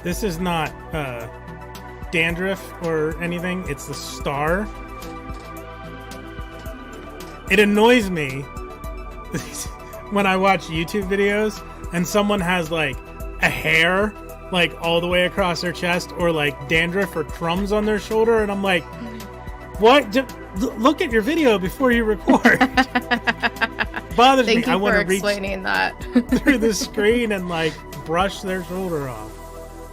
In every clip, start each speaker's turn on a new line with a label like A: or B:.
A: This is not dandruff or anything. It's the star. It annoys me when I watch YouTube videos and someone has like a hair like all the way across their chest or like dandruff or crumbs on their shoulder, and I'm like, what? Just look at your video before you record. Bothers
B: Thank
A: me.
B: you
A: I want
B: for
A: to reach
B: explaining that.
A: through the screen and like brush their shoulder off.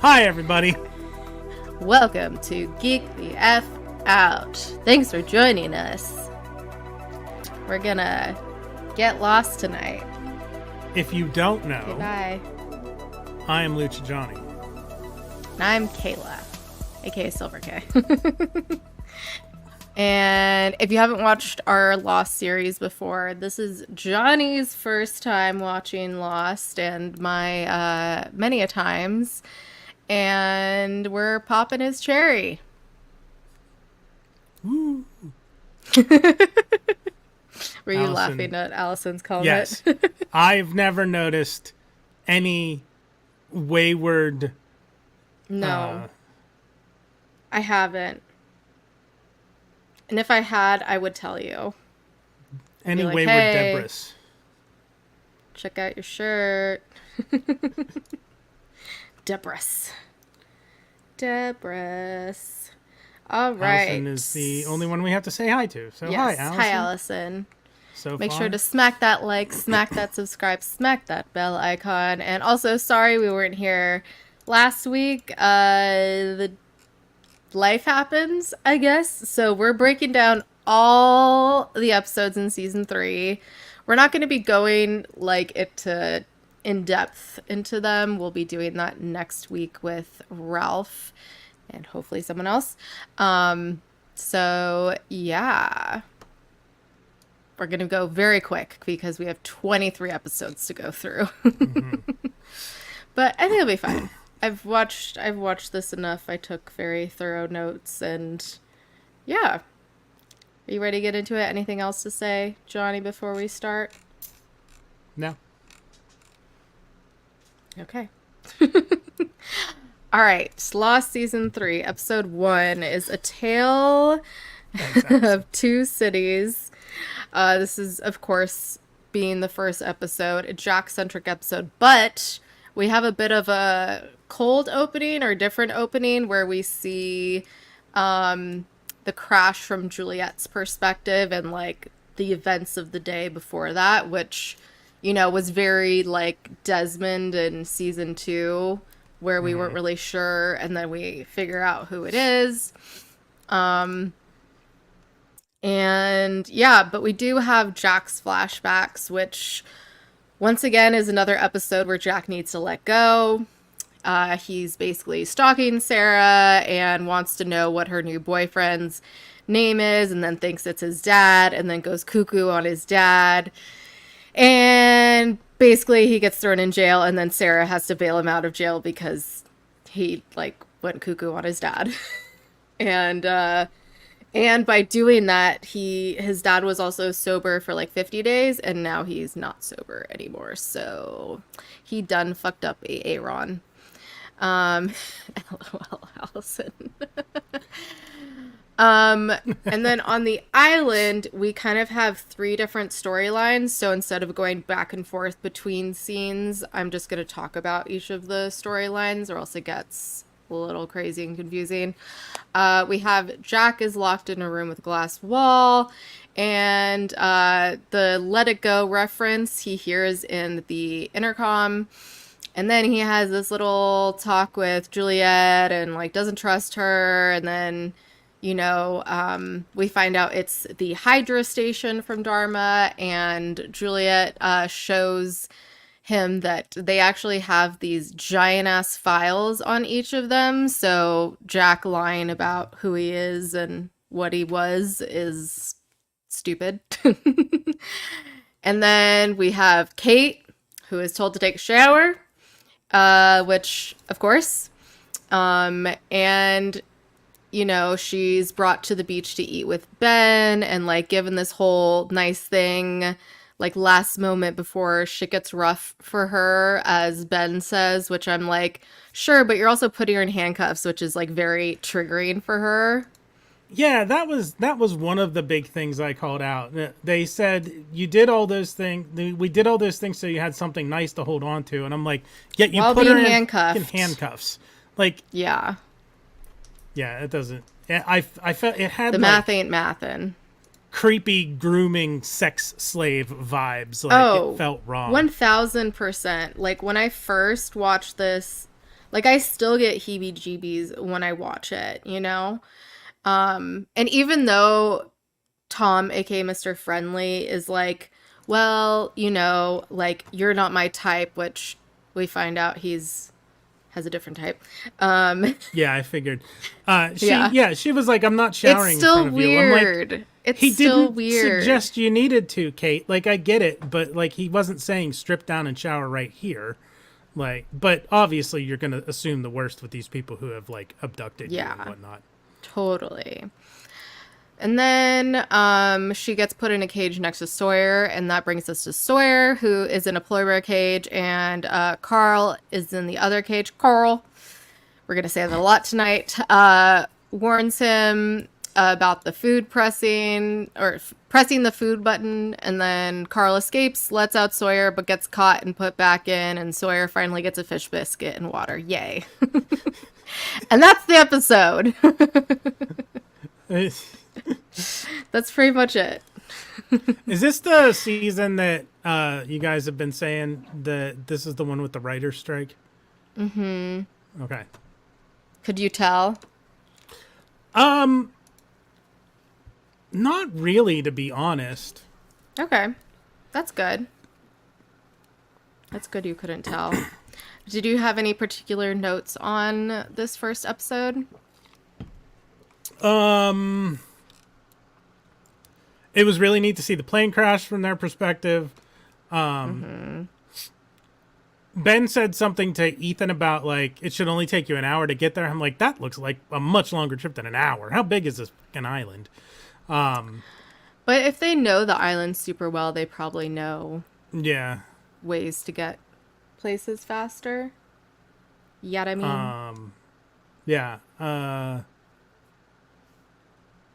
A: Hi everybody.
B: Welcome to Geek the F Out. Thanks for joining us. We're gonna get lost tonight.
A: If you don't know,
B: Goodbye.
A: I am Lucha Johnny.
B: And I'm Kayla, aka Silver K. And if you haven't watched our Lost series before, this is Johnny's first time watching Lost and my many a times. And we're popping his cherry.
A: Woo.
B: Were you
A: Allison.
B: laughing at Allison's comment?
A: Yes. I've never noticed any wayward...
B: No. I haven't. And if I had, I would tell you.
A: Any
B: like,
A: wayward
B: "Hey,
A: Debris.
B: check out your shirt." Debris. All right.
A: Allison is the only one we have to say hi to. So
B: Yes.
A: hi, Allison.
B: Hi, Allison.
A: So
B: Make
A: far.
B: sure to smack that like, smack that subscribe, smack that bell icon. And also, sorry we weren't here last week. The life happens, I guess. So we're breaking down all the episodes in season 3. We're not going to be going like in depth into them. We'll be doing that next week with Ralph and hopefully someone else. So yeah, we're going to go very quick because we have 23 episodes to go through. But I think it'll be fine. I've watched this enough. I took very thorough notes, and yeah. Are you ready to get into it? Anything else to say, Johnny, before we start?
A: No.
B: Okay. All right. Lost Season 3, Episode 1 is A Tale of Two Cities. This is, of course, being the first episode, a Jack-centric episode, but we have a bit of a cold opening or different opening where we see the crash from Juliet's perspective and like the events of the day before that, which, you know, was very like Desmond in season 2 where we weren't really sure, and then we figure out who it is. And yeah, but we do have Jack's flashbacks, which once again is another episode where Jack needs to let go. He's basically stalking Sarah and wants to know what her new boyfriend's name is, and then thinks it's his dad, and then goes cuckoo on his dad. And basically he gets thrown in jail, and then Sarah has to bail him out of jail because he like went cuckoo on his dad. And by doing that, his dad was also sober for like 50 days, and now he's not sober anymore. So he done fucked up Aaron. LOL, Allison. And then on the island, we kind of have 3 different storylines. So instead of going back and forth between scenes, I'm just going to talk about each of the storylines, or else it gets a little crazy and confusing. We have Jack is locked in a room with a glass wall, and the Let It Go reference he hears in the intercom. And then he has this little talk with Juliet and like doesn't trust her. And then, you know, we find out it's the Hydra station from Dharma, and Juliet shows him that they actually have these giant ass files on each of them. So Jack lying about who he is and what he was is stupid. And then we have Kate, who is told to take a shower. Which, of course, and, you know, she's brought to the beach to eat with Ben and, like, given this whole nice thing, like last moment before shit gets rough for her, as Ben says, which I'm like, sure, but you're also putting her in handcuffs, which is like very triggering for her.
A: Yeah, that was one of the big things I called out. They said you did all those things. We did all those things so you had something nice to hold on to, and I'm like, yet you
B: While
A: put her
B: being
A: in
B: handcuffed.
A: fucking handcuffs. Like,
B: Yeah.
A: yeah, it doesn't. I felt it had
B: The
A: like
B: math ain't mathin'.
A: creepy grooming sex slave vibes. Like it
B: Oh,
A: felt wrong.
B: 1000%. Like when I first watched this, like I still get heebie-jeebies when I watch it, you know? And even though Tom, aka Mr. Friendly, is like, well, you know, like you're not my type, which we find out he's has a different type. Um,
A: Yeah, I figured.
B: yeah.
A: She was like, I'm not
B: It's
A: showering in
B: still
A: front of you. I'm like,
B: weird. It's
A: he
B: still
A: didn't
B: weird.
A: suggest you needed to, Kate. Like, I get it, but like, he wasn't saying strip down and shower right here. Like, but obviously, you're gonna assume the worst with these people who have like abducted you and
B: Yeah,
A: whatnot.
B: totally. And then she gets put in a cage next to Sawyer, and that brings us to Sawyer, who is in a polar bear cage, and Carl is in the other cage. Carl, we're going to say that a lot tonight, warns him about the food pressing, or pressing the food button, and then Carl escapes, lets out Sawyer, but gets caught and put back in, and Sawyer finally gets a fish biscuit and water. Yay. And that's the episode. That's pretty much it.
A: Is this the season that you guys have been saying that this is the one with the writer's strike?
B: Mm-hmm.
A: Okay.
B: Could you tell?
A: Not really, to be honest.
B: Okay. That's good. That's good you couldn't tell. Did you have any particular notes on this first episode?
A: It was really neat to see the plane crash from their perspective. Ben said something to Ethan about like it should only take you an hour to get there. I'm like, that looks like a much longer trip than an hour. How big is this fucking island?
B: But if they know the island super well, they probably know
A: Yeah.
B: ways to get places faster. Yeah, I mean.
A: Yeah.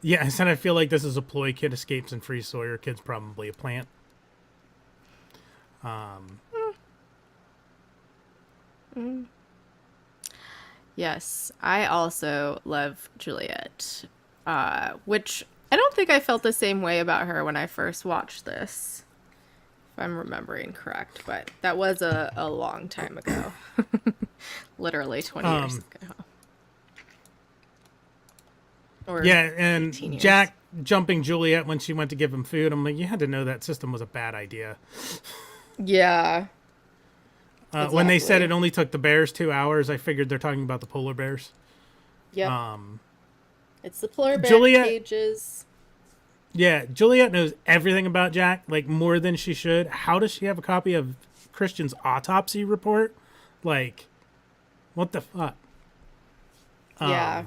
A: Yeah, I said I feel like this is a ploy. Kid escapes and frees Sawyer. Kid's probably a plant.
B: Yes, I also love Juliet, which I don't think I felt the same way about her when I first watched this, if I'm remembering correct, but that was a long time ago. Literally 20 years ago. Or
A: Yeah, and
B: 18 years.
A: Jack jumping Juliet when she went to give him food. I'm like, you had to know that system was a bad idea.
B: Yeah.
A: When they said
B: Exactly.
A: it only took the bears 2 hours, I figured they're talking about the polar bears.
B: Yep. It's the polar bear
A: Juliet-
B: cages.
A: Yeah, Juliet knows everything about Jack, like more than she should. How does she have a copy of Christian's autopsy report? Like, what the fuck?
B: Yeah.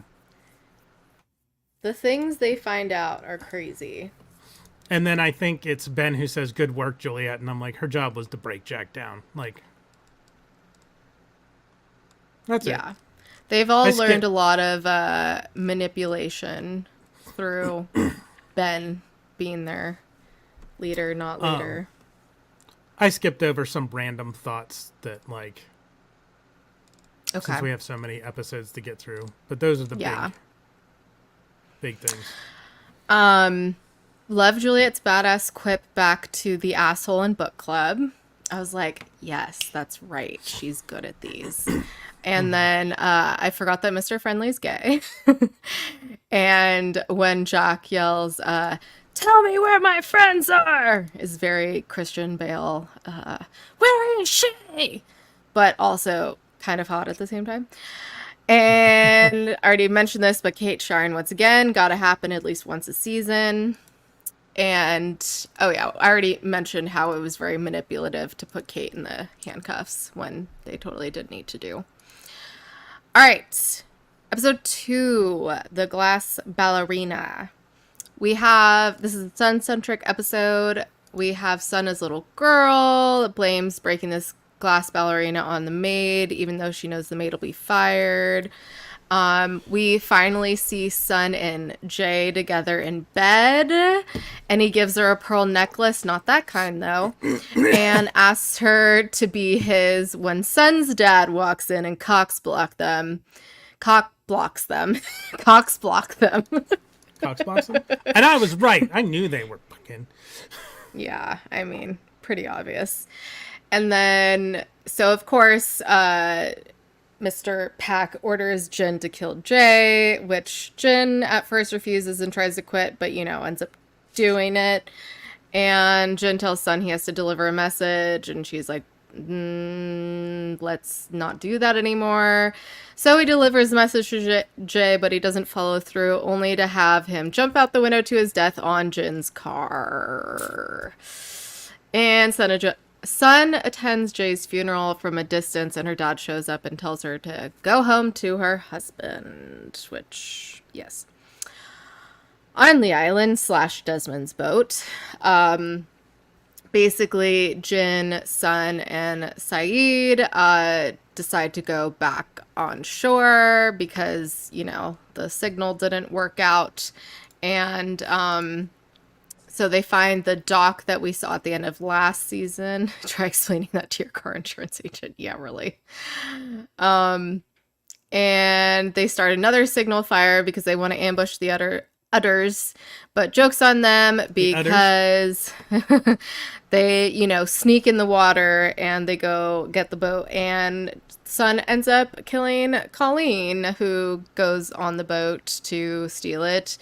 B: The things they find out are crazy.
A: And then I think it's Ben who says, "Good work, Juliet," and I'm like, her job was to break Jack down. Like, that's it.
B: Yeah. They've all
A: I
B: learned
A: skip-
B: a lot of manipulation through Ben being their leader, not leader.
A: I skipped over some random thoughts that, like,
B: Okay.
A: since we have so many episodes to get through. But those are the
B: Yeah.
A: big things.
B: Love Juliet's badass quip back to the asshole in book club. I was like, yes, that's right. She's good at these. And then I forgot that Mr. Friendly's gay. And when Jack yells, tell me where my friends are, is very Christian Bale. Where is she? But also kind of hot at the same time. And I already mentioned this, but Kate showering once again, gotta happen at least once a season. And, oh yeah, I already mentioned how it was very manipulative to put Kate in the handcuffs when they totally did need to do. All right, episode 2, The Glass Ballerina. We have, this is a sun-centric episode. We have Sunna's little girl blames breaking this glass ballerina on the maid, even though she knows the maid will be fired. We finally see Sun and Jay together in bed, and he gives her a pearl necklace, not that kind though, and asks her to be his when Sun's dad walks in and Cox blocks them. Cox blocks them.
A: Cox blocks them? And I was right. I knew they were fucking.
B: Yeah, I mean, pretty obvious. And then, so of course, Mr. Pack orders Jin to kill Jay, which Jin at first refuses and tries to quit, but, ends up doing it. And Jin tells Sun he has to deliver a message, and she's like, let's not do that anymore. So he delivers the message to Jay, but he doesn't follow through, only to have him jump out the window to his death on Jin's car. And Sun attends Jay's funeral from a distance, and her dad shows up and tells her to go home to her husband, which, yes. On the island / Desmond's boat, basically Jin, Sun, and Saeed decide to go back on shore because, the signal didn't work out. And so they find the dock that we saw at the end of last season. Try explaining that to your car insurance agent. Yeah, really. And they start another signal fire because they want to ambush the others. But joke's on them because they, sneak in the water and they go get the boat. And Sun ends up killing Colleen, who goes on the boat to steal it.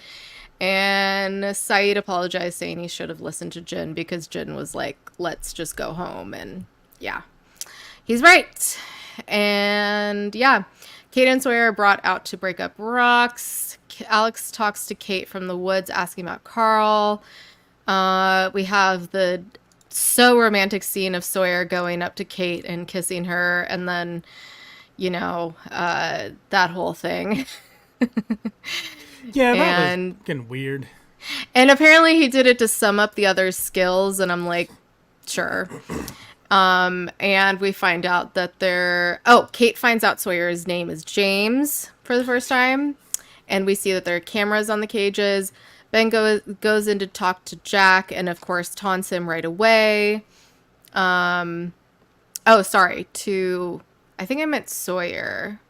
B: And Saeed apologized, saying he should have listened to Jin because Jin was like, let's just go home. And yeah, he's right. And yeah, Kate and Sawyer are brought out to break up rocks. Alex talks to Kate from the woods, asking about Carl. We have the so romantic scene of Sawyer going up to Kate and kissing her. And then, that whole thing.
A: Yeah, that was fucking weird.
B: And apparently he did it to sum up the other skills, and I'm like, sure. And we find out that Kate finds out Sawyer's name is James for the first time, and we see that there are cameras on the cages. Ben goes in to talk to Jack, and of course taunts him right away. I think I meant Sawyer.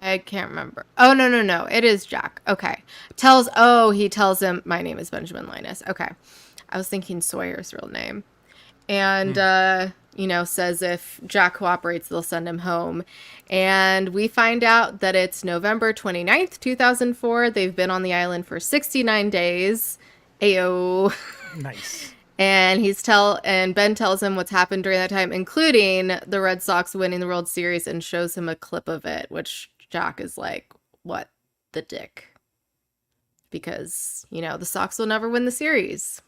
B: I can't remember. Oh, no. It is Jack. Okay. He tells him, my name is Benjamin Linus. Okay. I was thinking Sawyer's real name. And, says if Jack cooperates, they'll send him home. And we find out that it's November 29th, 2004. They've been on the island for 69 days. Ayo.
A: Nice.
B: And Ben tells him what's happened during that time, including the Red Sox winning the World Series, and shows him a clip of it, which Jack is like, what the dick? Because, the Sox will never win the series.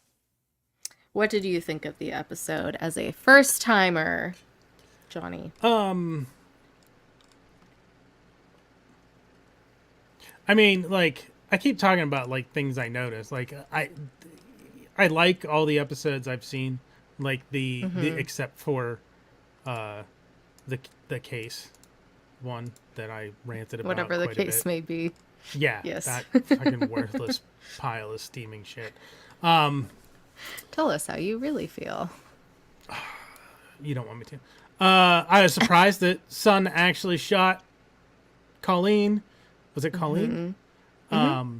B: What did you think of the episode as a first timer, Johnny?
A: I mean, like, I keep talking about like things I noticed. Like, I like all the episodes I've seen, like the except for the case one that I ranted about.
B: Whatever the case may be.
A: Yeah,
B: yes.
A: That fucking worthless pile of steaming shit.
B: Tell us how you really feel.
A: You don't want me to. I was surprised that Sun actually shot Colleen. Was it Colleen? Mm-hmm.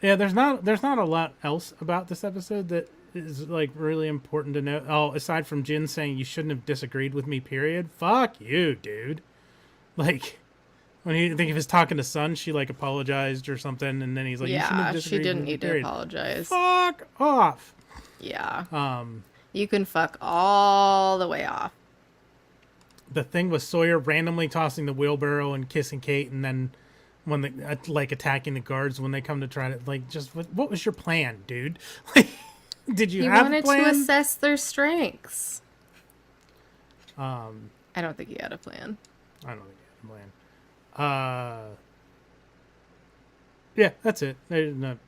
A: Yeah, there's not a lot else about this episode that is like really important to know. Oh, aside from Jin saying you shouldn't have disagreed with me, period. Fuck you, dude. Like, when he think he was talking to Sun, she like apologized or something, and then he's like, you shouldn't have disagreed
B: she didn't
A: with me,
B: need
A: period.
B: to apologize.
A: Fuck off.
B: Yeah. You can fuck all the way off.
A: The thing with Sawyer randomly tossing the wheelbarrow and kissing Kate, and then when they like attacking the guards when they come to try to like just what was your plan, dude? Like, did you have a plan?
B: He wanted to assess their strengths.
A: I
B: don't think he had a plan.
A: I don't think he had a plan. Yeah, that's it. There's not.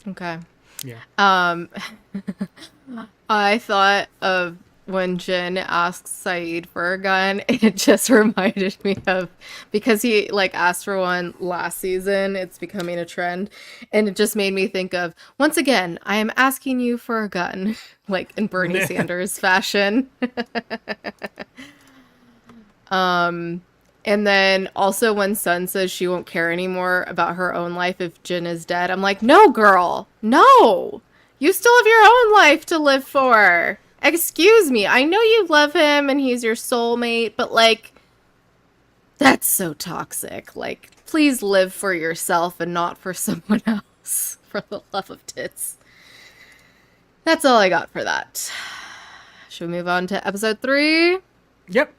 B: Okay.
A: Yeah.
B: I thought of when Jin asks Saeed for a gun, it just reminded me of because he like asked for one last season, it's becoming a trend, and it just made me think of once again, I am asking you for a gun, like in Bernie Sanders fashion. And then also when Sun says she won't care anymore about her own life if Jin is dead, I'm like, no, girl, no. You still have your own life to live for. Excuse me. I know you love him and he's your soulmate, but like, that's so toxic. Like, please live for yourself and not for someone else. For the love of tits. That's all I got for that. Should we move on to episode 3?
A: Yep.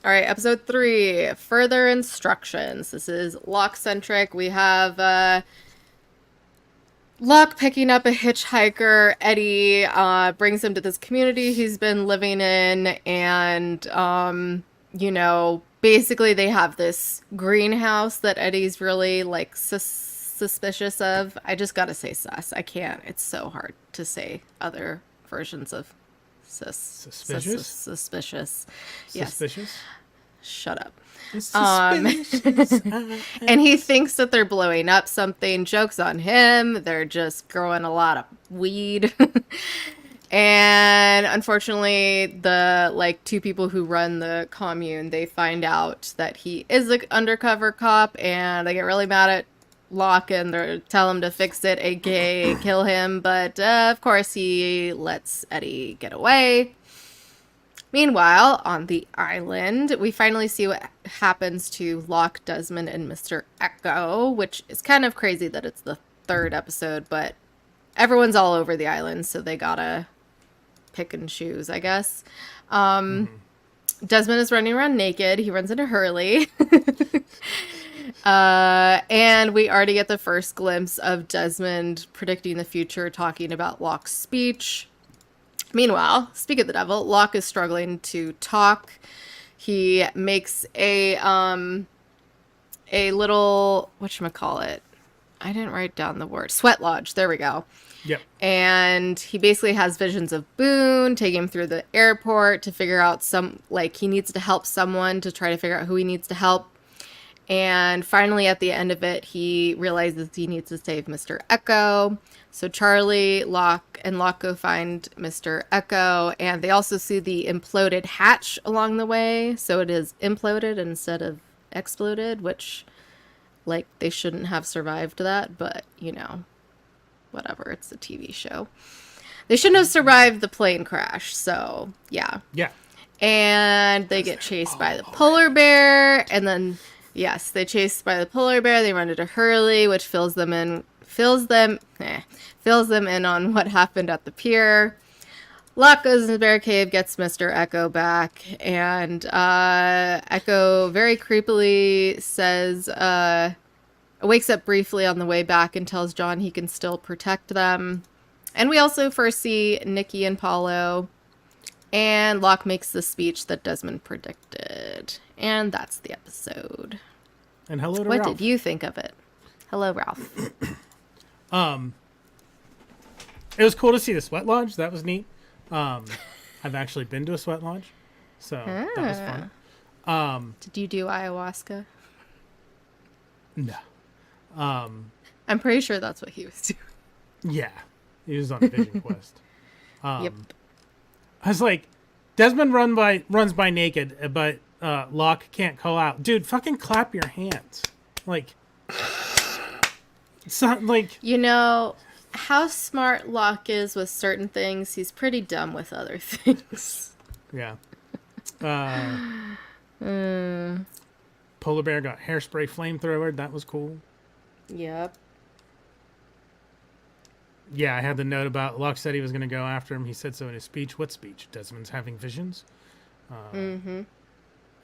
B: All right, episode 3, further instructions. This is Locke-centric. We have Locke picking up a hitchhiker. Eddie brings him to this community he's been living in, and, you know, basically they have this greenhouse that Eddie's really, like, suspicious of. I just gotta say sus. I can't. It's so hard to say other versions of
A: Suspicious?
B: Suspicious.
A: Suspicious?
B: Yes. Shut up.
A: Suspicious.
B: And he thinks that they're blowing up something. Joke's on him. They're just growing a lot of weed. And unfortunately, the like 2 people who run the commune, they find out that he is an undercover cop, and they get really mad at Locke and they tell him to fix it, aka kill him. But of course, he lets Eddie get away. Meanwhile, on the island, we finally see what happens to Locke, Desmond, and Mr. Echo, which is kind of crazy that it's the 3rd episode, but everyone's all over the island, so they gotta pick and choose, I guess. Desmond is running around naked. He runs into Hurley. And we already get the first glimpse of Desmond predicting the future, talking about Locke's speech. Meanwhile, speak of the devil, Locke is struggling to talk. He makes a little, whatchamacallit? I didn't write down the word. Sweat lodge. There we go.
A: Yep.
B: And he basically has visions of Boone taking him through the airport to figure out he needs to help someone to try to figure out who he needs to help. And finally, at the end of it, he realizes he needs to save Mr. Echo. So Charlie, Locke, and Locke go find Mr. Echo, and they also see the imploded hatch along the way. So it is imploded instead of exploded, which, like, they shouldn't have survived that, but, you know, whatever. It's a TV show. They shouldn't have survived the plane crash, so, yeah.
A: Yeah.
B: And they get chased by the polar bear, and then... Yes, they chased by the polar bear. They run into Hurley, which fills them in on what happened at the pier. Locke goes in the bear cave, gets Mr. Echo back, and Echo very creepily says, wakes up briefly on the way back and tells John he can still protect them. And we also first see Nikki and Paulo, and Locke makes the speech that Desmond predicted. And that's the episode.
A: And hello to
B: What
A: Ralph.
B: did you think of it? Hello, Ralph.
A: It was cool to see the sweat lodge. That was neat. I've actually been to a sweat lodge, so that was fun.
B: Did you do ayahuasca?
A: No.
B: I'm pretty sure that's what he was doing.
A: Yeah, he was on a vision quest.
B: Yep.
A: I was like, Desmond runs by naked, but Locke can't call out. Dude, fucking clap your hands. Like, it's not like...
B: You know, how smart Locke is with certain things, he's pretty dumb with other things.
A: Yeah. Polar bear got hairspray flamethrower. That was cool.
B: Yep.
A: Yeah, I had the note about Locke said he was going to go after him. He said so in his speech. What speech? Desmond's having visions.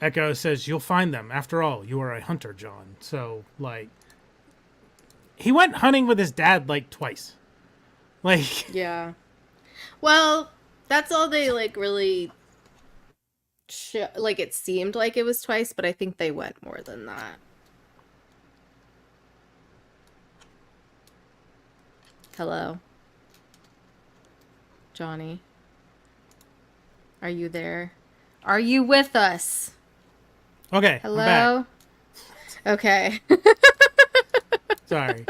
A: Echo says, you'll find them. After all, you are a hunter, John. So, like, he went hunting with his dad, like, twice. Like...
B: Yeah. Well, that's all they, like, really... like, it seemed like it was twice, but I think they went more than that. Hello? Johnny? Are you there? Are you with us?
A: Okay, I'm back.
B: Hello? Okay.
A: Sorry.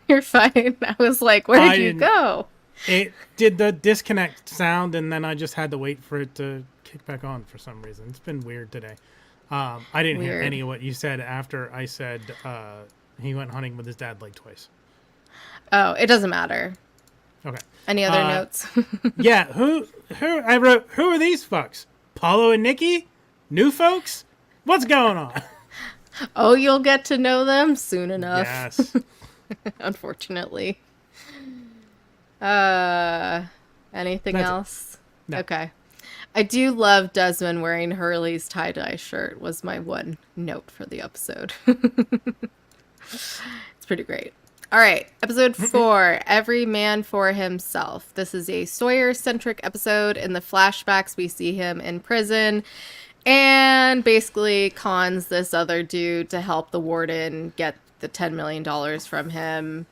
B: You're fine. I was like, where
A: I
B: did you
A: didn't.
B: go?
A: It did the disconnect sound, and then I just had to wait for it to kick back on for some reason. It's been weird today. I didn't hear
B: Weird.
A: any of what you said after I said he went hunting with his dad like twice.
B: Oh, it doesn't matter.
A: Okay.
B: Any other notes?
A: Yeah. Who? I wrote. Who are these fucks? Paulo and Nikki? New folks? What's going on?
B: Oh, you'll get to know them soon enough.
A: Yes.
B: Unfortunately. Anything
A: That's it.
B: else?
A: No.
B: Okay. I do love Desmond wearing Hurley's tie-dye shirt was my one note for the episode. It's pretty great. All right, episode 4, Every Man for Himself. This is a Sawyer-centric episode. In the flashbacks, we see him in prison and basically cons this other dude to help the warden get the $10 million from him.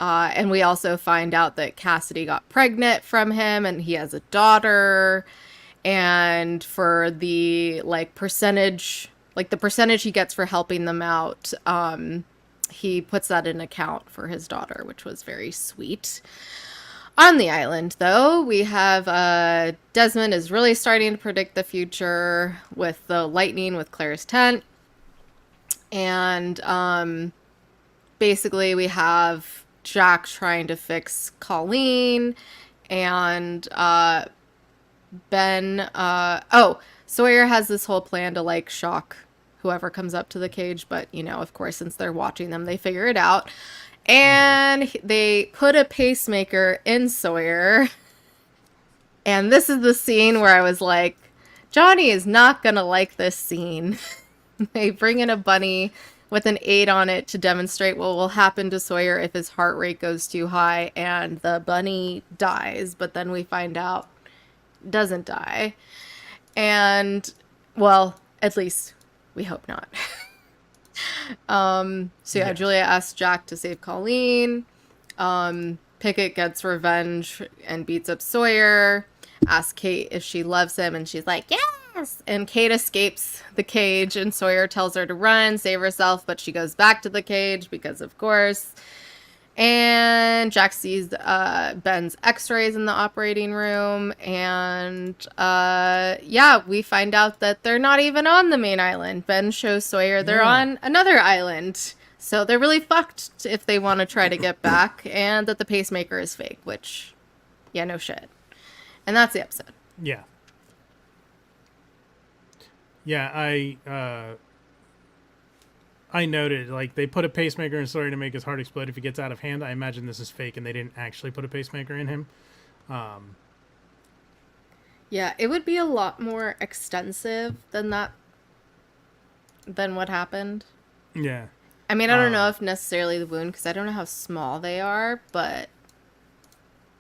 B: And we also find out that Cassidy got pregnant from him and he has a daughter. And for the percentage he gets for helping them out, he puts that in account for his daughter, which was very sweet. On the island, though, we have Desmond is really starting to predict the future with the lightning with Claire's tent. And basically we have Jack trying to fix Colleen and Ben. Sawyer has this whole plan to shock whoever comes up to the cage, but of course, since they're watching them, they figure it out. And they put a pacemaker in Sawyer. And this is the scene where I was like, Johnny is not gonna like this scene. They bring in a bunny with an 8 on it to demonstrate what will happen to Sawyer if his heart rate goes too high, and the bunny dies, but then we find out it doesn't die. And, well, at least we hope not.
A: Yes.
B: Julia asks Jack to save Colleen. Pickett gets revenge and beats up Sawyer. Asks Kate if she loves him, and she's like, yes! And Kate escapes the cage, and Sawyer tells her to run, save herself, but she goes back to the cage because, of course. And Jack sees Ben's x-rays in the operating room. And, we find out that they're not even on the main island. Ben shows Sawyer they're on another island. So they're really fucked if they want to try to get back. And that the pacemaker is fake, which, no shit. And that's the episode.
A: Yeah. Yeah, I noted, they put a pacemaker in Sawyer to make his heart explode if he gets out of hand. I imagine this is fake and they didn't actually put a pacemaker in him.
B: Yeah, it would be a lot more extensive than what happened.
A: Yeah.
B: I mean, I don't know if necessarily the wound, because I don't know how small they are, but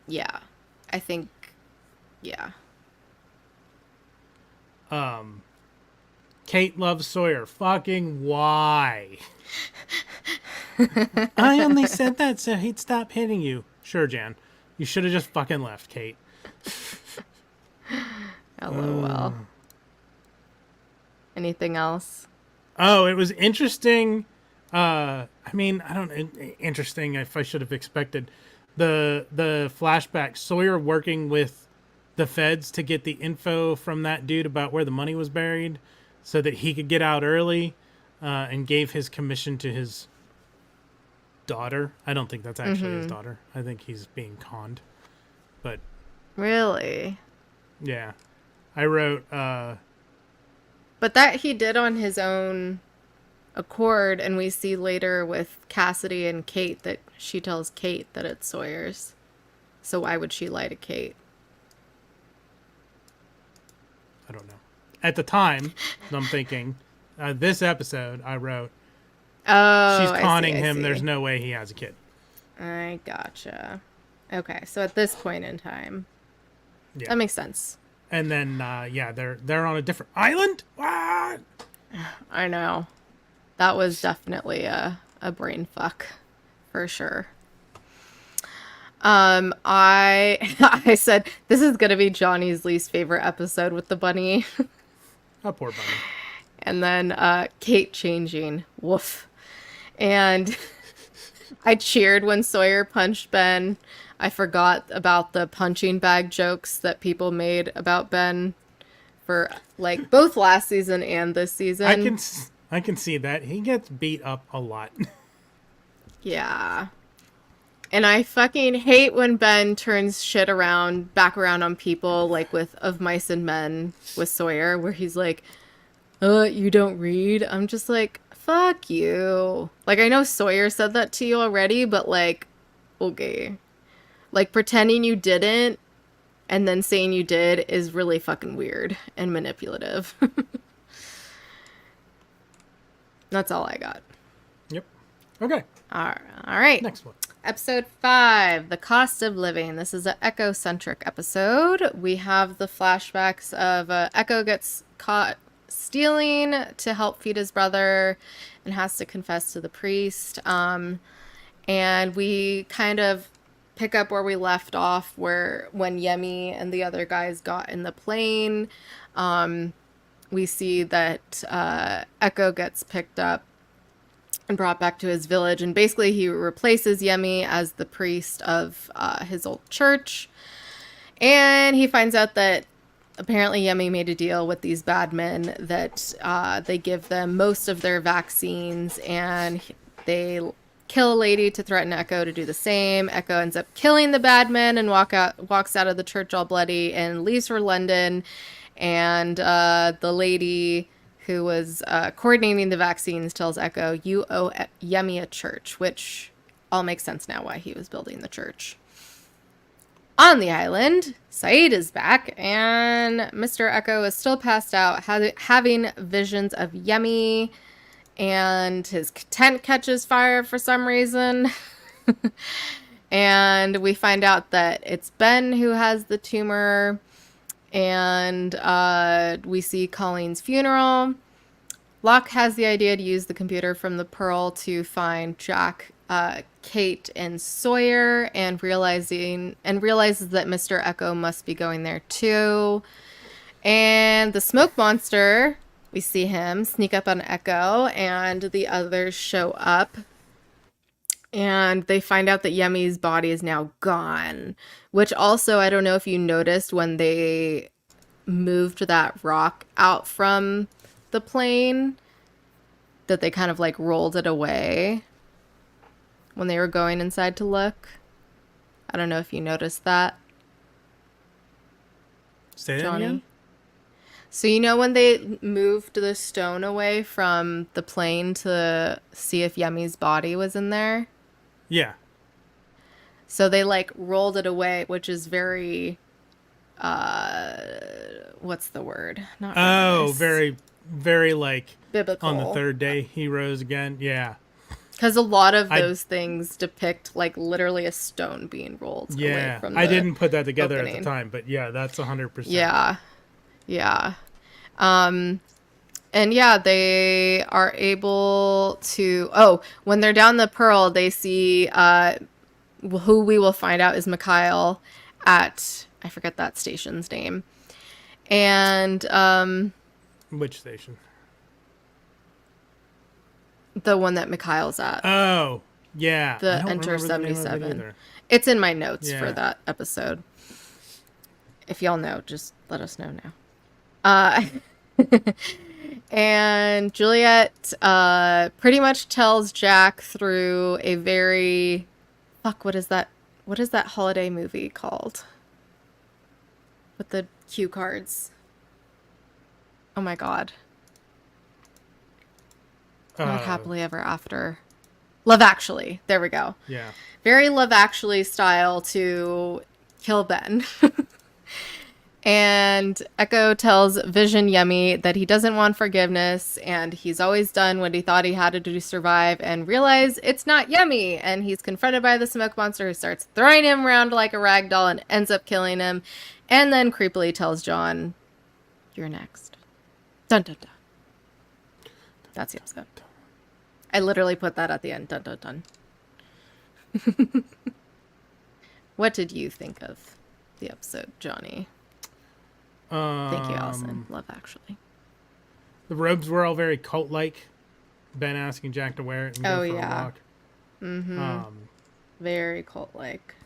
B: yeah, I think, yeah.
A: Kate loves Sawyer. Fucking why? I only said that so he'd stop hitting you. Sure, Jan. You should have just fucking left, Kate.
B: LOL. Anything else?
A: Oh, it was interesting. Interesting if I should have expected. The flashback, Sawyer working with the feds to get the info from that dude about where the money was buried so that he could get out early, and gave his commission to his daughter. I don't think that's actually his daughter. I think he's being conned. But
B: really?
A: Yeah. I wrote
B: but that he did on his own accord, and we see later with Cassidy and Kate that she tells Kate that it's Sawyer's. So why would she lie to Kate?
A: I don't know. At the time, I'm thinking, this episode, I wrote, she's conning him. There's no way he has a kid.
B: I gotcha. Okay, so at this point in time, that makes sense.
A: And then, they're on a different island. What?
B: I know. That was definitely a brain fuck, for sure. I I said this is gonna be Johnny's least favorite episode with the bunny.
A: Oh, poor bunny.
B: And then Kate changing. Woof. And I cheered when Sawyer punched Ben. I forgot about the punching bag jokes that people made about Ben for like both last season and this season.
A: I can see that. He gets beat up a lot.
B: Yeah. And I fucking hate when Ben turns shit around, back around on people, like with Of Mice and Men with Sawyer, where he's like, you don't read? I'm just like, fuck you. Like, I know Sawyer said that to you already, but like, okay. Like, pretending you didn't and then saying you did is really fucking weird and manipulative. That's all I got.
A: Yep. Okay.
B: All right.
A: Next one.
B: Episode 5, The Cost of Living. This is an Echo-centric episode. We have the flashbacks of Echo gets caught stealing to help feed his brother and has to confess to the priest. And we kind of pick up where we left off, where when Yemi and the other guys got in the plane, we see that Echo gets picked up and brought back to his village, and basically he replaces Yemi as the priest of his old church. And he finds out that apparently Yemi made a deal with these bad men that they give them most of their vaccines, and they kill a lady to threaten Echo to do the same. Echo ends up killing the bad men and walks out of the church all bloody and leaves for London. And the lady who was coordinating the vaccines tells Echo, you owe Yemi a church, which all makes sense now why he was building the church. On the island, Saeed is back, and Mr. Echo is still passed out, having visions of Yemi, and his tent catches fire for some reason. And we find out that it's Ben who has the tumor. And we see Colleen's funeral. Locke has the idea to use the computer from the Pearl to find Jack, Kate, and Sawyer, and realizes that Mr. Echo must be going there too. And the smoke monster, we see him sneak up on Echo, and the others show up. And they find out that Yemi's body is now gone. Which also, I don't know if you noticed when they moved that rock out from the plane, that they kind of like rolled it away when they were going inside to look. I don't know if you noticed that.
A: Say that
B: Johnny?
A: again?
B: So you know when they moved the stone away from the plane to see if Yemi's body was in there?
A: Yeah.
B: So they like rolled it away, which is very, what's the word? Not
A: Oh,
B: nice.
A: very, very like
B: biblical.
A: on the third day he rose again. Yeah.
B: Because a lot of those things depict like literally a stone being rolled away from the
A: I didn't put that together
B: opening.
A: at the time, but yeah, that's 100%.
B: Yeah. Yeah. And yeah, they are able to, when they're down the Pearl, they see, who we will find out is Mikhail at, I forget that station's name. And,
A: Which station?
B: the one that Mikhail's at.
A: Oh, yeah.
B: The
A: I don't
B: Enter
A: remember the name of it
B: 77.
A: either.
B: It's in my notes
A: Yeah.
B: for that episode. If y'all know, just let us know now. And Juliet pretty much tells Jack through a very... Fuck, what is that? What is that holiday movie called? With the cue cards. Oh my god. Not Happily Ever After. Love Actually. There we go.
A: Yeah.
B: Very Love Actually style to kill Ben. And Echo tells Vision Yemi that he doesn't want forgiveness, and he's always done what he thought he had to do to survive, and realize it's not Yemi. And he's confronted by the smoke monster, who starts throwing him around like a rag doll and ends up killing him. And then creepily tells John, "You're next." Dun dun dun. That's the episode. I literally put that at the end. Dun dun dun. What did you think of the episode, Johnny? Thank you, Allison. Love Actually.
A: The robes were all very cult-like. Ben asking Jack to wear it and go for a walk.
B: Mm-hmm. Very cult-like.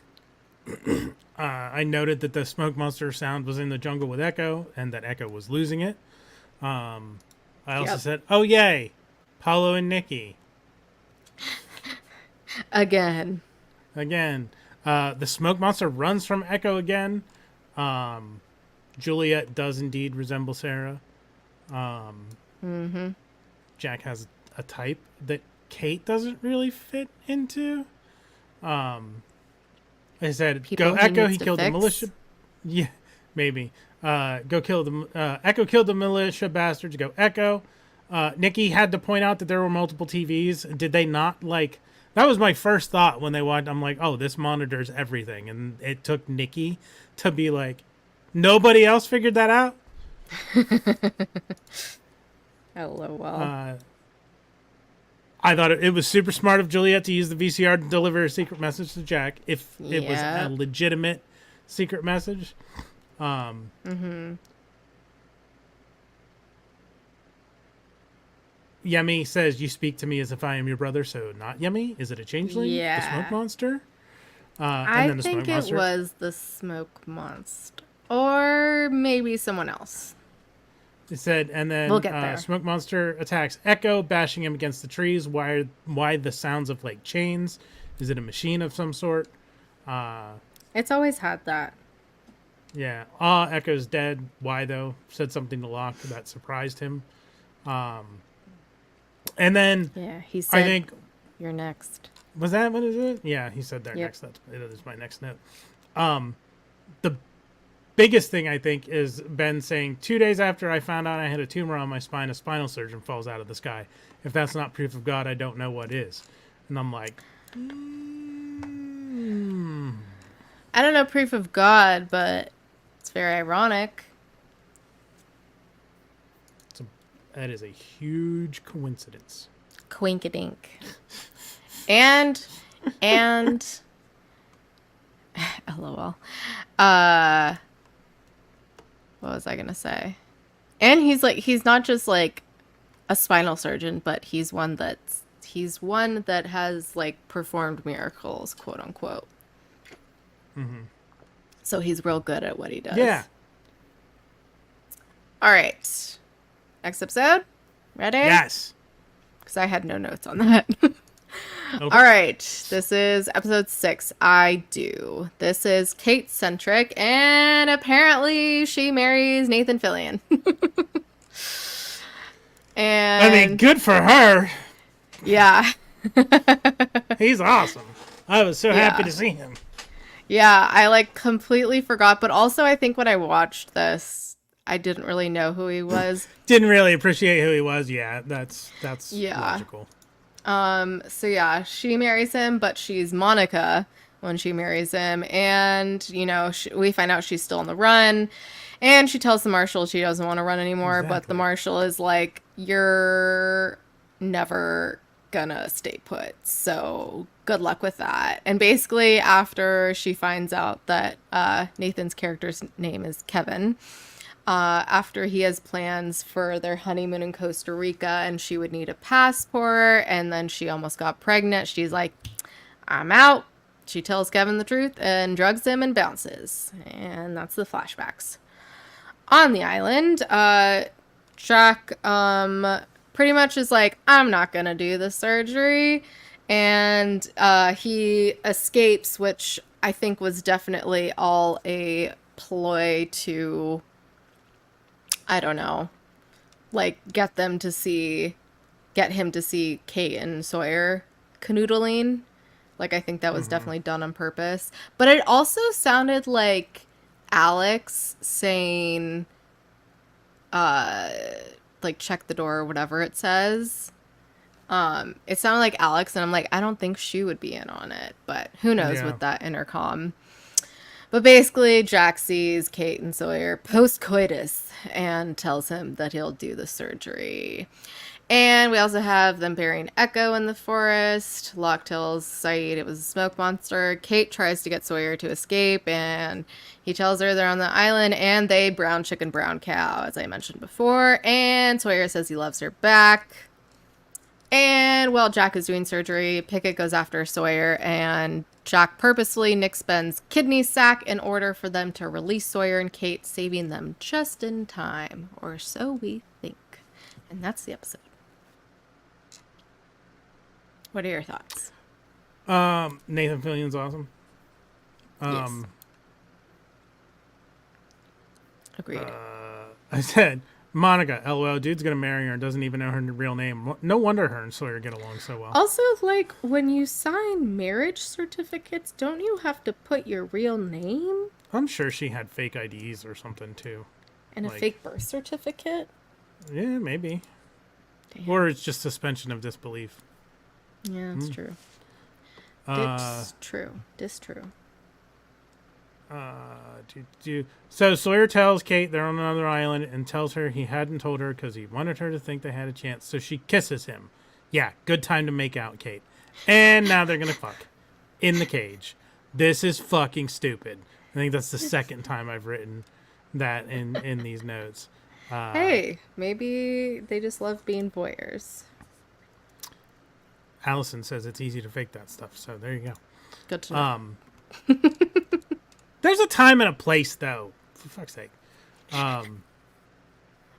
A: I noted that the smoke monster sound was in the jungle with Echo, and that Echo was losing it. I also said, "Oh yay, Paulo and Nikki."
B: Again.
A: The smoke monster runs from Echo again. Juliet does indeed resemble Sarah. Jack has a type that Kate doesn't really fit into. I said,
B: People
A: go Echo, he
B: to
A: killed the
B: fix?
A: militia. Yeah, maybe. Go kill the... Echo killed the militia bastards. Go Echo. Nikki had to point out that there were multiple TVs. Did they not, like... That was my first thought when they watched. I'm like, oh, this monitors everything. And it took Nikki to be like, nobody else figured that out?
B: LOL.
A: I thought it was super smart of Juliet to use the VCR to deliver a secret message to Jack, if it was a legitimate secret message. Yemi says, "You speak to me as if I am your brother, so not Yemi." Is it a changeling?
B: Yeah.
A: The smoke monster?
B: I think it was the smoke monster. Or maybe someone else.
A: It said, and then
B: we'll get there.
A: Smoke monster attacks Echo, bashing him against the trees. Why the sounds of like chains? Is it a machine of some sort?
B: It's always had that.
A: Yeah. Echo's dead. Why though? Said something to Locke that surprised him. And then
B: he said,
A: I think
B: you're next.
A: Was that what is it? Yeah, he said that next. That is my next note. The biggest thing I think is Ben saying, 2 days after I found out I had a tumor on my spine, a spinal surgeon falls out of the sky. If that's not proof of God, I don't know what is. And I'm like,
B: I don't know proof of God, but it's very ironic.
A: That is a huge coincidence.
B: Quinkadink. And LOL. What was I gonna say? And he's not just like a spinal surgeon, but he's one that has like performed miracles, quote unquote. So he's real good at what he does.
A: Yeah.
B: All right. Next episode? Ready?
A: Yes.
B: Because I had no notes on that.
A: Okay.
B: All right. This is episode 6. I Do. This is Kate-centric, and apparently she marries Nathan Fillion. And
A: I mean, good for her.
B: Yeah.
A: He's awesome. I was so happy to see him.
B: Yeah, I like completely forgot, but also I think when I watched this, I didn't really know who he was.
A: Didn't really appreciate who he was. Yeah, that's logical.
B: So yeah, she marries him, but she's Monica when she marries him, and you know, we find out she's still on the run, and she tells the marshal she doesn't want to run anymore. Exactly. But the marshal is like, "You're never gonna stay put, so good luck with that." And basically, after she finds out that Nathan's character's name is Kevin. After he has plans for their honeymoon in Costa Rica and she would need a passport, and then she almost got pregnant, she's like, I'm out. She tells Kevin the truth and drugs him and bounces. And that's the flashbacks. On the island, Jack pretty much is like, I'm not going to do the surgery. And he escapes, which I think was definitely all a ploy to... I don't know, like get him to see Kate and Sawyer canoodling. Like, I think that was definitely done on purpose. But it also sounded like Alex saying, like, check the door or whatever it says. It sounded like Alex, and I'm like, I don't think she would be in on it, but who knows with that intercom. But basically, Jack sees Kate and Sawyer post-coitus and tells him that he'll do the surgery. And we also have them burying Echo in the forest. Locke tells Saeed it was a smoke monster. Kate tries to get Sawyer to escape, and he tells her they're on the island, and they brown chicken, brown cow, as I mentioned before. And Sawyer says he loves her back. And while Jack is doing surgery, Pickett goes after Sawyer, and Jack purposefully nicks Ben's kidney sac in order for them to release Sawyer and Kate, saving them just in time, or so we think. And that's the episode. What are your thoughts?
A: Nathan Fillion's awesome.
B: Yes. Agreed.
A: I said, Monica, LOL, dude's gonna marry her and doesn't even know her real name. No wonder her and Sawyer get along so well.
B: Also, like, when you sign marriage certificates, don't you have to put your real name?
A: I'm sure she had fake IDs or something, too.
B: And a fake birth certificate?
A: Yeah, maybe.
B: Damn.
A: Or it's just suspension of disbelief.
B: Yeah, that's true. Distrue.
A: So Sawyer tells Kate they're on another island and tells her he hadn't told her because he wanted her to think they had a chance. So she kisses him. Yeah, good time to make out, Kate. And now they're going to fuck. In the cage. This is fucking stupid. I think that's the second time I've written that in these notes.
B: Hey, maybe they just love being voyeurs.
A: Allison says it's easy to fake that stuff, so there you go.
B: Good to know.
A: There's a time and a place, though. For fuck's sake.
B: I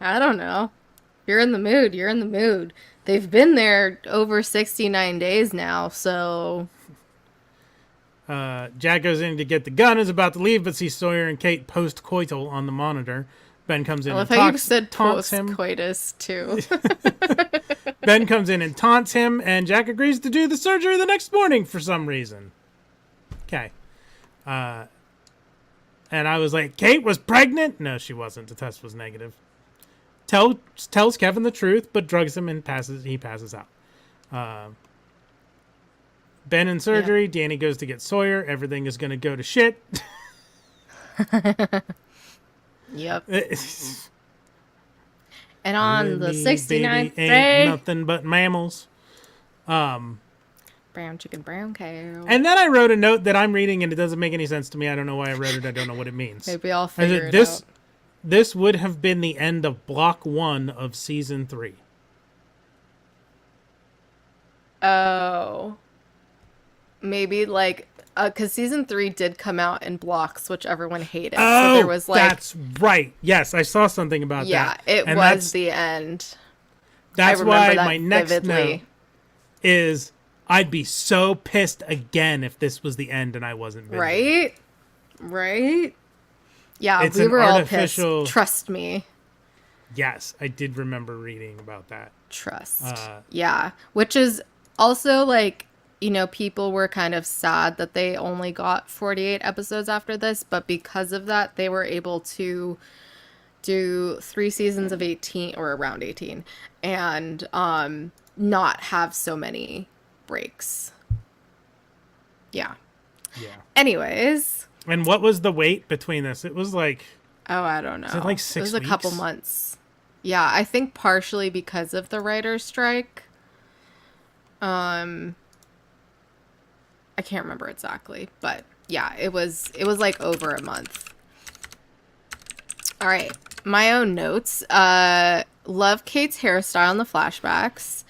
B: don't know. You're in the mood. You're in the mood. They've been there over 69 days now, so...
A: Jack goes in to get the gun, is about to leave, but sees Sawyer and Kate post-coital on the monitor. Ben comes in
B: I love
A: and
B: how you said
A: taunts him.
B: post-coitus, too.
A: Ben comes in and taunts him, and Jack agrees to do the surgery the next morning for some reason. Okay. And I was like, Kate was pregnant? No, she wasn't. The test was negative. Tells Kevin the truth, but drugs him and he passes out. Ben in surgery. Yeah. Danny goes to get Sawyer. Everything is going to go to shit.
B: Yep. And on the 69th
A: baby,
B: day...
A: ain't nothing but mammals.
B: Brown chicken, brown cow.
A: And then I wrote a note that I'm reading, and it doesn't make any sense to me. I don't know why I wrote it. I don't know what it means.
B: Maybe I'll figure it out.
A: This would have been the end of Block 1 of Season 3.
B: Oh. Maybe, like... because Season 3 did come out in blocks, which everyone hated.
A: Oh,
B: so there was like...
A: that's right. Yes, I saw something about that.
B: Yeah, it was the end.
A: That's why my next note is... I'd be so pissed again if this was the end and I wasn't binging.
B: Right? Yeah,
A: it's
B: we were all pissed. Trust me.
A: Yes, I did remember reading about that.
B: Trust. Yeah, which is also like, you know, people were kind of sad that they only got 48 episodes after this, but because of that, they were able to do 3 seasons of 18 or around 18 and not have so many breaks. Yeah. Anyways.
A: And what was the wait between this? It was like...
B: Oh, I don't know.
A: Was it like 6 weeks?
B: It was a couple months. Yeah, I think partially because of the writer's strike. I can't remember exactly, but yeah, it was like over a month. All right. My own notes. Love Kate's hairstyle in the flashbacks.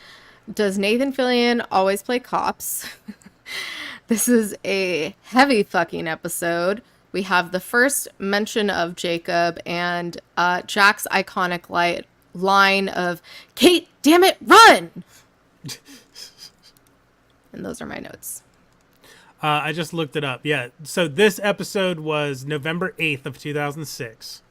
B: Does Nathan Fillion always play cops? This is a heavy fucking episode. We have the first mention of Jacob and Jack's iconic line of, Kate, damn it, run! And those are my notes.
A: I just looked it up. Yeah, so this episode was November 8th of 2006.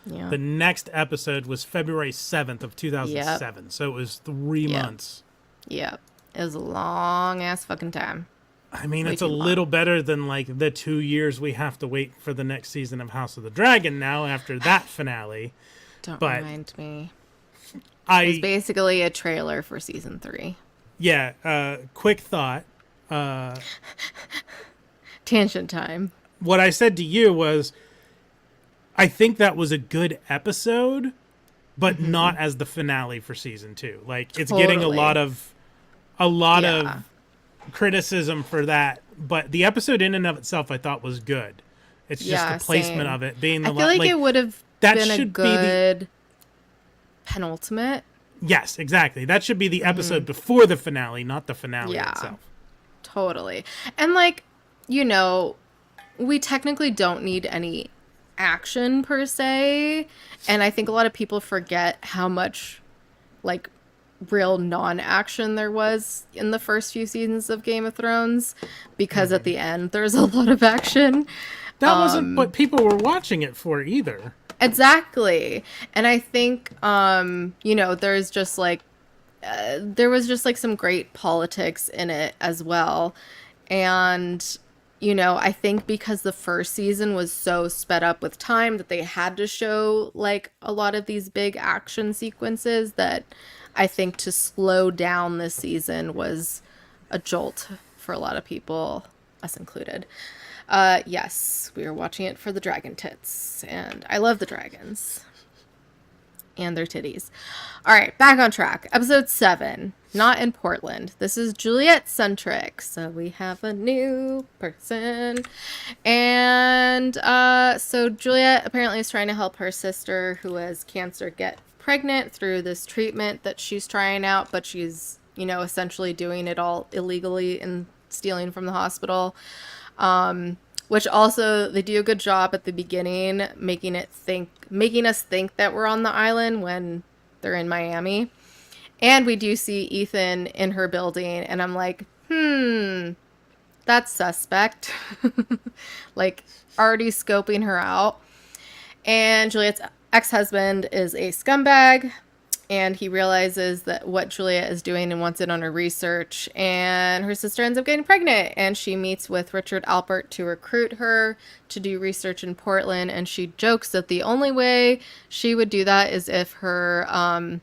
A: Yeah. The next episode was February 7th of 2007. Yep. So it was 3 months.
B: Yep. It was a long-ass fucking time.
A: I mean, it's a little better than, like, the 2 years we have to wait for the next season of House of the Dragon now after that finale.
B: Don't remind me. It was basically a trailer for season 3.
A: Yeah. Quick thought.
B: Tangent time.
A: What I said to you was, I think that was a good episode, but not as the finale for season 2. Like, it's
B: Totally.
A: getting a lot
B: Yeah.
A: of criticism for that, but the episode in and of itself I thought was good. It's just the placement
B: same.
A: of it being the
B: I feel like it would have
A: that
B: been a
A: should be
B: good penultimate.
A: Yes, exactly. That should be the episode before the finale, not the finale itself.
B: Totally. And like, you know, we technically don't need any action per se, and I think a lot of people forget how much like real non-action there was in the first few seasons of Game of Thrones, because at the end there's a lot of action.
A: That wasn't what people were watching it for either.
B: Exactly. And I think you know, there's just like there was just like some great politics in it as well. And you know, I think because the first season was so sped up with time that they had to show like a lot of these big action sequences, that I think to slow down this season was a jolt for a lot of people, us included. Yes, we were watching it for the dragon tits, and I love the dragons. And their titties. All right, back on track. Episode 7, not in Portland. This is Juliet-centric, so we have a new person. And so Juliet apparently is trying to help her sister who has cancer get pregnant through this treatment that she's trying out, but she's, you know, essentially doing it all illegally and stealing from the hospital. Which also, they do a good job at the beginning making us think that we're on the island when they're in Miami. And we do see Ethan in her building, and I'm like, that's suspect. Like, already scoping her out. And Juliet's ex-husband is a scumbag, and he realizes that what Juliet is doing and wants it on her research, and her sister ends up getting pregnant, and she meets with Richard Alpert to recruit her to do research in Portland, and she jokes that the only way she would do that is if her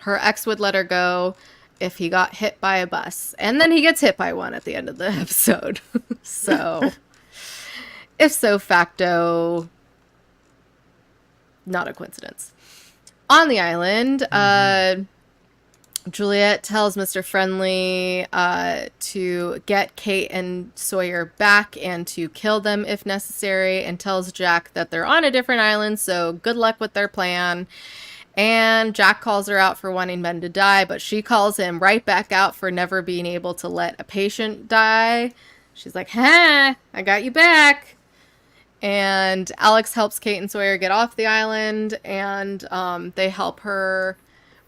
B: ex would let her go if he got hit by a bus, and then he gets hit by one at the end of the episode. So, if so facto, not a coincidence. On the island, Juliet tells Mr. Friendly to get Kate and Sawyer back and to kill them if necessary, and tells Jack that they're on a different island, so good luck with their plan. And Jack calls her out for wanting men to die, but she calls him right back out for never being able to let a patient die. She's like, I got you back. And Alex helps Kate and Sawyer get off the island, and they help her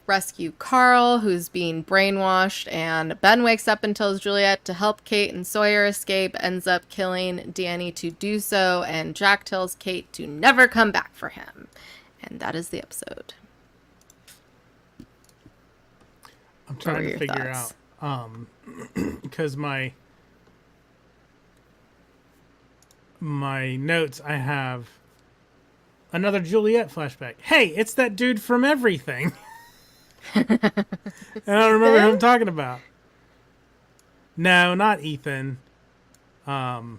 B: rescue Carl, who's being brainwashed, and Ben wakes up and tells Juliet to help Kate and Sawyer escape, ends up killing Danny to do so, and Jack tells Kate to never come back for him. And that is the episode.
A: I'm trying to figure out, because my notes, I have another Juliet flashback. Hey, it's that dude from Everything. And I don't remember who I'm talking about. No, not Ethan.
B: Oh,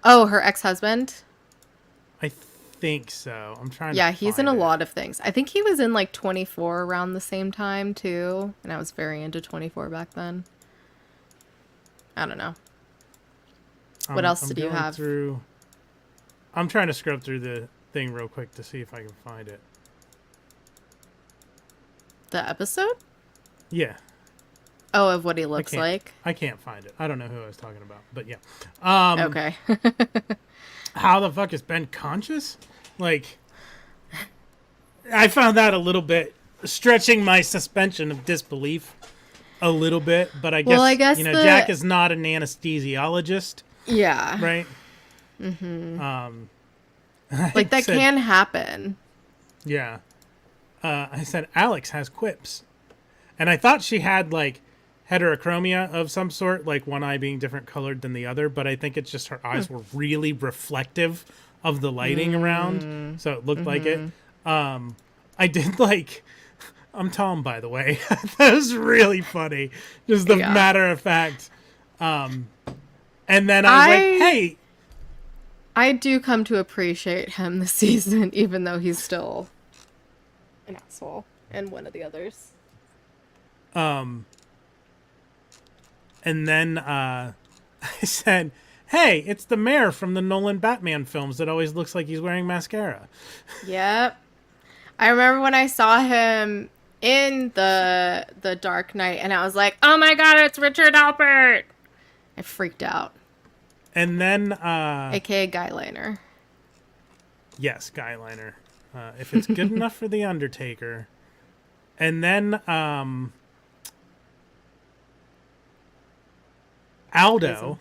B: her ex-husband?
A: I think so. I'm trying to
B: Yeah, he's in a
A: find it.
B: lot of things. I think he was in like 24 around the same time too, and I was very into 24 back then. I don't know. What else did you have?
A: I'm trying to scrub through the thing real quick to see if I can find it.
B: The episode?
A: Yeah.
B: Oh, of what he looks like?
A: I can't find it. I don't know who I was talking about, but yeah.
B: Okay.
A: How the fuck is Ben conscious? Like, I found that a little bit stretching my suspension of disbelief a little bit, but I guess, Jack is not an anesthesiologist.
B: Yeah.
A: Right?
B: Mm-hmm. Like, that can happen.
A: Yeah. I said, Alex has quips. And I thought she had, like, heterochromia of some sort, like one eye being different colored than the other, but I think it's just her eyes were really reflective of the lighting around, so it looked like it. I did, like... I'm Tom, by the way. That was really funny. Just the matter of fact. And then I was like, hey.
B: I do come to appreciate him this season, even though he's still an asshole, and one of the others.
A: And then I said, hey, it's the mayor from the Nolan Batman films that always looks like he's wearing mascara.
B: Yep. I remember when I saw him in the Dark Knight, and I was like, oh my god, it's Richard Alpert! I freaked out.
A: And then...
B: AKA Guyliner.
A: Yes, Guyliner. If it's good enough for The Undertaker. And then Aldo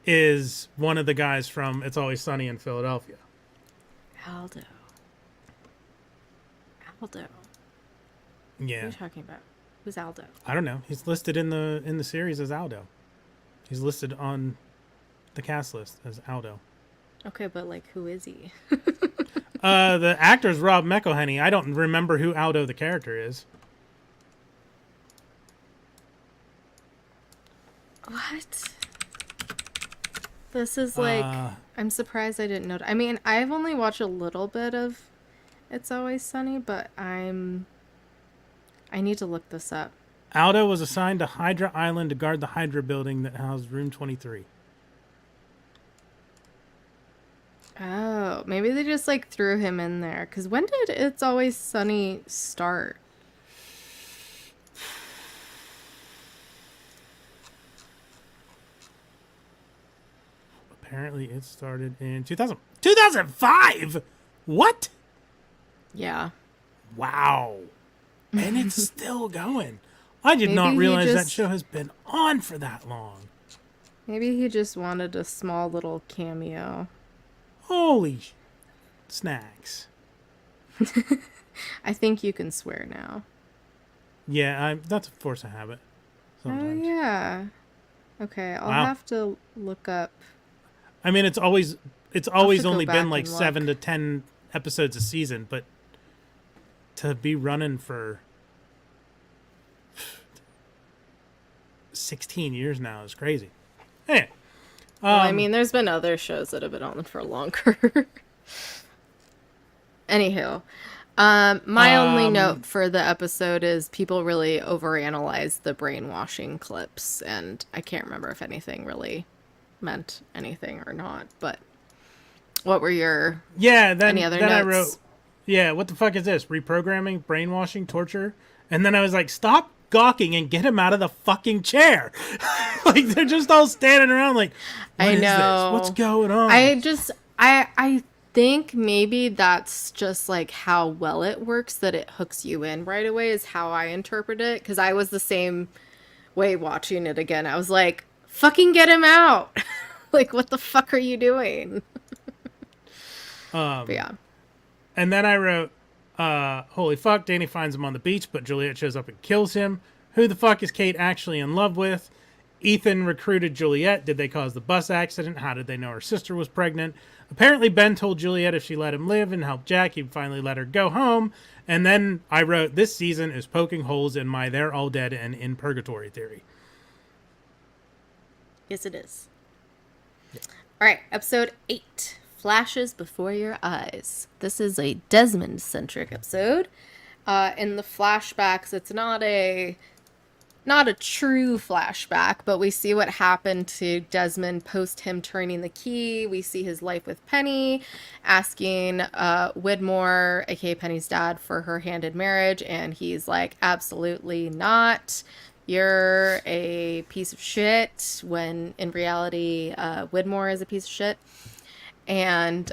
A: is one of the guys from It's Always Sunny in Philadelphia.
B: Aldo.
A: Yeah.
B: What are you talking about? Who's Aldo?
A: I don't know. He's listed in the series as Aldo. He's listed on the cast list as Aldo.
B: Okay, but like, who is he?
A: The actor's Rob McElhenney. I don't remember who Aldo the character is.
B: What? This is like... I'm surprised I didn't know. I mean, I've only watched a little bit of It's Always Sunny, but I need to look this up.
A: Aldo was assigned to Hydra Island to guard the Hydra building that housed Room 23.
B: Oh, maybe they just like threw him in there. Because when did It's Always Sunny start?
A: Apparently it started in 2005! What?
B: Yeah.
A: Wow. And it's still going. I did
B: Maybe
A: not
B: he
A: realize that
B: just-
A: show has been on for that long.
B: Maybe he just wanted a small little cameo.
A: Holy snacks.
B: I think you can swear now.
A: Yeah, that's a force of habit. Sometimes.
B: Oh, yeah. Okay, I'll
A: Wow.
B: have to look up.
A: I mean, it's always
B: to
A: only
B: go
A: been
B: back
A: like
B: and look.
A: 7 to 10 episodes a season, but to be running for 16 years now is crazy. Hey,
B: Well, I mean, there's been other shows that have been on for longer. Anywho, my only note for the episode is people really overanalyze the brainwashing clips, and I can't remember if anything really meant anything or not. But what were your
A: yeah, then
B: any other
A: then I
B: notes?
A: wrote, yeah, what the fuck is this? Reprogramming, brainwashing, torture? And then I was like, stop gawking and get him out of the fucking chair. Like, they're just all standing around like, what
B: I
A: is
B: know.
A: this? What's going on?
B: I think maybe that's just like how well it works, that it hooks you in right away is how I interpret it. Because I was the same way watching it again. I was like, fucking get him out. Like, what the fuck are you doing? But yeah.
A: And then I wrote, holy fuck, Danny finds him on the beach, but Juliet shows up and kills him. Who the fuck is Kate actually in love with? Ethan recruited Juliet. Did they cause the bus accident? How did they know her sister was pregnant? Apparently Ben told Juliet if she let him live and help Jack, he'd finally let her go home. And then I wrote, this season is poking holes in my they're all dead and in purgatory theory.
B: Yes, it is. Yeah. All right, episode 8. Flashes before your eyes. This is a Desmond-centric episode. In the flashbacks, it's not a true flashback, but we see what happened to Desmond post him turning the key. We see his life with Penny, asking Widmore, aka Penny's dad, for her hand in marriage, and he's like, absolutely not. You're a piece of shit, when in reality, Widmore is a piece of shit. And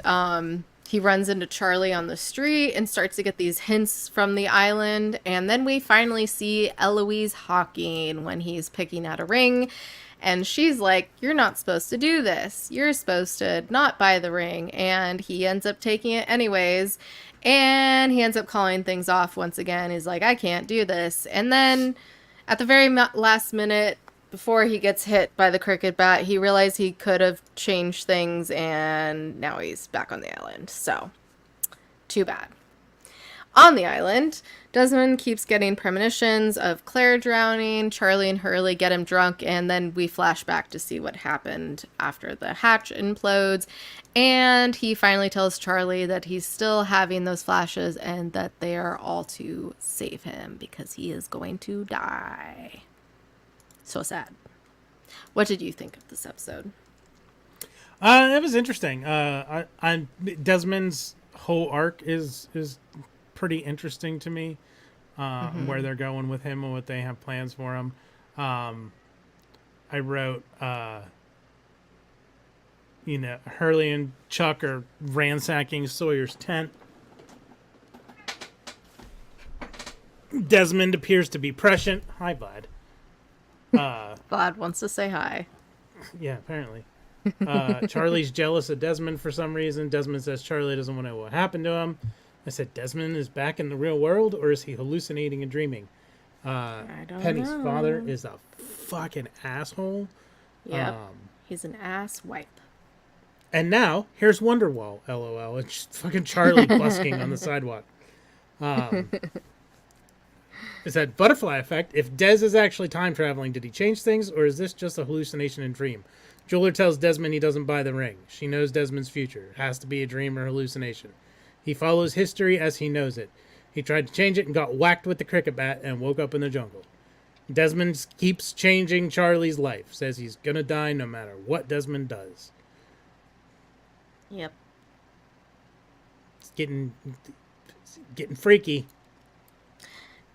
B: he runs into Charlie on the street and starts to get these hints from the island. And then we finally see Eloise Hawking when he's picking out a ring. And she's like, you're not supposed to do this. You're supposed to not buy the ring. And he ends up taking it anyways. And he ends up calling things off once again. He's like, I can't do this. And then at the very last minute, before he gets hit by the cricket bat, he realized he could have changed things, and now he's back on the island. So, too bad. On the island, Desmond keeps getting premonitions of Claire drowning. Charlie and Hurley get him drunk, and then we flash back to see what happened after the hatch implodes. And he finally tells Charlie that he's still having those flashes and that they are all to save him because he is going to die. So sad. What did you think of this episode?
A: It was interesting. Desmond's whole arc is pretty interesting to me. Where they're going with him and what they have plans for him. I wrote, Hurley and Chuck are ransacking Sawyer's tent. Desmond appears to be prescient. Hi, Vlad.
B: Vlad wants to say hi.
A: Yeah, apparently. Charlie's jealous of Desmond for some reason. Desmond says Charlie doesn't want to know what happened to him. I said, Desmond is back in the real world, or is he hallucinating and dreaming?
B: I don't
A: Penny's
B: know.
A: father is a fucking asshole.
B: Yep. He's an ass wipe.
A: And now, here's Wonderwall, LOL. It's just fucking Charlie busking on the sidewalk. Is that butterfly effect? If Des is actually time traveling, did he change things, or is this just a hallucination and dream? Jeweler tells Desmond he doesn't buy the ring. She knows Desmond's future. It has to be a dream or hallucination. He follows history as he knows it. He tried to change it and got whacked with the cricket bat and woke up in the jungle. Desmond keeps changing Charlie's life. Says he's gonna die no matter what Desmond does.
B: Yep.
A: It's getting freaky.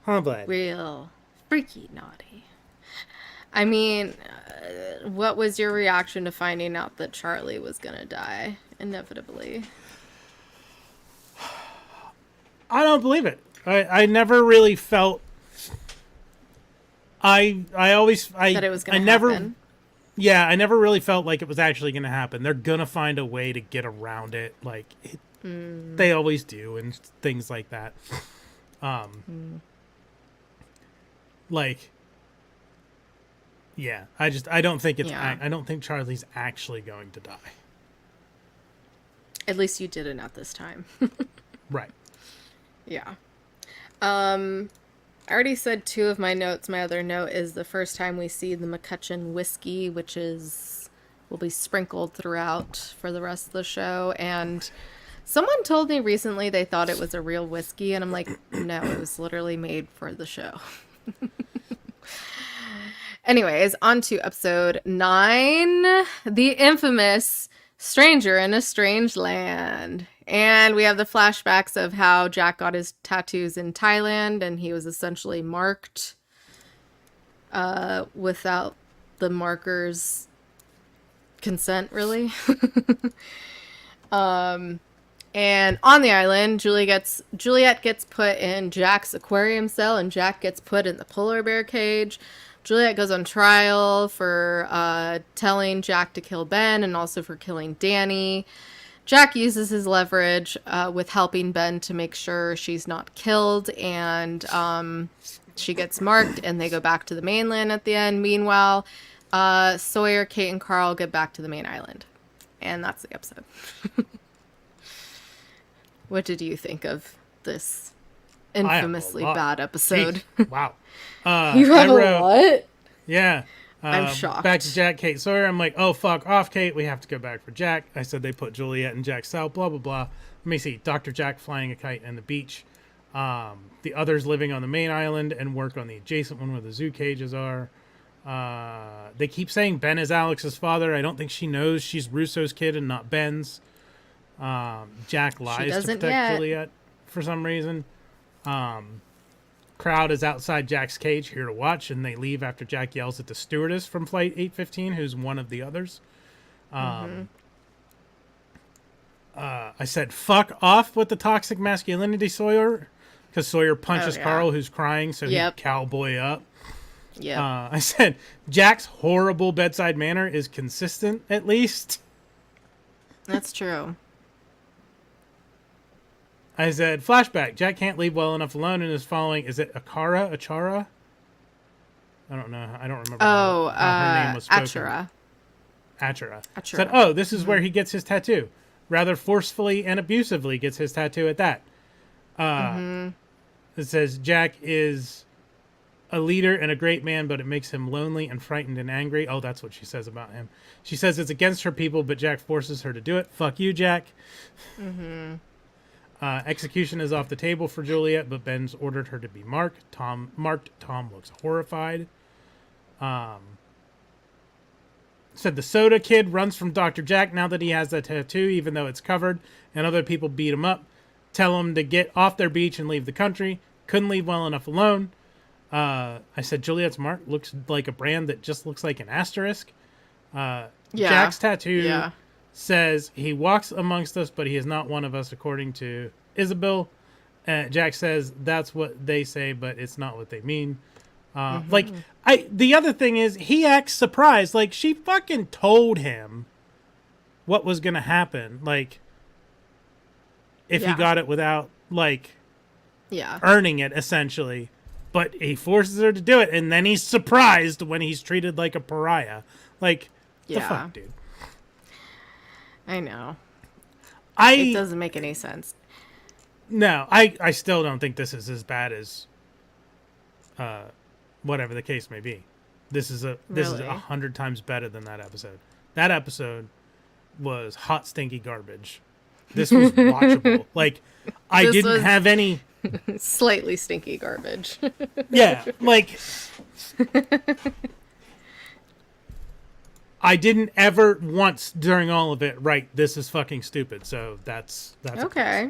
A: Huh, Vlad?
B: Real freaky naughty. I mean, what was your reaction to finding out that Charlie was gonna die inevitably?
A: I don't believe it. I never really felt. I
B: That it was gonna happen.
A: Yeah, I never really felt like it was actually going to happen. They're going to find a way to get around it, they always do, and things like that. Yeah, I don't think it's.
B: Yeah.
A: I don't think Charlie's actually going to die.
B: At least you didn't at this time.
A: Right.
B: Yeah. I already said two of my notes. My other note is the first time we see the McCutcheon whiskey, which will be sprinkled throughout for the rest of the show. And someone told me recently they thought it was a real whiskey, and I'm like, no, it was literally made for the show. Anyways, on to episode 9, the infamous Stranger in a Strange Land. And we have the flashbacks of how Jack got his tattoos in Thailand, and he was essentially marked without the marker's consent, really. And on the island, Juliet gets put in Jack's aquarium cell, and Jack gets put in the polar bear cage. Juliet goes on trial for telling Jack to kill Ben and also for killing Danny. Jack uses his leverage with helping Ben to make sure she's not killed, and she gets marked, and they go back to the mainland at the end. Meanwhile, Sawyer, Kate, and Carl get back to the main island. And that's the episode. What did you think of this infamously bad episode?
A: Jeez. Wow.
B: You have a lot?
A: Yeah.
B: I'm shocked.
A: Back to Jack, Kate, Sawyer. I'm like, oh, fuck off, Kate. We have to go back for Jack. I said they put Juliet in Jack's cell, blah, blah, blah. Let me see. Dr. Jack flying a kite on the beach. The others living on the main island and work on the adjacent one where the zoo cages are. They keep saying Ben is Alex's father. I don't think she knows she's Russo's kid and not Ben's. Jack lies to protect Juliet for some reason. Crowd is outside Jack's cage here to watch, and they leave after Jack yells at the stewardess from Flight 815, who's one of the others. I said, fuck off with the toxic masculinity, Sawyer, because Sawyer punches Carl, who's crying, so he cowboy up.
B: Yeah.
A: I said, Jack's horrible bedside manner is consistent, at least.
B: That's true.
A: I said, flashback. Jack can't leave well enough alone and is following. Is it Achara? I don't know. I don't remember how her name was spoken. Achara. Said, oh, this is where he gets his tattoo. Rather forcefully and abusively gets his tattoo at that. It says Jack is a leader and a great man, but it makes him lonely and frightened and angry. Oh, that's what she says about him. She says it's against her people, but Jack forces her to do it. Fuck you, Jack. Execution is off the table for Juliet, but Ben's ordered her to be marked. Tom looks horrified. Said the soda kid runs from Dr. Jack now that he has that tattoo, even though it's covered, and other people beat him up. Tell him to get off their beach and leave the country. Couldn't leave well enough alone. I said Juliet's mark looks like a brand that just looks like an asterisk. Jack's tattoo says he walks amongst us, but he is not one of us, according to Isabel. Jack says that's what they say, but it's not what they mean. The other thing is he acts surprised. Like, she fucking told him what was going to happen. Like, if he got it without, earning it, essentially. But he forces her to do it, and then he's surprised when he's treated like a pariah. Like, the fuck, dude?
B: I know. It doesn't make any sense.
A: No, I still don't think this is as bad as whatever the case may be. This is 100 times better than that episode. That episode was hot, stinky garbage. This was watchable. Like, I didn't have any...
B: Slightly stinky garbage.
A: Yeah, like... I didn't ever once during all of it write, this is fucking stupid. So that's
B: okay.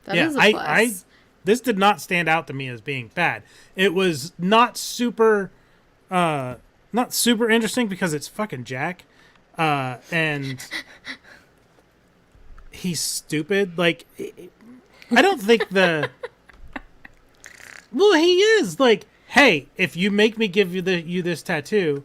B: That is a plus.
A: This did not stand out to me as being bad. It was not super interesting because it's fucking Jack. And he's stupid. Like, I don't think well, he is. Like, hey, if you make me give you this tattoo,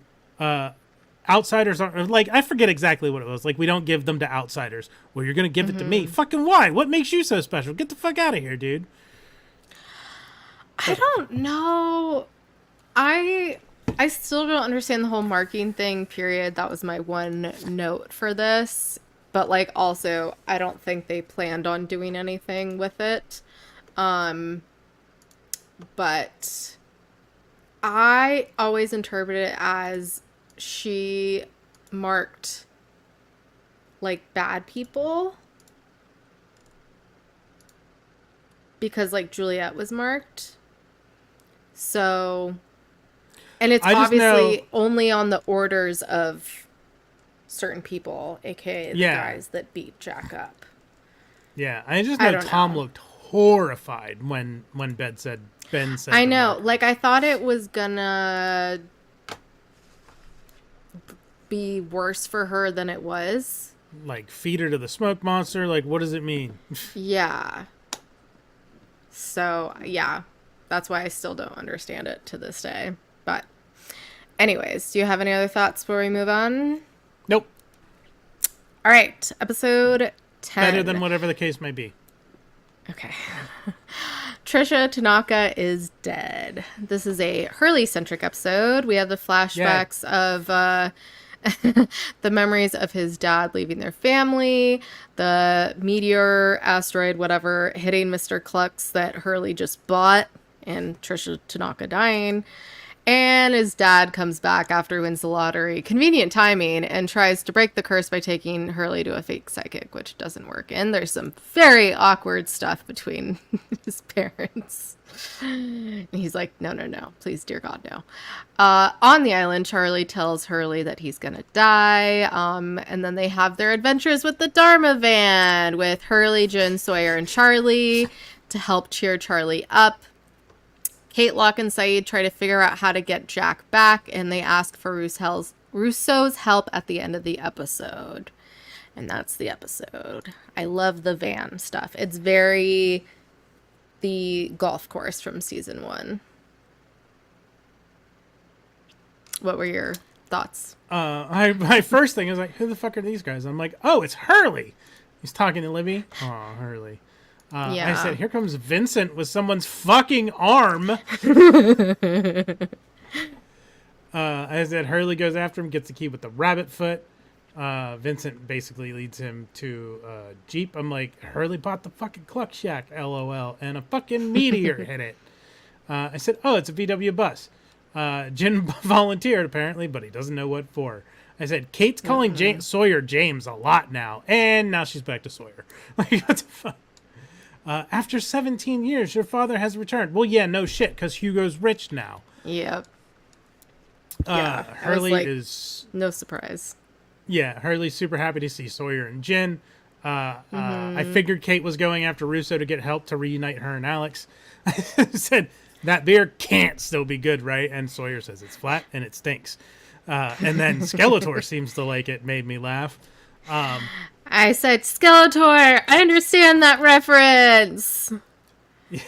A: outsiders aren't, like, I forget exactly what it was. Like, we don't give them to outsiders. Well, you're going to give it to me. Fucking why? What makes you so special? Get the fuck out of here, dude.
B: I don't know. I still don't understand the whole marking thing, period. That was my one note for this. But, like, also, I don't think they planned on doing anything with it. But I always interpret it as she marked, like, bad people. Because, like, Juliet was marked. So, and it's obviously only on the orders of certain people, aka the guys that beat Jack up.
A: Yeah, I just know Tom looked horrified when Ben said.
B: I know, like, I thought it was gonna be worse for her than it was.
A: Like, feed her to the smoke monster. Like, what does it mean?
B: Yeah. So, yeah. That's why I still don't understand it to this day. But anyways, do you have any other thoughts before we move on?
A: Nope.
B: All right. Episode 10.
A: Better than whatever the case may be. Okay.
B: Trisha Tanaka is dead. This is a Hurley-centric episode. We have the flashbacks of the memories of his dad leaving their family, the meteor, asteroid, whatever, hitting Mr. Klux that Hurley just bought, and Trisha Tanaka dying. And his dad comes back after he wins the lottery. Convenient timing, and tries to break the curse by taking Hurley to a fake psychic, which doesn't work. And there's some very awkward stuff between his parents. And he's like, no, please, dear God, no. On the island, Charlie tells Hurley that he's gonna die. And then they have their adventures with the Dharma van with Hurley, Jen, Sawyer, and Charlie to help cheer Charlie up. Kate, Locke, and Saeed try to figure out how to get Jack back, and they ask for Russo's help at the end of the episode. And that's the episode. I love the van stuff. It's very the golf course from season 1. What were your thoughts?
A: My first thing is like, who the fuck are these guys? I'm like, oh, it's Hurley. He's talking to Libby. Oh, Hurley. I said, here comes Vincent with someone's fucking arm. I said, Hurley goes after him, gets the key with the rabbit foot. Vincent basically leads him to a Jeep. I'm like, Hurley bought the fucking Cluck Shack, LOL, and a fucking meteor hit it. I said, oh, it's a VW bus. Jin volunteered, apparently, but he doesn't know what for. I said, Kate's calling Sawyer James a lot now, and now she's back to Sawyer. Like, what the fuck? After 17 years, your father has returned. Well, yeah, no shit, because Hugo's rich now.
B: Yep.
A: Hurley is...
B: No surprise.
A: Yeah, Hurley's super happy to see Sawyer and Jin. I figured Kate was going after Russo to get help to reunite her and Alex. I said, that beer can't still be good, right? And Sawyer says it's flat and it stinks. And then Skeletor seems to like it, made me laugh.
B: I said, Skeletor, I understand that reference.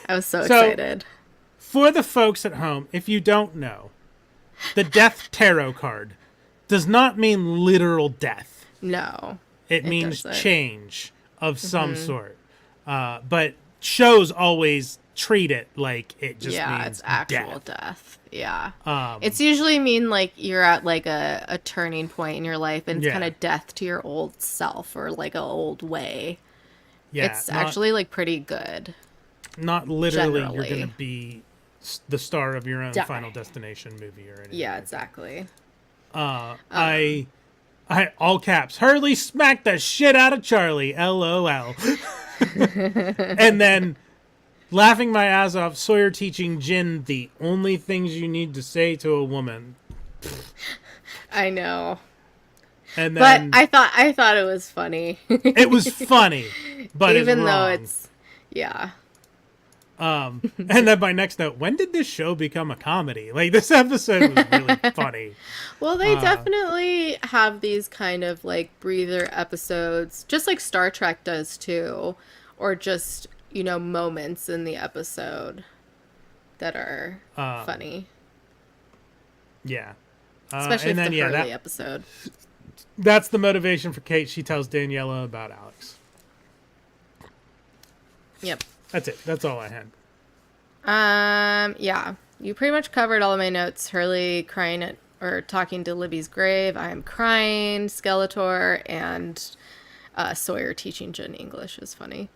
B: I was so excited.
A: For the folks at home, if you don't know, the Death Tarot card does not mean literal death.
B: No.
A: It means doesn't. Change of some sort. But shows always treat it like it just means
B: it's actual death. Yeah. It's usually mean like you're at like a turning point in your life and it's kind of death to your old self or like an old way. Yeah. It's actually like pretty good.
A: Not literally generally. You're going to be the star of your own Final Destination movie or anything.
B: Yeah, exactly.
A: I all caps, Hurley smacked the shit out of Charlie, LOL. And then laughing my ass off, Sawyer teaching Jin the only things you need to say to a woman.
B: I know.
A: And then,
B: but I thought it was funny.
A: It was funny, but
B: even
A: it's
B: though
A: wrong.
B: It's
A: and then my next note, when did this show become a comedy? Like, this episode was really funny.
B: Well, they definitely have these kind of like breather episodes, just like Star Trek does too, or just, you know, moments in the episode that are funny.
A: Yeah.
B: Especially the Hurley episode.
A: That's the motivation for Kate. She tells Daniela about Alex.
B: Yep.
A: That's it. That's all I had.
B: Yeah. You pretty much covered all of my notes. Hurley crying at or talking to Libby's grave. I am crying. Skeletor and Sawyer teaching Jen English is funny.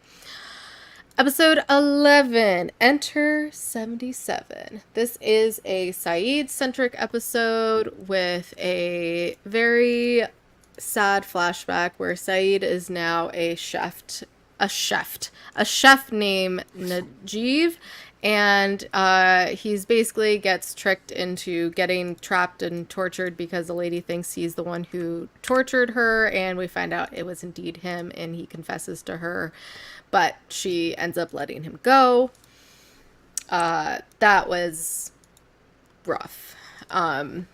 B: Episode 11, Enter 77. This is a Saeed-centric episode with a very sad flashback where Saeed is now a chef named Najeev, and he's basically gets tricked into getting trapped and tortured because the lady thinks he's the one who tortured her, and we find out it was indeed him, and he confesses to her, but she ends up letting him go. That was rough. And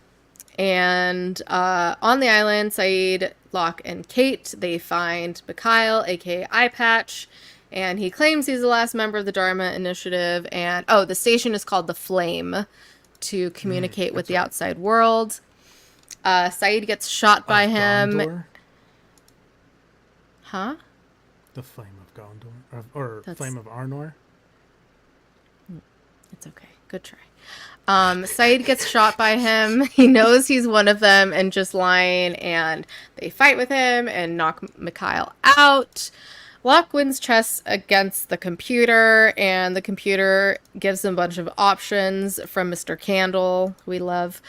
B: on the island, Saeed, Locke, and Kate, they find Mikhail, aka Eye Patch, and he claims he's the last member of the Dharma Initiative. And the station is called the Flame to communicate with the outside world. Saeed gets shot by him.
A: Gondor?
B: Huh?
A: The Flame of Gondor, or Flame of Arnor.
B: It's okay. Good try. Saeed gets shot by him. He knows he's one of them and just lying, and they fight with him and knock Mikhail out. Locke wins chess against the computer, and the computer gives him a bunch of options from Mr. Candle, who we love.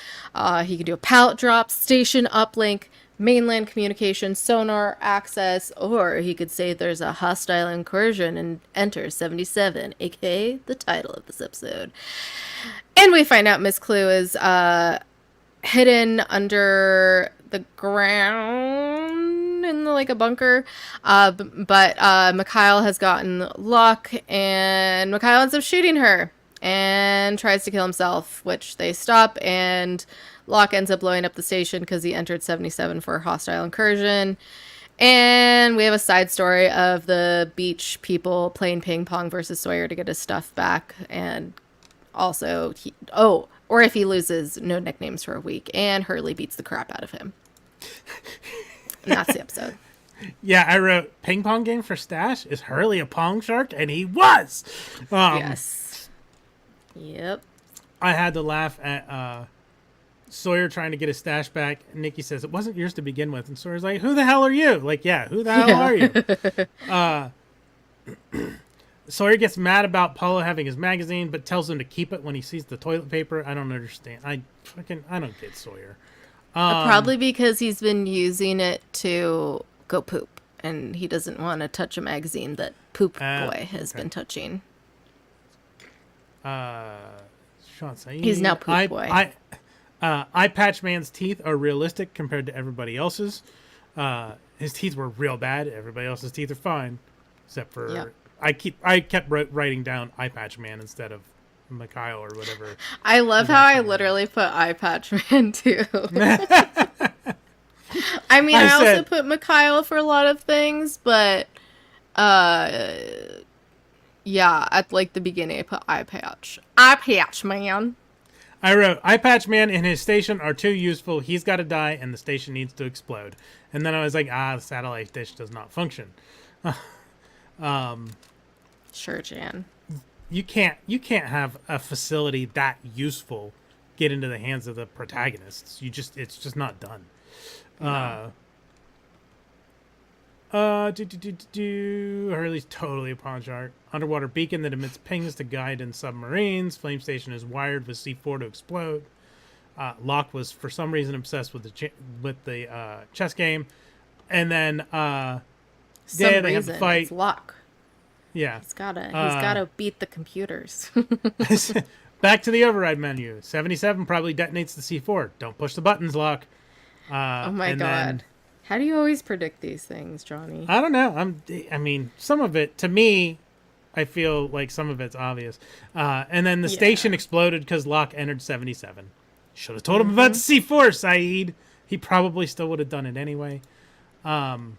B: He can do a pallet drop, station uplink, mainland communication, sonar access, or he could say there's a hostile incursion and enter 77, aka the title of this episode. And we find out Miss Clue is hidden under the ground in a bunker. But Mikhail has gotten luck, and Mikhail ends up shooting her and tries to kill himself, which they stop, and Locke ends up blowing up the station because he entered 77 for a hostile incursion. And we have a side story of the beach people playing ping pong versus Sawyer to get his stuff back. And also, or if he loses, no nicknames for a week. And Hurley beats the crap out of him. And that's the episode.
A: Yeah, I wrote, ping pong game for Stash? Is Hurley a pong shark? And he was!
B: Yes. Yep.
A: I had to laugh at Sawyer trying to get his stash back. And Nikki says, it wasn't yours to begin with. And Sawyer's like, who the hell are you? Like, yeah, who the hell are you? Sawyer gets mad about Paulo having his magazine, but tells him to keep it when he sees the toilet paper. I don't understand. I don't get Sawyer.
B: Probably because he's been using it to go poop, and he doesn't want to touch a magazine that Poop Boy has been touching.
A: Sean Saeed.
B: He's now Poop Boy.
A: Eye Patch Man's teeth are realistic compared to everybody else's. His teeth were real bad. Everybody else's teeth are fine, except for... Yep. I kept writing down Eye Patch Man instead of Mikhail or whatever.
B: I love how I literally put Eye Patch Man too. I mean, I also put Mikhail for a lot of things, but yeah, at like the beginning I put Eye Patch Man.
A: I wrote, Eye Patch Man and his station are too useful. He's got to die, and the station needs to explode. And then I was like, the satellite dish does not function.
B: Sure, Jan.
A: You can't have a facility that useful get into the hands of the protagonists. It's just not done.
B: No.
A: Hurley's totally a pawn shark. Underwater beacon that emits pings to guide in submarines. Flame station is wired with C4 to explode. Locke was for some reason obsessed with the chess game, and then they have to fight.
B: It's Locke.
A: Yeah,
B: he's gotta beat the computers.
A: Back to the override menu. 77 probably detonates the C4. Don't push the buttons, Locke.
B: Oh my god. How do you always predict these things, Johnny?
A: I don't know. I mean, some of it, to me, I feel like some of it's obvious. And then the station exploded because Locke entered 77. Should have told him about the C4, Saeed. He probably still would have done it anyway. And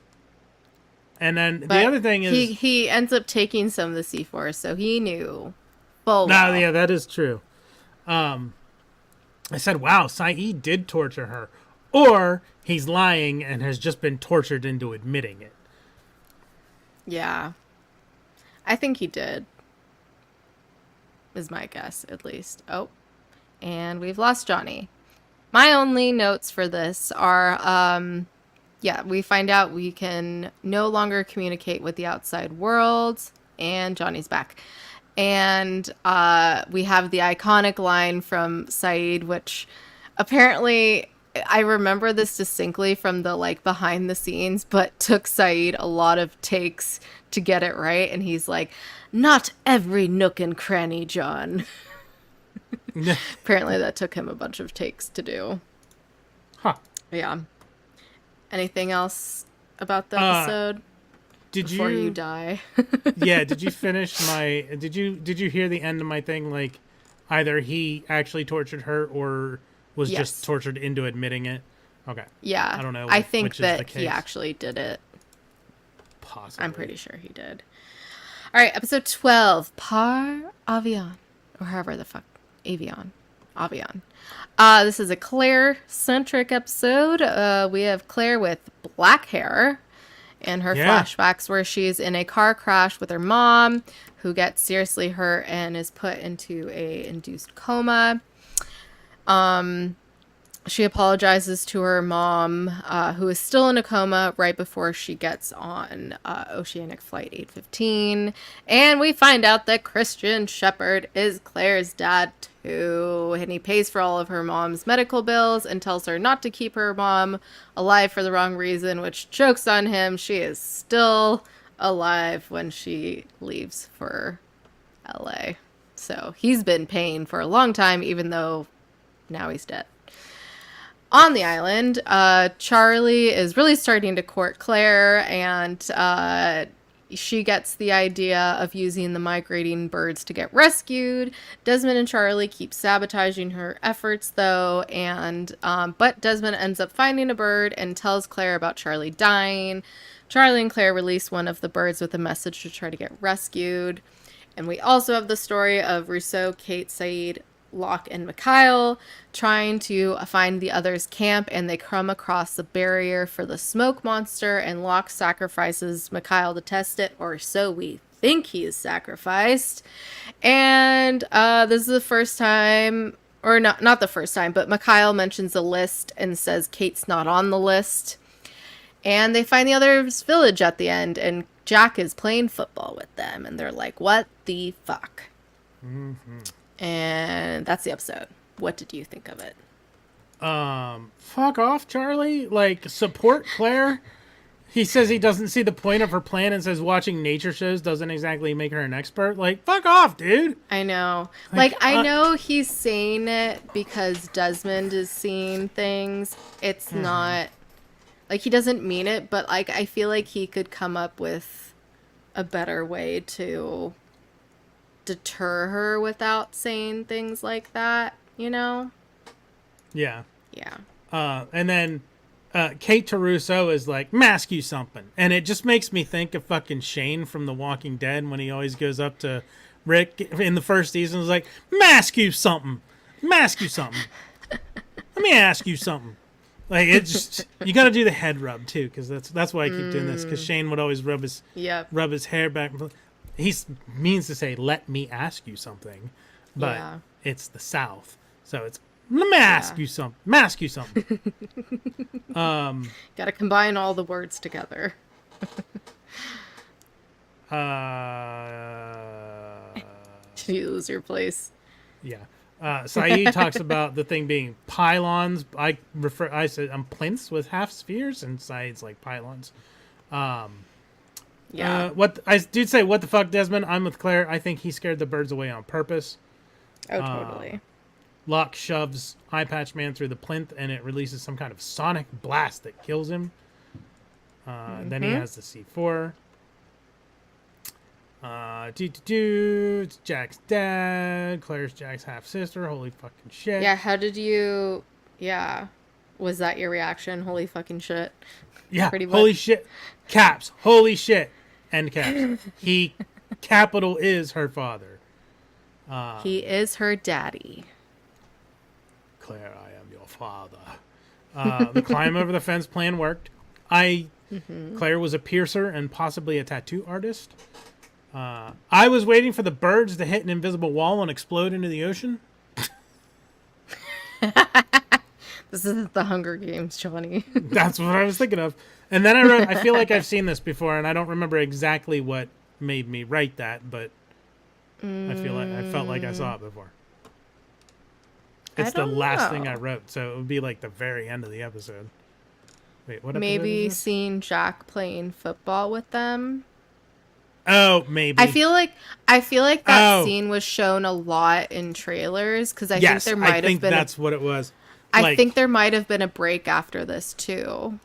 A: then the other thing is...
B: He ends up taking some of the C4, so he knew full well.
A: Yeah, that is true. I said, wow, Saeed did torture her. Or he's lying and has just been tortured into admitting it.
B: Yeah. I think he did. Is my guess, at least. Oh. And we've lost Johnny. My only notes for this are... we find out we can no longer communicate with the outside world, and Johnny's back. And we have the iconic line from Saeed, which apparently I remember this distinctly from the behind the scenes, but took Saeed a lot of takes to get it right. And he's like, not every nook and cranny, John. Apparently that took him a bunch of takes to do. Yeah. Anything else about the episode? Before you die?
A: Yeah, did you finish did you hear the end of my thing? Like, either he actually tortured her or was just tortured into admitting it? Okay.
B: Yeah.
A: I don't know.
B: I think that he actually did it.
A: Possibly.
B: I'm pretty sure he did. All right, episode 12, Par Avion. Or however the fuck. Avion. This is a Claire-centric episode. We have Claire with black hair and her flashbacks where she's in a car crash with her mom, who gets seriously hurt and is put into a induced coma. She apologizes to her mom, who is still in a coma right before she gets on Oceanic Flight 815. And we find out that Christian Shepherd is Claire's dad too. And he pays for all of her mom's medical bills and tells her not to keep her mom alive for the wrong reason, which jokes on him. She is still alive when she leaves for LA. So he's been paying for a long time, even though now he's dead. On the island, Charlie is really starting to court Claire, and she gets the idea of using the migrating birds to get rescued. Desmond and Charlie keep sabotaging her efforts, though, and but Desmond ends up finding a bird and tells Claire about Charlie dying. Charlie and Claire release one of the birds with a message to try to get rescued. And we also have the story of Rousseau, Kate, Saeed, Locke, and Mikhail trying to find the others' camp, and they come across the barrier for the smoke monster, and Locke sacrifices Mikhail to test it, or so we think he is sacrificed. And this is the first time or not the first time, but Mikhail mentions a list and says Kate's not on the list. And they find the other's village at the end, and Jack is playing football with them, and they're like, what the fuck? And that's the episode. What did you think of it?
A: Fuck off, Charlie. Like, support Claire. He says he doesn't see the point of her plan and says watching nature shows doesn't exactly make her an expert. Like, fuck off, dude.
B: I know. Like, I know he's saying it because Desmond is seeing things. It's not... Like, he doesn't mean it, but, like, I feel like he could come up with a better way to deter her without saying things like that, you know?
A: Yeah.
B: Yeah.
A: And then Kate Taruso is like, mask you something. And it just makes me think of fucking Shane from The Walking Dead when he always goes up to Rick in the first season. Is like, mask you something. Mask you something. Let me ask you something. Like, it's just, you got to do the head rub too, because that's why I keep doing this. Because Shane would always rub his hair back. He means to say, "Let me ask you something," but it's the South, so it's let me ask you something. Ask you something.
B: Got to combine all the words together. Did you lose your place?
A: Yeah. Saeed talks about the thing being pylons. I said plinths with half spheres, and Saeed's like pylons. What I did say, what the fuck, Desmond? I'm with Claire. I think he scared the birds away on purpose.
B: Oh, totally.
A: Locke shoves Eye Patch Man through the plinth, and it releases some kind of sonic blast that kills him. Then he has the C4. It's Jack's dad. Claire's Jack's half sister. Holy fucking shit.
B: Yeah, how did you... Yeah. Was that your reaction? Holy fucking shit.
A: Yeah, holy shit. Caps. Holy shit. End caps. He, capital is her father.
B: He is her daddy.
A: Claire, I am your father. The climb over the fence plan worked. Claire was a piercer and possibly a tattoo artist. I was waiting for the birds to hit an invisible wall and explode into the ocean.
B: This isn't the Hunger Games, Johnny.
A: That's what I was thinking of. And then I feel like I've seen this before, and I don't remember exactly what made me write that, but I felt like I saw it before. It's the last thing I wrote, so it would be like the very end of the episode. Wait, what?
B: Maybe seeing Jack playing football with them.
A: Oh, maybe.
B: I feel like that scene was shown a lot in trailers because I think there might have been.
A: That's what it was.
B: I think there might have been a break after this too.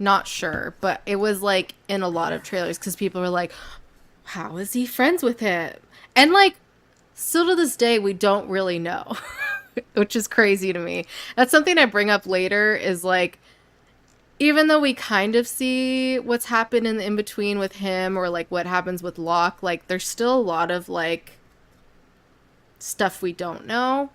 B: Not sure, but it was like in a lot of trailers because people were like, "How is he friends with him?" And like, still to this day, we don't really know, which is crazy to me. That's something I bring up later. Is like, even though we kind of see what's happened in the in-between with him or like what happens with Locke, like there's still a lot of like stuff we don't know,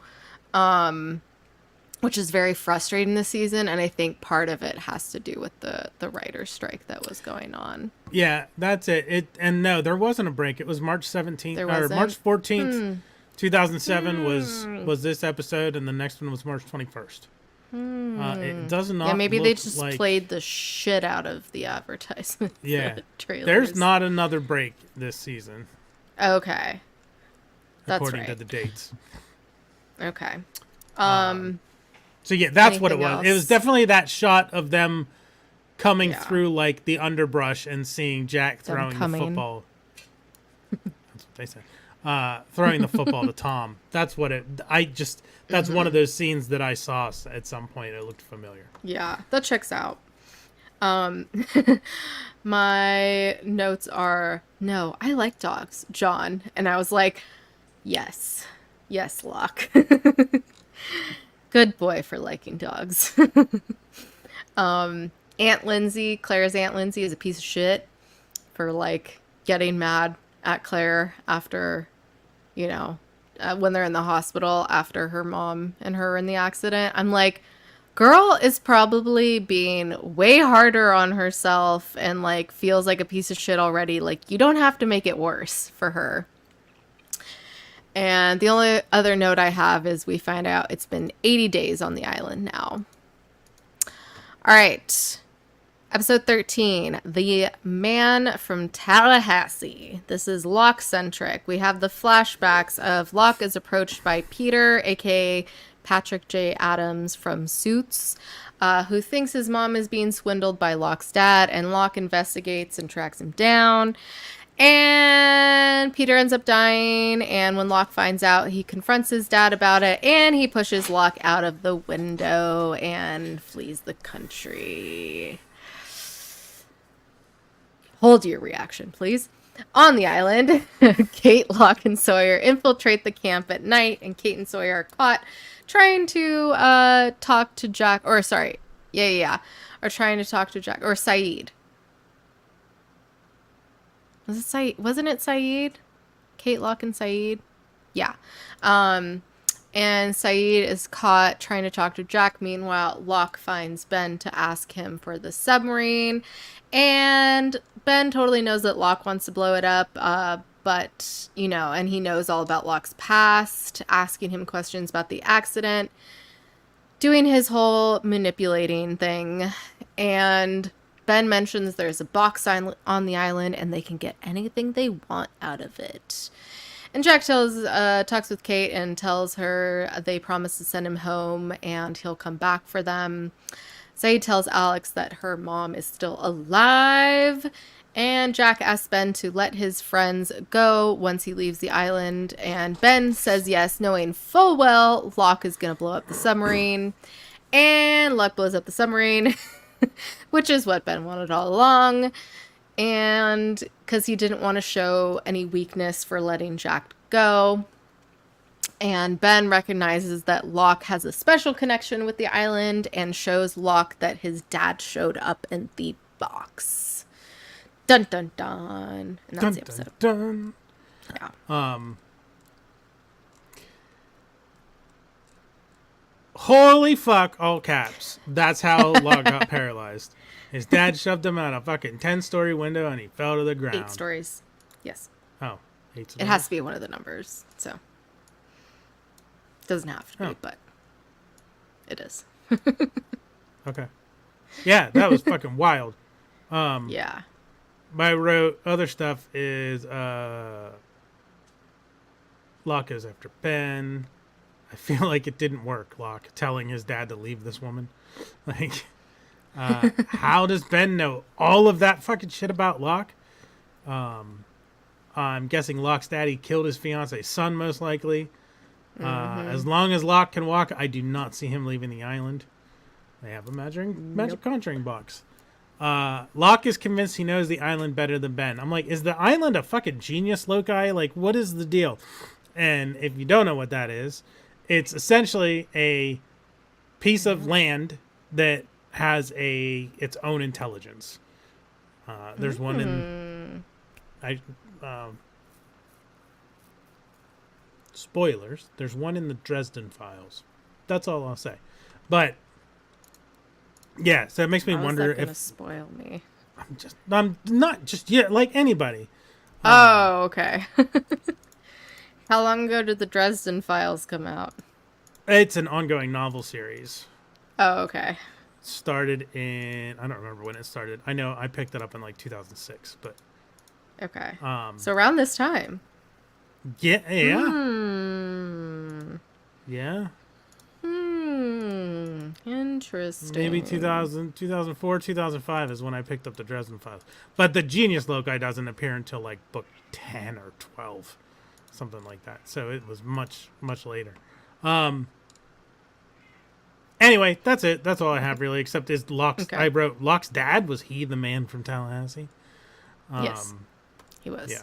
B: which is very frustrating this season. And I think part of it has to do with the writer's strike that was going on.
A: Yeah, that's it. And no, there wasn't a break. It was March 17th or March 14th, 2007 was this episode. And the next one was March 21st. It does not.
B: Yeah, maybe they just
A: like...
B: played the shit out of the advertisement.
A: Yeah,
B: trailers.
A: There's not another break this season.
B: Okay, that's
A: according
B: right.
A: to the dates.
B: Okay.
A: So yeah, that's what it was.
B: Else?
A: It was definitely that shot of them coming through like the underbrush and seeing Jack throwing the football. That's what they said. Throwing the football to Tom. That's what it. That's one of those scenes that I saw at some point. It looked familiar.
B: Yeah, that checks out. My notes are, no, I like dogs, John. And I was like, yes, Locke. Good boy for liking dogs. Aunt Lindsay, Claire's Aunt Lindsay is a piece of shit for like getting mad at Claire after, when they're in the hospital after her mom and her in the accident. I'm like, girl is probably being way harder on herself and like feels like a piece of shit already. Like, you don't have to make it worse for her. And the only other note I have is we find out it's been 80 days on the island now. All right. Episode 13, The Man from Tallahassee. This is Locke-centric. We have the flashbacks of Locke is approached by Peter, a.k.a. Patrick J. Adams from Suits, who thinks his mom is being swindled by Locke's dad, and Locke investigates and tracks him down. And Peter ends up dying, and when Locke finds out, he confronts his dad about it, and he pushes Locke out of the window and flees the country. Hold your reaction, please. On the island, Kate, Locke, and Sawyer infiltrate the camp at night, and Kate and Sawyer are caught trying to talk to Jack, or sorry, or trying to talk to Jack, or Saeed. Was it Saeed? Wasn't it Saeed? Kate, Locke, and Saeed? Yeah. And Saeed is caught trying to talk to Jack. Meanwhile, Locke finds Ben to ask him for the submarine. And Ben totally knows that Locke wants to blow it up. But, you know, and he knows all about Locke's past, asking him questions about the accident, doing his whole manipulating thing. And Ben mentions there's a box on the island and they can get anything they want out of it. And Jack talks with Kate and tells her they promise to send him home and he'll come back for them. Saeed tells Alex that her mom is still alive. And Jack asks Ben to let his friends go once he leaves the island. And Ben says yes, knowing full well Locke is going to blow up the submarine. And Locke blows up the submarine, which is what Ben wanted all along. And because he didn't want to show any weakness for letting Jack go. And Ben recognizes that Locke has a special connection with the island and shows Locke that his dad showed up in the box. Dun dun dun. And that's the episode.
A: Dun.
B: Yeah.
A: Holy fuck, all caps. That's how Locke got paralyzed. His dad shoved him out a fucking 10-story window and he fell to the ground.
B: 8 stories. Yes.
A: Oh, 8
B: It has to be one of the numbers, so. Doesn't have to be, but it is.
A: Okay. Yeah, that was fucking wild.
B: Yeah.
A: I wrote other stuff is Locke goes after Ben. I feel like it didn't work, Locke, telling his dad to leave this woman. Like, how does Ben know all of that fucking shit about Locke? I'm guessing Locke's daddy killed his fiance's son, most likely. As long as Locke can walk, I do not see him leaving the island. They have a magic conjuring box. Locke is convinced he knows the island better than Ben. I'm like, is the island a fucking genius loci? Like, what is the deal? And if you don't know what that is, it's essentially a piece of land that has its own intelligence. There's one in... spoilers. There's one in the Dresden Files. That's all I'll say. But yeah, so it makes me wonder if
B: spoil me.
A: I'm not just yet like anybody.
B: Oh, okay. How long ago did the Dresden Files come out?
A: It's an ongoing novel series.
B: Oh, okay.
A: Started in, I don't remember when it started. I know I picked it up in like 2006, but
B: okay. So around this time.
A: Yeah. Yeah.
B: Interesting.
A: Maybe 2004, 2005 is when I picked up the Dresden Files. But the Genius Loci doesn't appear until like book 10 or 12. Something like that. So it was much, much later. Anyway, that's it. That's all I have really, except is Locke's. Okay. I wrote Locke's dad. Was he the man from Tallahassee?
B: Yes, he was.
A: Yeah.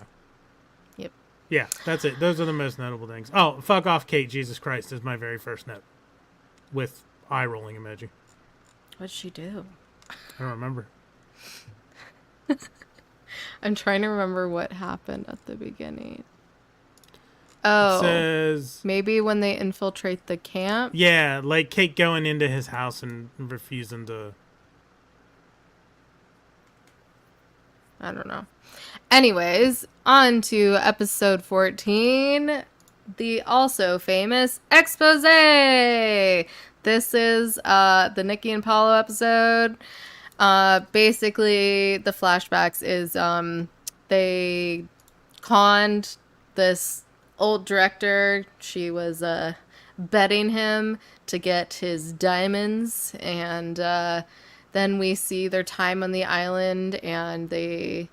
B: Yep.
A: Yeah, that's it. Those are the most notable things. Oh, fuck off, Kate. Jesus Christ is my very first note, with eye rolling emoji.
B: What'd she do?
A: I don't remember.
B: I'm trying to remember what happened at the beginning. Oh, it says maybe when they infiltrate the camp.
A: Yeah, like Kate going into his house and refusing to.
B: I don't know. Anyways, on to episode 14. the also famous expose. This is the Nikki and Paulo episode. Basically, the flashbacks is they conned this old director. She was betting him to get his diamonds, and then we see their time on the island, and they,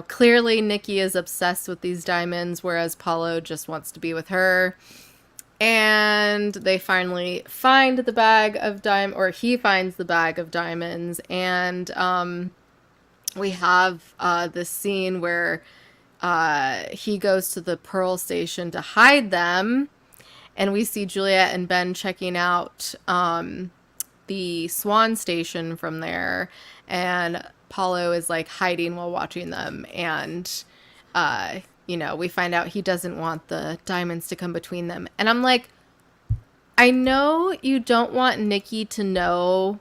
B: clearly Nikki is obsessed with these diamonds, whereas Paulo just wants to be with her. And they finally find the bag of diamonds, or he finds the bag of diamonds, and we have this scene where he goes to the Pearl Station to hide them, and we see Juliet and Ben checking out the Swan Station from there, and Paulo is like hiding while watching them, and we find out he doesn't want the diamonds to come between them. And I'm like, I know you don't want Nikki to know,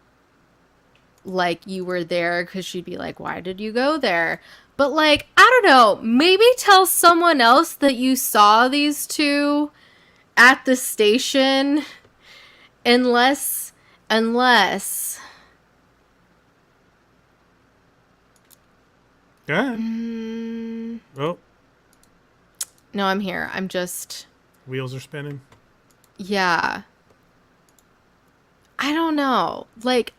B: like, you were there, because she'd be like, why did you go there? But, like, I don't know, maybe tell someone else that you saw these two at the station, unless...
A: Go ahead. Oh.
B: No, I'm here. I'm just...
A: Wheels are spinning.
B: Yeah. I don't know. Like,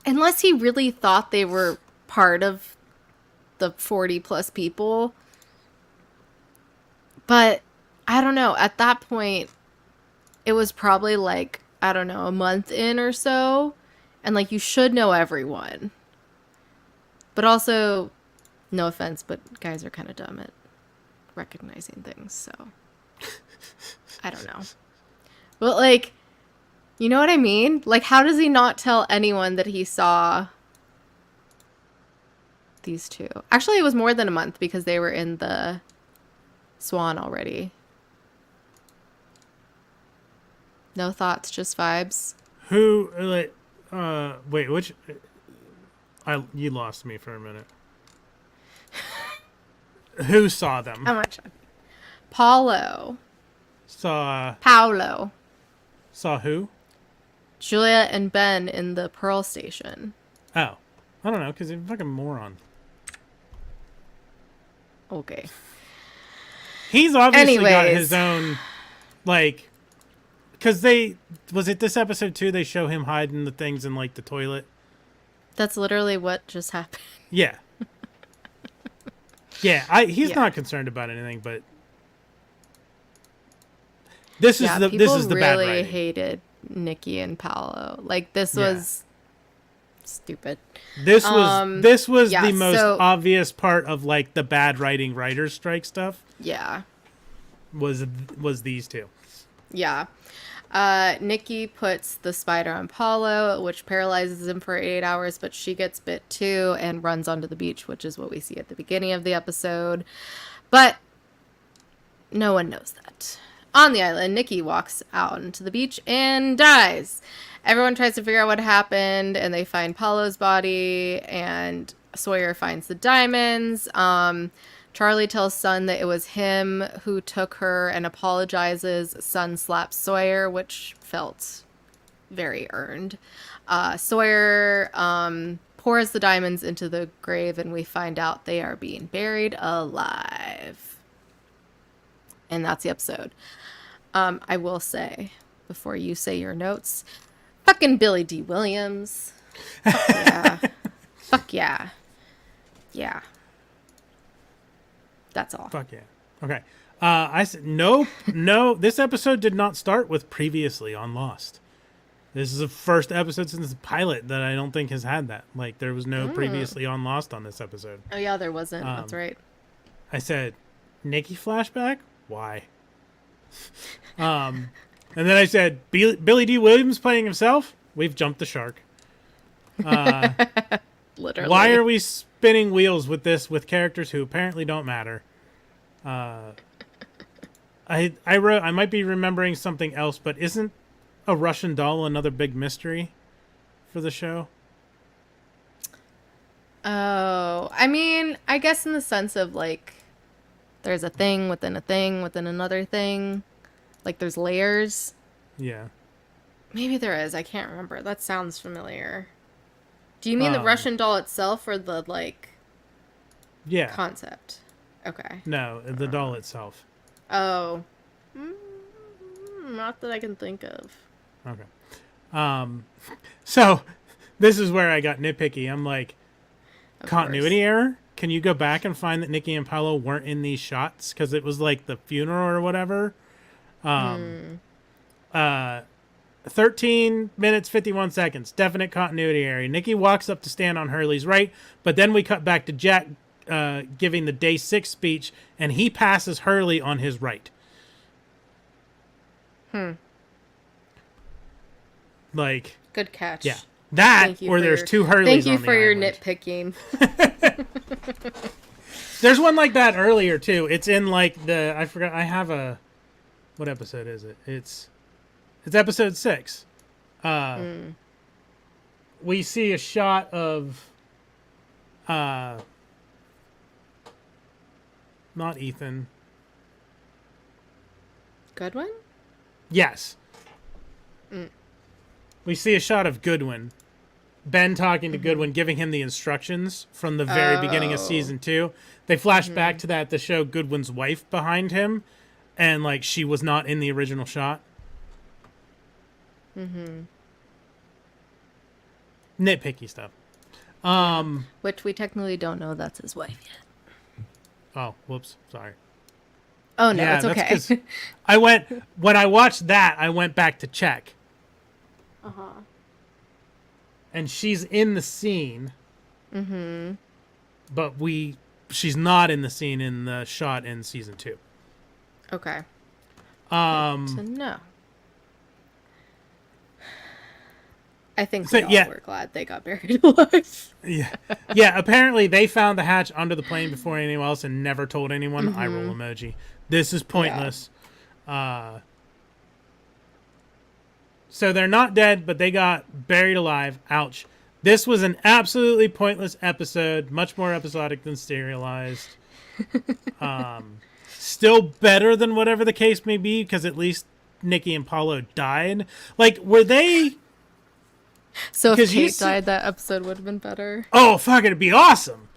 B: unless he really thought they were part of the 40 plus people. But I don't know. At that point, it was probably like, I don't know, a month in or so. And like, you should know everyone. But also, no offense, but guys are kind of dumb at recognizing things, so I don't know. But like, you know what I mean? Like, how does he not tell anyone that he saw these two? Actually, it was more than a month because they were in the Swan already. No thoughts, just vibes.
A: Who, like, wait, which, you lost me for a minute. Who saw them?
B: How much? Paulo. Paolo.
A: Saw who?
B: Julia and Ben in the Pearl Station.
A: Oh. I don't know, because he's a fucking moron.
B: Okay.
A: He's obviously got his own, like, because was it this episode too, they show him hiding the things in, like, the toilet?
B: That's literally what just happened.
A: Yeah. Yeah, he's not concerned about anything, but this is the
B: really
A: bad writing.
B: Really hated Nikki and Paolo. Like, this was stupid.
A: This was the most obvious part of, like, the bad writing writer's strike stuff.
B: Yeah.
A: Was these two.
B: Yeah. Nikki puts the spider on Paulo, which paralyzes him for 8 hours, but she gets bit too and runs onto the beach, which is what we see at the beginning of the episode. But no one knows that. On the island, Nikki walks out onto the beach and dies. Everyone tries to figure out what happened, and they find Paulo's body, and Sawyer finds the diamonds. Charlie tells Sun that it was him who took her and apologizes. Sun slaps Sawyer, which felt very earned. Sawyer pours the diamonds into the grave, and we find out they are being buried alive. And that's the episode. I will say, before you say your notes, fucking Billy D. Williams. Fuck yeah. Fuck yeah. Yeah. That's all.
A: Fuck yeah. Okay. I said, no, this episode did not start with previously on Lost. This is the first episode since the pilot that I don't think has had that. Like, there was no previously on Lost on this episode.
B: Oh, yeah, there wasn't. That's right.
A: I said, Nikki flashback? Why? And then I said, Billy D. Williams playing himself? We've jumped the shark.
B: Literally.
A: Why are we spinning wheels with this, with characters who apparently don't matter? I wrote, I might be remembering something else, but isn't a Russian doll another big mystery for the show?
B: Oh, I mean, I guess in the sense of, like, there's a thing within another thing. Like there's layers.
A: Yeah.
B: Maybe there is. I can't remember. That sounds familiar. Do you mean the Russian doll itself or the
A: Yeah.
B: concept? Okay.
A: No, the doll itself.
B: Oh. Not that I can think of.
A: Okay. So this is where I got nitpicky. I'm like, continuity error? Can you go back and find that Nikki and Paolo weren't in these shots? Because it was like the funeral or whatever. 13 minutes, 51 seconds. Definite continuity error. Nikki walks up to stand on Hurley's right, but then we cut back to Jack giving the day 6 speech, and he passes Hurley on his right. Like,
B: good catch.
A: Yeah. That, or there's two Hurleys on the
B: Thank you for your
A: island.
B: nitpicking.
A: There's one like that earlier, too. It's in, like, I forgot, I have a, what episode is it? It's episode 6. We see a shot of, not Ethan.
B: Goodwin?
A: Yes. We see a shot of Goodwin. Ben talking to Goodwin, giving him the instructions from the very beginning of season 2. They flash back to that to show Goodwin's wife behind him, and like she was not in the original shot. Nitpicky stuff.
B: Which we technically don't know that's his wife yet.
A: Oh, whoops, sorry.
B: Oh no, it's okay.
A: That's 'cause when I watched that, I went back to check. And she's in the scene. But she's not in the scene in the shot in season 2.
B: Okay. Good to know. I think we all were glad they got buried alive.
A: Yeah, apparently they found the hatch under the plane before anyone else and never told anyone. Eye roll emoji. This is pointless. So they're not dead, but they got buried alive. Ouch. This was an absolutely pointless episode. Much more episodic than serialized. Still better than whatever the case may be, because at least Nikki and Paolo died. Like, were they...
B: So if Kate died, that episode would have been better.
A: Oh, fuck, it'd be awesome.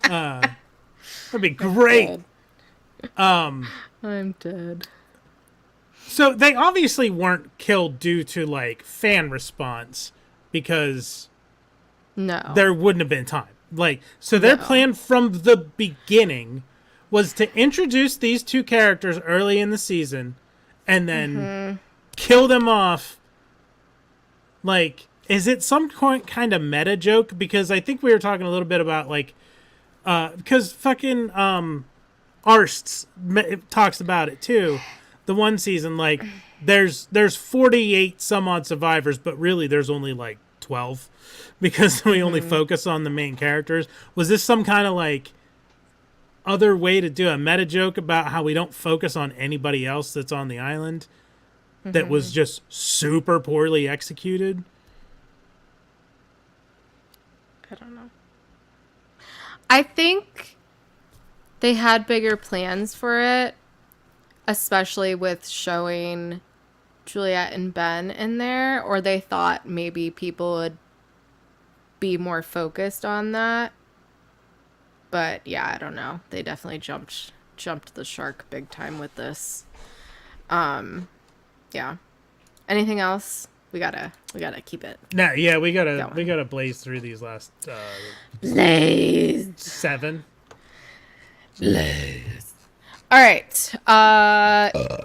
A: That'd be great.
B: I'm dead.
A: So they obviously weren't killed due to, like, fan response, because there wouldn't have been time. Like, so their plan from the beginning was to introduce these two characters early in the season and then kill them off. Like, is it some kind of meta joke? Because I think we were talking a little bit about, like, because fucking Arsts talks about it too. The one season, like, there's 48 some odd survivors, but really there's only like 12 because we only focus on the main characters. Was this some kind of like other way to do a meta joke about how we don't focus on anybody else that's on the island that was just super poorly executed?
B: I don't know. I think they had bigger plans for it. Especially with showing Juliet and Ben in there, or they thought maybe people would be more focused on that. But yeah, I don't know. They definitely jumped the shark big time with this. Yeah. Anything else? We gotta keep it.
A: No, yeah, we gotta blaze through these last
B: blaze
A: 7.
B: Blaze. All right.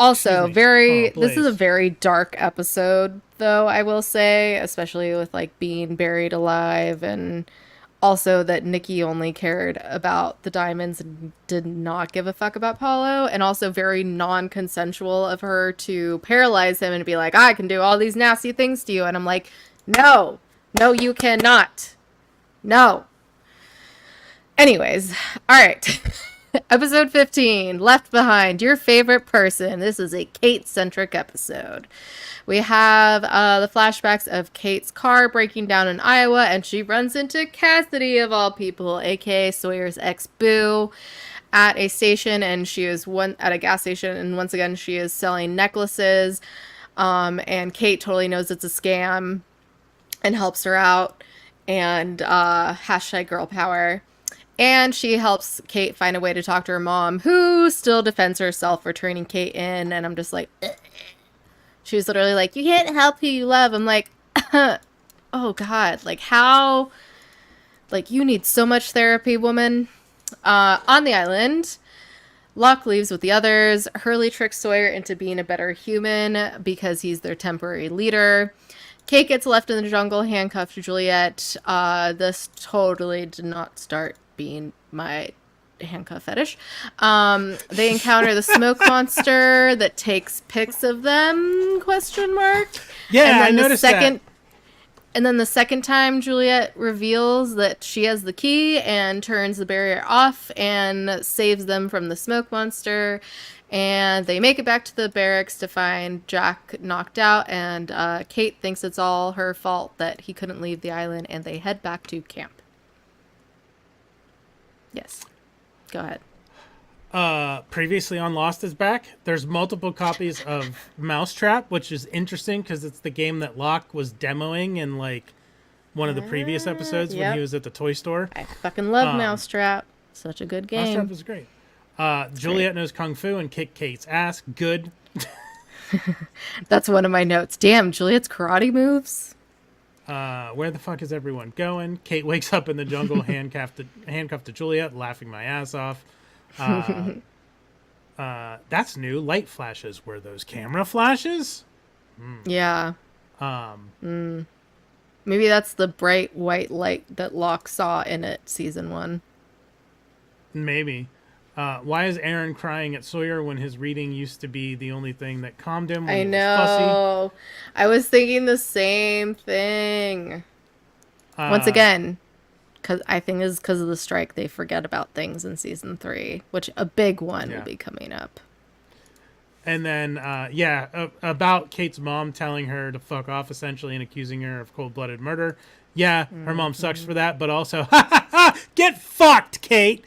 B: Also, this is a very dark episode, though, I will say, especially with like being buried alive, and also that Nikki only cared about the diamonds and did not give a fuck about Paulo, and also very non-consensual of her to paralyze him and be like, I can do all these nasty things to you. And I'm like, no, you cannot. No. Anyways, all right. Episode 15, Left Behind, your favorite person. This is a Kate-centric episode. We have the flashbacks of Kate's car breaking down in Iowa, and she runs into Cassidy, of all people, aka Sawyer's ex-boo, at a station, and she is at a gas station, and once again, she is selling necklaces, and Kate totally knows it's a scam and helps her out, and hashtag girl power. And she helps Kate find a way to talk to her mom, who still defends herself for turning Kate in. And I'm just like, ugh. She was literally like, you can't help who you love. I'm like, oh God, like how, like you need so much therapy, woman. On the island, Locke leaves with the others. Hurley tricks Sawyer into being a better human because he's their temporary leader. Kate gets left in the jungle, handcuffed to Juliet. This totally did not start being my handcuff fetish. They encounter the smoke monster that takes pics of them, question mark.
A: Yeah, I noticed that.
B: And then the second time, Juliet reveals that she has the key and turns the barrier off and saves them from the smoke monster. And they make it back to the barracks to find Jack knocked out. And Kate thinks it's all her fault that he couldn't leave the island. And they head back to camp. Yes. Go ahead.
A: Previously on Lost is back. There's multiple copies of Mousetrap, which is interesting because it's the game that Locke was demoing in like one of the previous episodes when he was at the toy store.
B: I fucking love Mousetrap. Such a good game.
A: Mousetrap was great. Juliet knows Kung Fu and kicked Kate's ass. Good.
B: That's one of my notes. Damn, Juliet's karate moves.
A: Where the fuck is everyone going? Kate wakes up in the jungle, handcuffed to Juliet, laughing my ass off. That's new. Light flashes. Were those camera flashes?
B: Yeah. Maybe that's the bright white light that Locke saw in it, season 1.
A: Maybe. Why is Aaron crying at Sawyer when his reading used to be the only thing that calmed him when he was fussy?
B: I was thinking the same thing. Once again, I think it's because of the strike, they forget about things in season 3, which a big one will be coming up.
A: And then, about Kate's mom telling her to fuck off, essentially, and accusing her of cold-blooded murder. Yeah, her mom sucks for that, but also, ha ha ha, get fucked, Kate!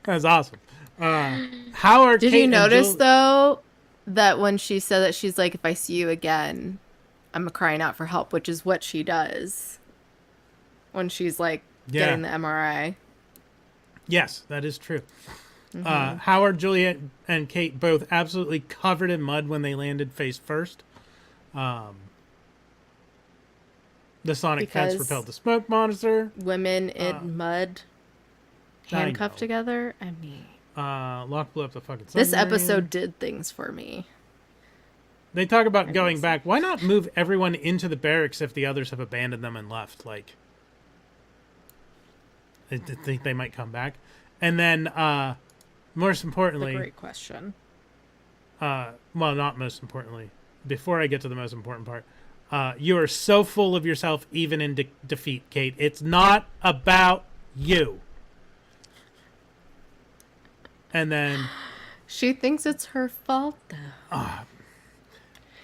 A: That's awesome.
B: Did you notice, though, that when she said that she's like, if I see you again, I'm crying out for help, which is what she does when she's like getting the MRI.
A: Yes, that is true. Howard, Juliet, and Kate both absolutely covered in mud when they landed face first. The sonic fence repelled the smoke monster.
B: Women in mud handcuffed together. I mean,
A: Locke blew up the fucking submarine.
B: This episode did things for me.
A: They talk about going back. Why not move everyone into the barracks if the others have abandoned them and left? Like, I think they might come back. And then, most importantly...
B: That's a great question.
A: Well, not most importantly. Before I get to the most important part, you are so full of yourself even in defeat, Kate. It's not about you. And then...
B: She thinks it's her fault, though.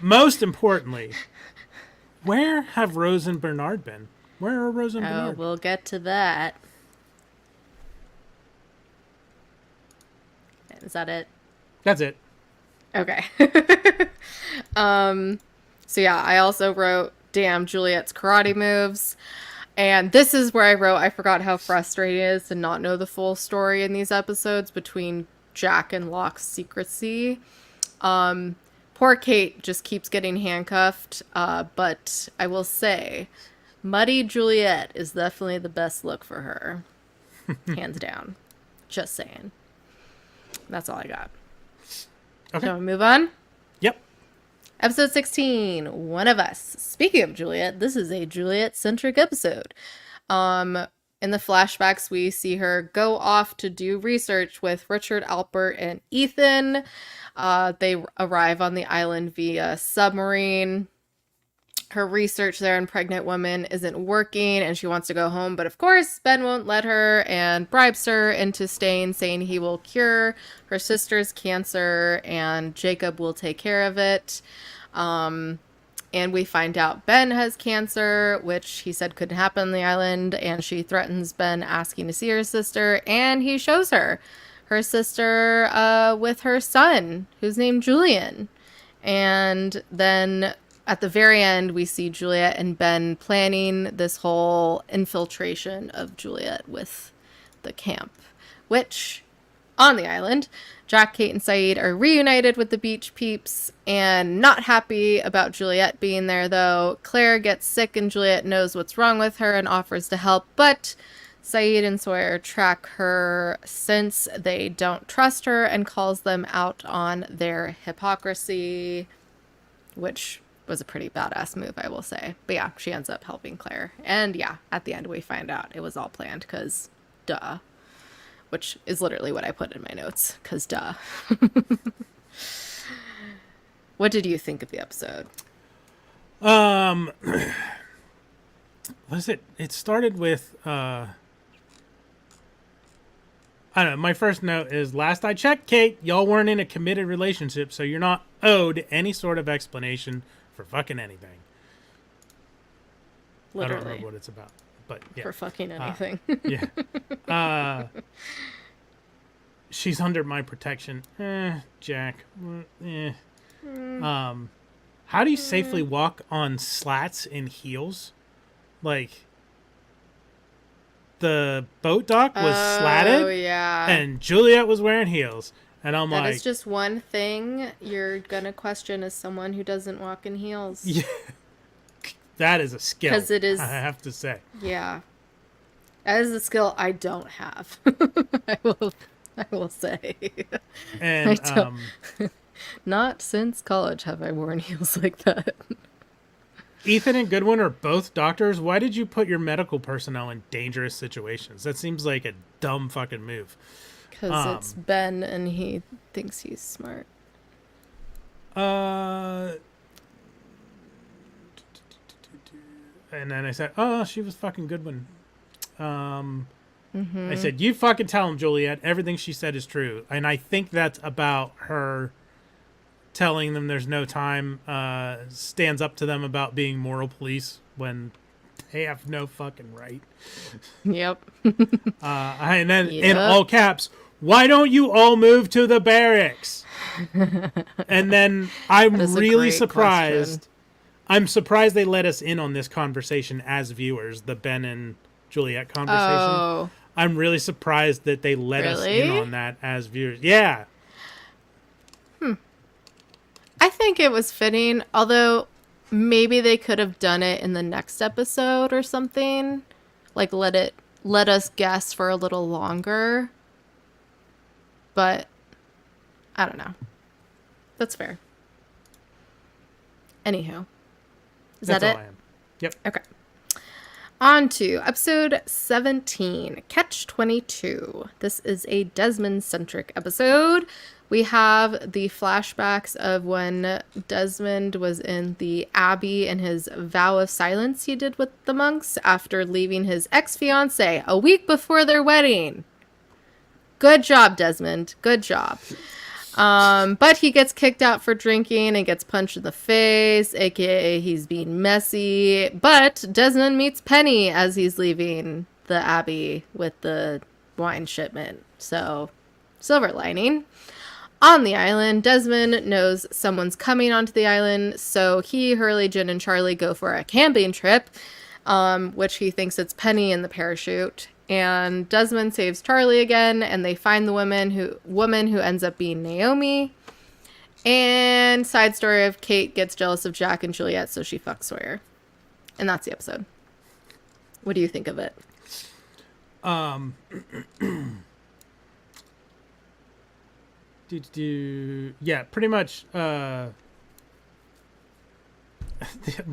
A: Most importantly, where have Rose and Bernard been? Where are Rose and Bernard?
B: We'll get to that. Is that it?
A: That's it.
B: Okay. So yeah, I also wrote, damn, Juliet's karate moves. And this is where I wrote, I forgot how frustrating it is to not know the full story in these episodes between Jack and Locke's secrecy. Poor Kate just keeps getting handcuffed, but I will say, Muddy Juliet is definitely the best look for her. Hands down. Just saying. That's all I got.
A: Okay.
B: Shall we move on?
A: Yep.
B: Episode 16, One of Us. Speaking of Juliet, this is a Juliet-centric episode. In the flashbacks, we see her go off to do research with Richard, Alpert, and Ethan. They arrive on the island via submarine. her research there on pregnant women isn't working and she wants to go home. But of course, Ben won't let her and bribes her into staying, saying he will cure her sister's cancer and Jacob will take care of it. And we find out Ben has cancer, which he said couldn't happen on the island. And she threatens Ben asking to see her sister. And he shows her sister with her son, who's named Julian. And then at the very end, we see Juliet and Ben planning this whole infiltration of Juliet with the camp, which on the island, Jack, Kate, and Saeed are reunited with the beach peeps and not happy about Juliet being there, though. Claire gets sick and Juliet knows what's wrong with her and offers to help, but Saeed and Sawyer track her since they don't trust her and calls them out on their hypocrisy, which was a pretty badass move, I will say. But yeah, she ends up helping Claire. And yeah, at the end we find out it was all planned because duh. Which is literally what I put in my notes, because duh. What did you think of the episode?
A: What is it? It started with I don't know. My first note is, last I checked, Kate, y'all weren't in a committed relationship, so you're not owed any sort of explanation for fucking anything.
B: Literally.
A: I don't remember what it's about, but yeah.
B: For fucking anything.
A: Yeah. She's under my protection. Jack. How do you safely walk on slats in heels? Like, the boat dock was slatted.
B: Oh, yeah.
A: And Juliet was wearing heels. And I'm like...
B: That is just one thing you're gonna question as someone who doesn't walk in heels.
A: Yeah. That is a skill.
B: 'Cause it is...
A: I have to say.
B: Yeah. That is a skill I don't have. I will say.
A: And
B: not since college have I worn heels like that.
A: Ethan and Goodwin are both doctors. Why did you put your medical personnel in dangerous situations? That seems like a dumb fucking move.
B: Because it's Ben and he thinks he's smart.
A: And then I said, oh, she was fucking Goodwin. I said, you fucking tell him, Juliet. Everything she said is true. And I think that's about her telling them there's no time, stands up to them about being moral police when they have no fucking right.
B: Yep.
A: And then in all caps, why don't you all move to the barracks? And then I'm really surprised.
B: Question.
A: I'm surprised they let us in on this conversation as viewers, the Ben and Juliet conversation.
B: Oh.
A: I'm really surprised that they let us in on that as viewers. Yeah.
B: I think it was fitting, although maybe they could have done it in the next episode or something. Like let us guess for a little longer. But I don't know. That's fair. Anywho. Is that it?
A: All I am. Yep.
B: Okay. On to episode 17, Catch 22. This is a Desmond-centric episode. We have the flashbacks of when Desmond was in the Abbey and his vow of silence he did with the monks after leaving his ex-fiancée a week before their wedding. Good job, Desmond. Good job. But he gets kicked out for drinking and gets punched in the face, aka he's being messy. But Desmond meets Penny as he's leaving the Abbey with the wine shipment. So, silver lining. On the island, Desmond knows someone's coming onto the island, so he, Hurley, Jen, and Charlie go for a camping trip, which he thinks it's Penny in the parachute. And Desmond saves Charlie again, and they find the woman who ends up being Naomi. And side story of Kate gets jealous of Jack and Juliet, so she fucks Sawyer. And that's the episode. What do you think of it?
A: Yeah, pretty much. The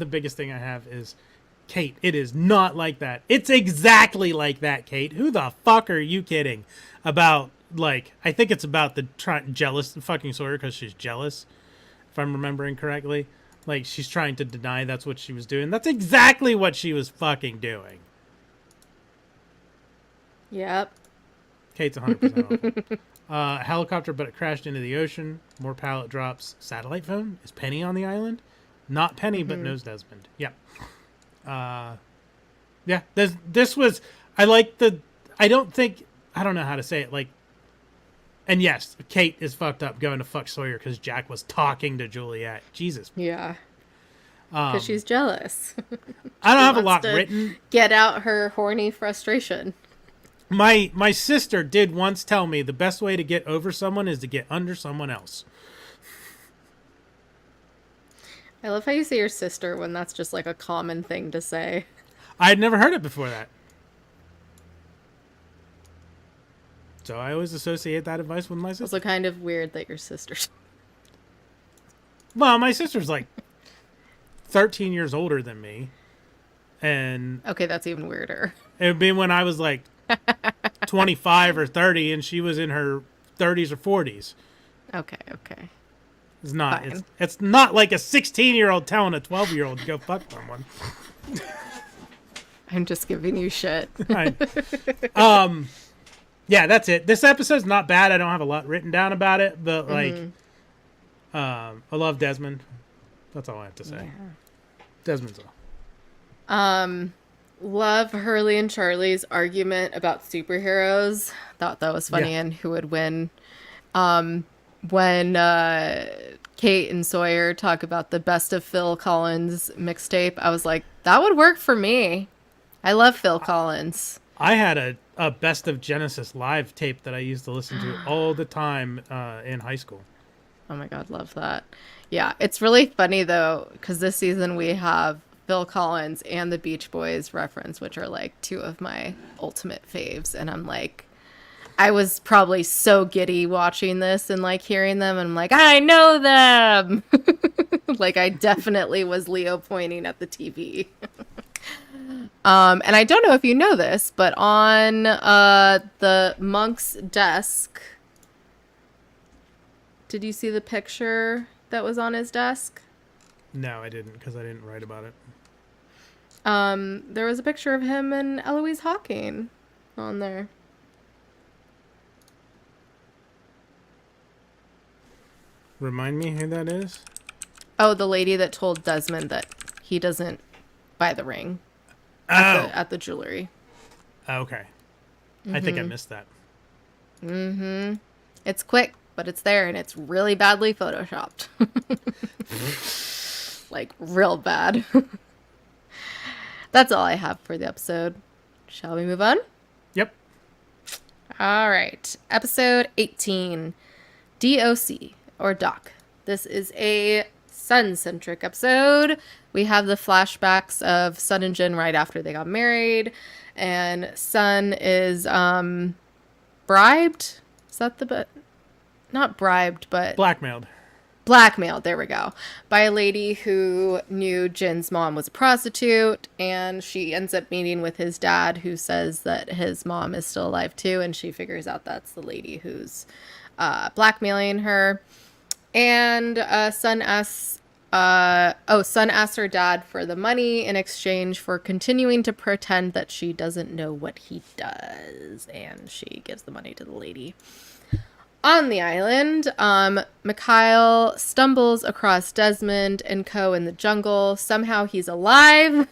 A: biggest thing I have is, Kate, it is not like that. It's exactly like that, Kate. Who the fuck are you kidding about? Like, I think it's about the jealous fucking Sawyer because she's jealous, if I'm remembering correctly. Like, she's trying to deny that's what she was doing. That's exactly what she was fucking doing.
B: Yep.
A: Kate's 100% awful. Helicopter, but it crashed into the ocean. More pallet drops. Satellite phone? Is Penny on the island? Not Penny, but knows Desmond. Yep. Yeah. This was... I like the... I don't know how to say it. Like... And yes, Kate is fucked up going to fuck Sawyer because Jack was talking to Juliet. Jesus.
B: Yeah. Because she's jealous.
A: I don't have a lot written.
B: Get out her horny frustration.
A: My sister did once tell me the best way to get over someone is to get under someone else.
B: I love how you say your sister when that's just like a common thing to say.
A: I had never heard it before that. So I always associate that advice with my sister.
B: Also kind of weird that your sister's...
A: Well, my sister's like 13 years older than me. And...
B: Okay, that's even weirder.
A: It would be when I was like 25 or 30 and she was in her 30s or 40s.
B: Okay.
A: It's not. It's not like a 16-year-old telling a 12-year-old to go fuck someone.
B: I'm just giving you shit.
A: Yeah, that's it. This episode's not bad. I don't have a lot written down about it, but like, I love Desmond. That's all I have to say. Yeah. Desmond's all.
B: Love Hurley and Charlie's argument about superheroes. Thought that was funny and who would win. When Kate and Sawyer talk about the Best of Phil Collins mixtape, I was like, that would work for me. I love Phil Collins.
A: I had a Best of Genesis live tape that I used to listen to all the time in high school.
B: Oh my God, love that. Yeah, it's really funny though, because this season we have Phil Collins and the Beach Boys reference, which are like two of my ultimate faves. And I'm like, I was probably so giddy watching this and like hearing them. And I'm like, I know them. Like I definitely was Leo pointing at the TV. And I don't know if you know this, but on the monk's desk, did you see the picture that was on his desk?
A: No, I didn't, because I didn't write about it.
B: There was a picture of him and Eloise Hawking on there.
A: Remind me who that is?
B: Oh, the lady that told Desmond that he doesn't buy the ring at the jewelry.
A: Okay. I think I missed that.
B: It's quick, but it's there, and it's really badly photoshopped. Like, real bad. That's all I have for the episode. Shall we move on?
A: Yep.
B: All right. Episode 18. DOC, or Doc. This is a Sun-centric episode. We have the flashbacks of Sun and Jin right after they got married. And Sun is bribed? Is that the... Not bribed, but... Blackmailed, there we go, by a lady who knew Jin's mom was a prostitute, and she ends up meeting with his dad, who says that his mom is still alive too, and she figures out that's the lady who's blackmailing her. And Sun asks her dad for the money in exchange for continuing to pretend that she doesn't know what he does, and she gives the money to the lady. On the island, Mikhail stumbles across Desmond and Co. in the jungle. Somehow he's alive.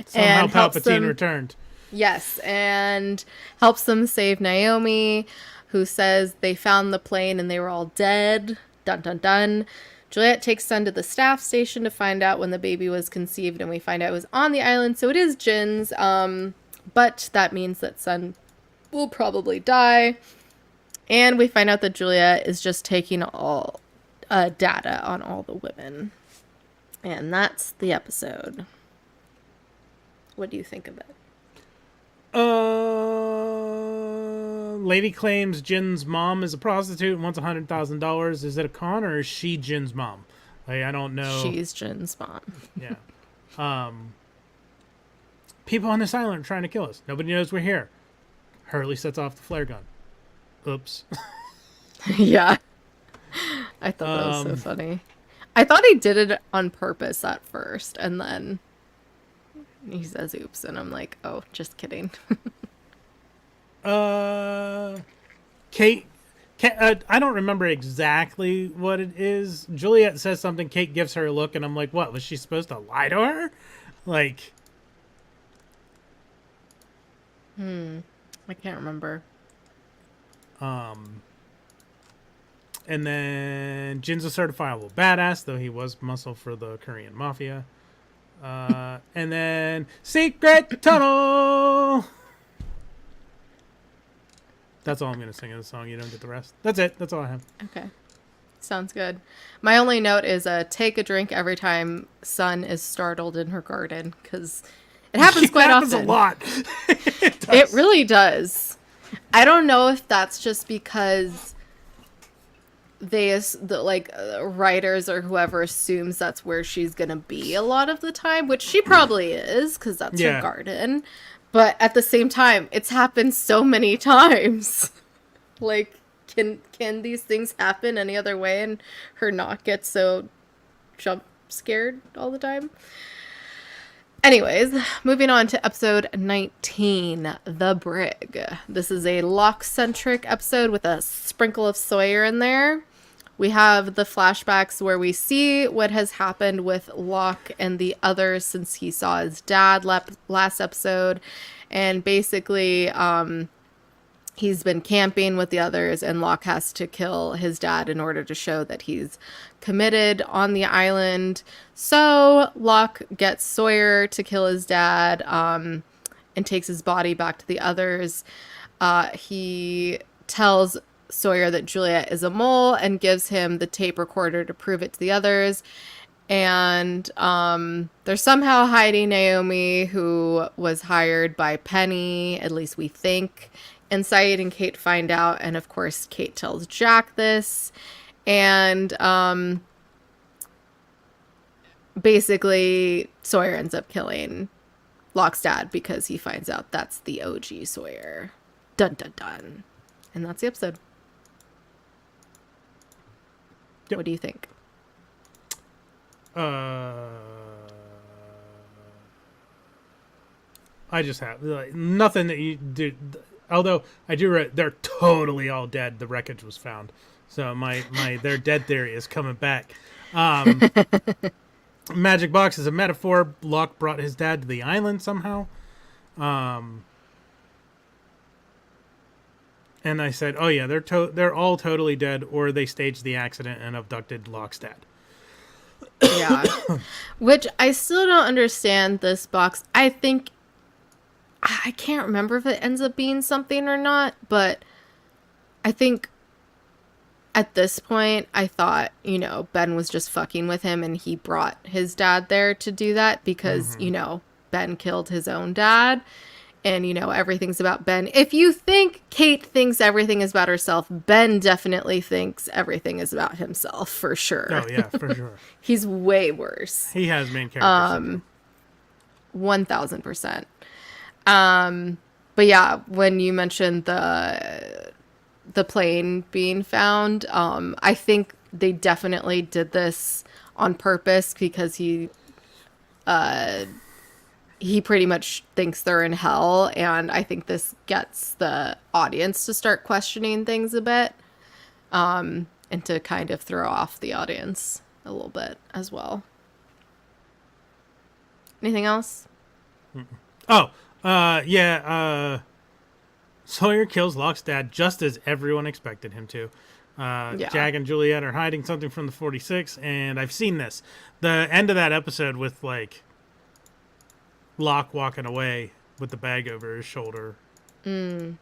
A: Somehow Palpatine returned.
B: Yes, and helps them save Naomi, who says they found the plane and they were all dead. Dun, dun, dun. Juliet takes Sun to the staff station to find out when the baby was conceived, and we find out it was on the island, so it is Jin's. But that means that Sun will probably die. And we find out that Juliet is just taking all data on all the women. And that's the episode. What do you think of it?
A: Lady claims Jin's mom is a prostitute and wants $100,000. Is it a con, or is she Jin's mom? Like, I don't know.
B: She's Jin's mom.
A: Yeah. People on this island are trying to kill us. Nobody knows we're here. Hurley sets off the flare gun. Oops.
B: Yeah. I thought that was so funny. I thought he did it on purpose at first, and then he says oops, and I'm like, oh, just kidding.
A: Kate, I don't remember exactly what it is. Juliet says something. Kate gives her a look, and I'm like, what? Was she supposed to lie to her? Like,
B: I can't remember.
A: And then Jin's a certifiable badass, though he was muscle for the Korean mafia. And then secret tunnel. That's all I'm going to sing in the song. You don't get the rest. That's it. That's all I have.
B: Okay. Sounds good. My only note is take a drink every time Sun is startled in her garden, because it happens quite
A: happens
B: often.
A: a lot.
B: It really does. I don't know if that's just because writers or whoever assumes that's where she's gonna be a lot of the time, which she probably is, because that's her garden. But at the same time, it's happened so many times. Like, can these things happen any other way and her not get so jump scared all the time? Anyways, moving on to episode 19, The Brig. This is a Locke-centric episode with a sprinkle of Sawyer in there. We have the flashbacks where we see what has happened with Locke and the others since he saw his dad last episode. And basically, he's been camping with the others, and Locke has to kill his dad in order to show that he's committed on the island. So Locke gets Sawyer to kill his dad, and takes his body back to the others. He tells Sawyer that Juliet is a mole and gives him the tape recorder to prove it to the others. And they're somehow hiding Naomi, who was hired by Penny, at least we think. And Sayid and Kate find out, and of course Kate tells Jack this. And basically Sawyer ends up killing Locke's dad because he finds out that's the OG Sawyer. Dun dun dun. And that's the episode. Yep. What do you think?
A: I just have nothing that you do. Although I do, they're totally all dead. The wreckage was found, so their dead theory is coming back. Magic box is a metaphor. Locke brought his dad to the island somehow, and I said, "Oh yeah, they're all totally dead, or they staged the accident and abducted Locke's dad."
B: Yeah, which I still don't understand. This box, I think. I can't remember if it ends up being something or not, but I think at this point, I thought, Ben was just fucking with him and he brought his dad there to do that because, Ben killed his own dad and, everything's about Ben. If you think Kate thinks everything is about herself, Ben definitely thinks everything is about himself, for sure.
A: Oh, yeah, for sure.
B: He's way worse.
A: He has main character
B: 1000%. But yeah, when you mentioned the plane being found, I think they definitely did this on purpose because he pretty much thinks they're in hell, and I think this gets the audience to start questioning things a bit, and to kind of throw off the audience a little bit as well. Anything else?
A: Oh. Sawyer kills Locke's dad just as everyone expected him to. Jack and Juliet are hiding something from the 46, and I've seen this. The end of that episode with, Locke walking away with the bag over his shoulder.
B: You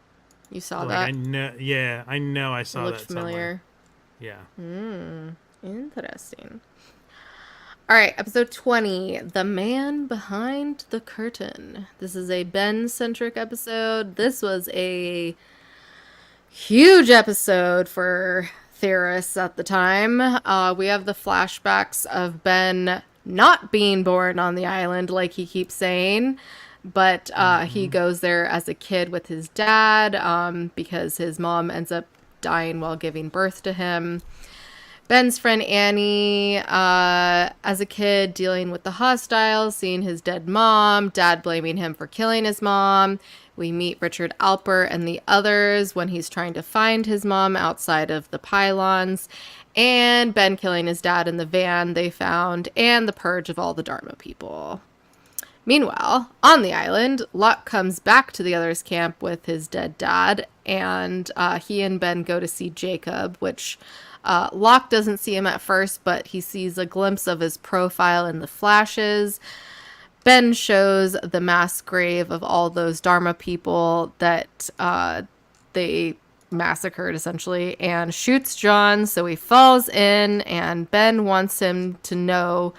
B: saw that?
A: I know I saw that
B: looked familiar.
A: Somewhere. Yeah.
B: Interesting. All right, episode 20, The Man Behind the Curtain. This is a Ben-centric episode. This was a huge episode for theorists at the time. We have the flashbacks of Ben not being born on the island, like he keeps saying, but he goes there as a kid with his dad because his mom ends up dying while giving birth to him. Ben's friend Annie, as a kid, dealing with the hostiles, seeing his dead mom, dad blaming him for killing his mom. We meet Richard Alpert and the others when he's trying to find his mom outside of the pylons. And Ben killing his dad in the van they found, and the purge of all the Dharma people. Meanwhile, on the island, Locke comes back to the others' camp with his dead dad, and he and Ben go to see Jacob, which Locke doesn't see him at first, but he sees a glimpse of his profile in the flashes. Ben shows the mass grave of all those Dharma people that they massacred, essentially, and shoots John, so he falls in, and Ben wants to know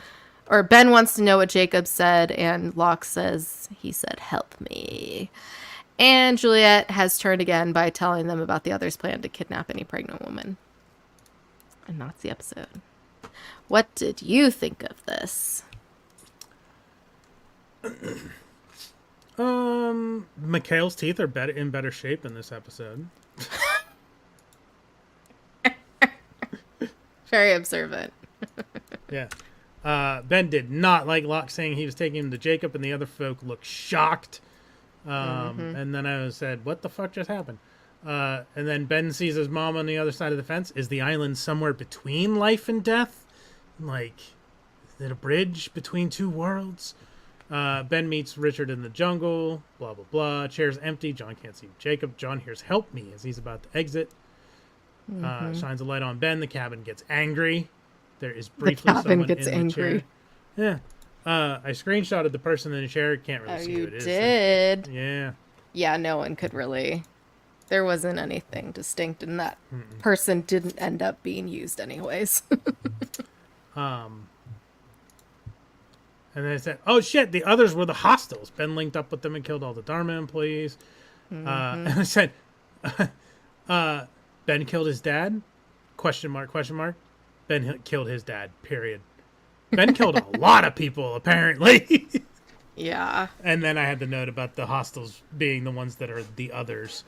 B: what Jacob said, and Locke says, he said, "Help me." And Juliet has turned again by telling them about the others' plan to kidnap any pregnant woman. And that's the episode. What did you think of this?
A: Mikhail's teeth are in better shape in this episode.
B: Very observant.
A: Yeah. Ben did not like Locke saying he was taking him to Jacob, and the other folk looked shocked. And then I said, what the fuck just happened? And then Ben sees his mom on the other side of the fence. Is the island somewhere between life and death? Like, is it a bridge between two worlds? Ben meets Richard in the jungle. Blah, blah, blah. Chair's empty. John can't see Jacob. John hears "help me" as he's about to exit. Shines a light on Ben. The cabin gets angry. There is briefly someone in the chair. Yeah. I screenshotted the person in the chair. Can't really see who it is.
B: You did?
A: Yeah.
B: Yeah, no one could really. There wasn't anything distinct, and that person didn't end up being used anyways.
A: And then I said, oh shit, the others were the hostiles. Ben linked up with them and killed all the Dharma employees. And I said, Ben killed his dad? Question mark, question mark. Ben killed his dad, period. Ben killed a lot of people, apparently.
B: Yeah.
A: And then I had the note about the hostiles being the ones that are the others.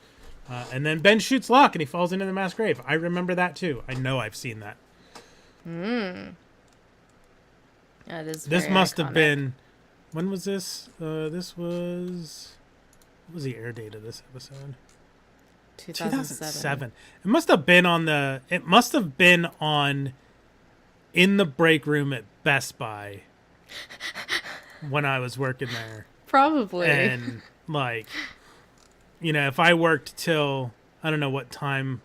A: And then Ben shoots Locke and he falls into the mass grave. I remember that too. I know I've seen that.
B: That is
A: This
B: very
A: must
B: iconic.
A: have been... When was this? This was... What was the air date of this episode?
B: 2007.
A: It must have been on the... It must have been on... In the break room at Best Buy. When I was working there.
B: Probably.
A: And, like... You know, if I worked till... I don't know what time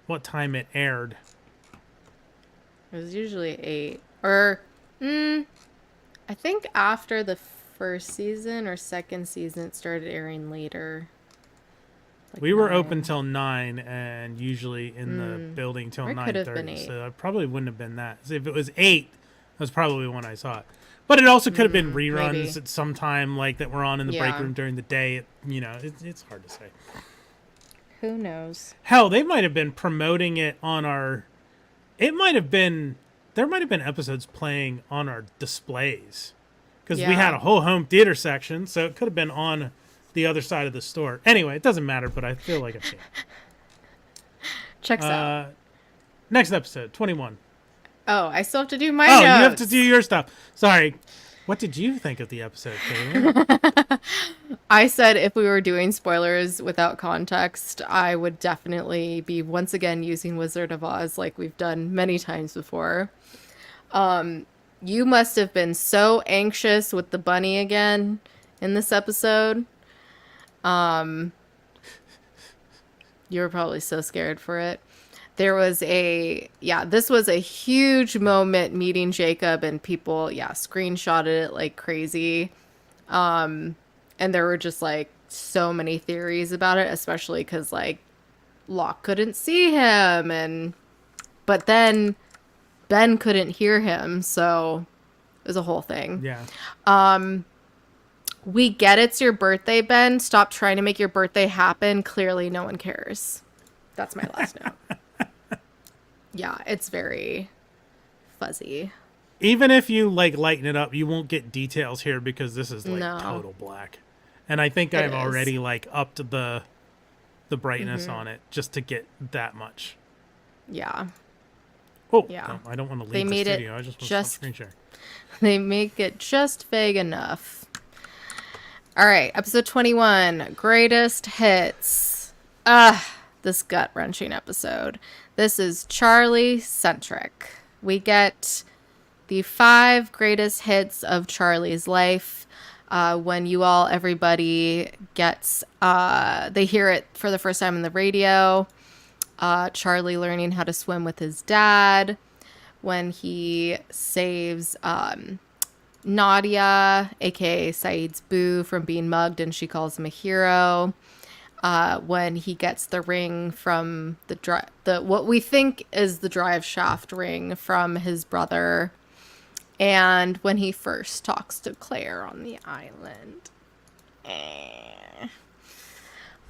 A: it aired.
B: It was usually 8. Or... I think after the first season or second season, it started airing later. Like
A: we were
B: 9.
A: open till 9 and usually in the building till 9:30. So it probably wouldn't have been that. So if it was 8, that was probably when I saw it. But it also could have been reruns
B: maybe.
A: at some time like that were on in the break room during the day. It's hard to say.
B: Who knows?
A: Hell, they might have been promoting it on our... There might have been episodes playing on our displays. Because we had a whole home theater section, so it could have been on the other side of the store. Anyway, it doesn't matter, but I feel like I've seen it.
B: Checks out.
A: Next episode, 21.
B: Oh, I still have to do my
A: notes.
B: notes.
A: You have to do your stuff. Sorry. What did you think of the episode, Kayla?
B: I said if we were doing spoilers without context, I would definitely be once again using Wizard of Oz like we've done many times before. You must have been so anxious with the bunny again in this episode. You were probably so scared for it. There was this was a huge moment meeting Jacob, and people, screenshotted it like crazy. And there were just like so many theories about it, especially because like Locke couldn't see him, but then Ben couldn't hear him, so it was a whole thing.
A: Yeah.
B: We get it's your birthday, Ben. Stop trying to make your birthday happen. Clearly no one cares. That's my last note. Yeah, it's very fuzzy.
A: Even if you like lighten it up, you won't get details here because this is like total black. And I think I've already like upped the brightness on it just to get that much.
B: Yeah.
A: Oh,
B: Yeah.
A: no, I don't want to
B: They
A: leave the
B: made it
A: studio. I just want to
B: just-
A: stop screen share.
B: They make it just vague enough. All right, episode 21, greatest hits. This gut-wrenching episode. This is Charlie-centric. We get the 5 greatest hits of Charlie's life. When everybody gets, they hear it for the first time on the radio. Charlie learning how to swim with his dad. When he saves Nadia, aka Saeed's boo, from being mugged and she calls him a hero. When he gets the ring from the what we think is the drive shaft ring from his brother. And when he first talks to Claire on the island.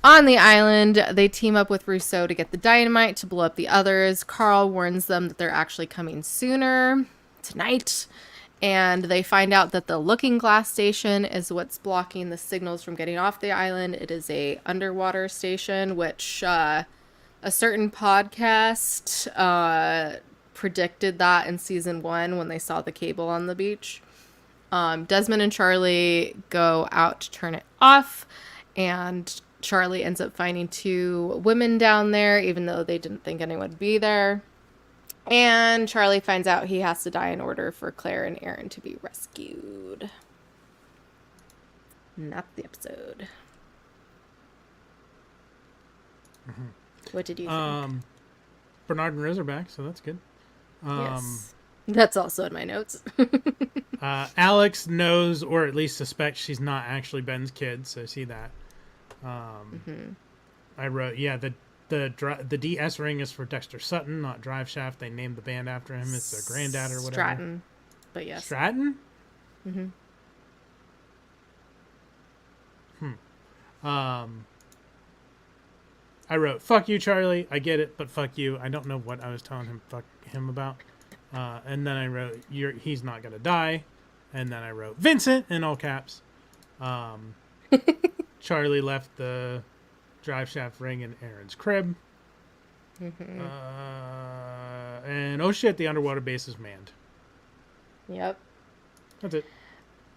B: On the island, they team up with Rousseau to get the dynamite to blow up the others. Carl warns them that they're actually coming sooner, tonight. And they find out that the looking glass station is what's blocking the signals from getting off the island. It is a underwater station, which a certain podcast predicted that in season 1 when they saw the cable on the beach. Desmond and Charlie go out to turn it off, and Charlie ends up finding 2 women down there, even though they didn't think anyone would be there. And Charlie finds out he has to die in order for Claire and Aaron to be rescued. And that's the episode.
A: Mm-hmm.
B: What did you think?
A: Bernard and Rose are back, so that's good.
B: Yes. That's also in my notes.
A: Alex knows, or at least suspects, she's not actually Ben's kid, so see that. I wrote, the DS ring is for Dexter Sutton, not Drive Shaft. They named the band after him. It's their granddad or whatever.
B: Stratton. But yes.
A: Stratton? I wrote, fuck you, Charlie. I get it, but fuck you. I don't know what I was telling him fuck him about. And then I wrote, he's not going to die. And then I wrote, Vincent, in all caps. Charlie left the drive shaft ring in Aaron's crib. And oh shit, the underwater base is manned.
B: Yep.
A: That's it.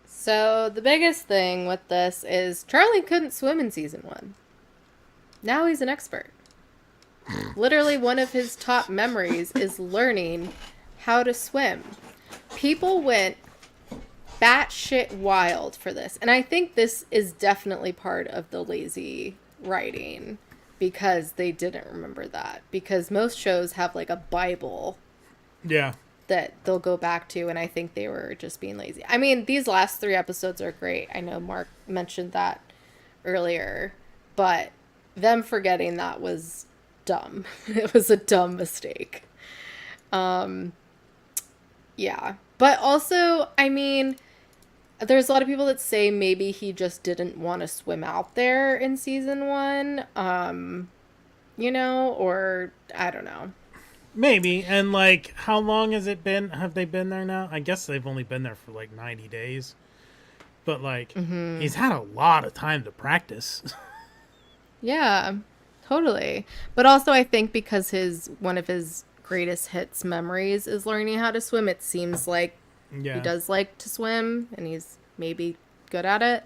B: So the biggest thing with this is Charlie couldn't swim in season 1. Now he's an expert. Literally one of his top memories is learning how to swim. People went batshit wild for this. And I think this is definitely part of the lazy writing, because they didn't remember that. Because most shows have like a Bible.
A: Yeah.
B: That they'll go back to, and I think they were just being lazy. I mean, these last 3 episodes are great. I know Mark mentioned that earlier, but them forgetting that was dumb. It was a dumb mistake. Yeah. But also, I mean, there's a lot of people that say maybe he just didn't want to swim out there in season 1. Or I don't know.
A: Maybe. And like, how long has it been? Have they been there now? I guess they've only been there for like 90 days. But like, he's had a lot of time to practice.
B: Yeah, totally. But also I think because one of his greatest hits memories is learning how to swim, it seems like he does like to swim and he's maybe good at it.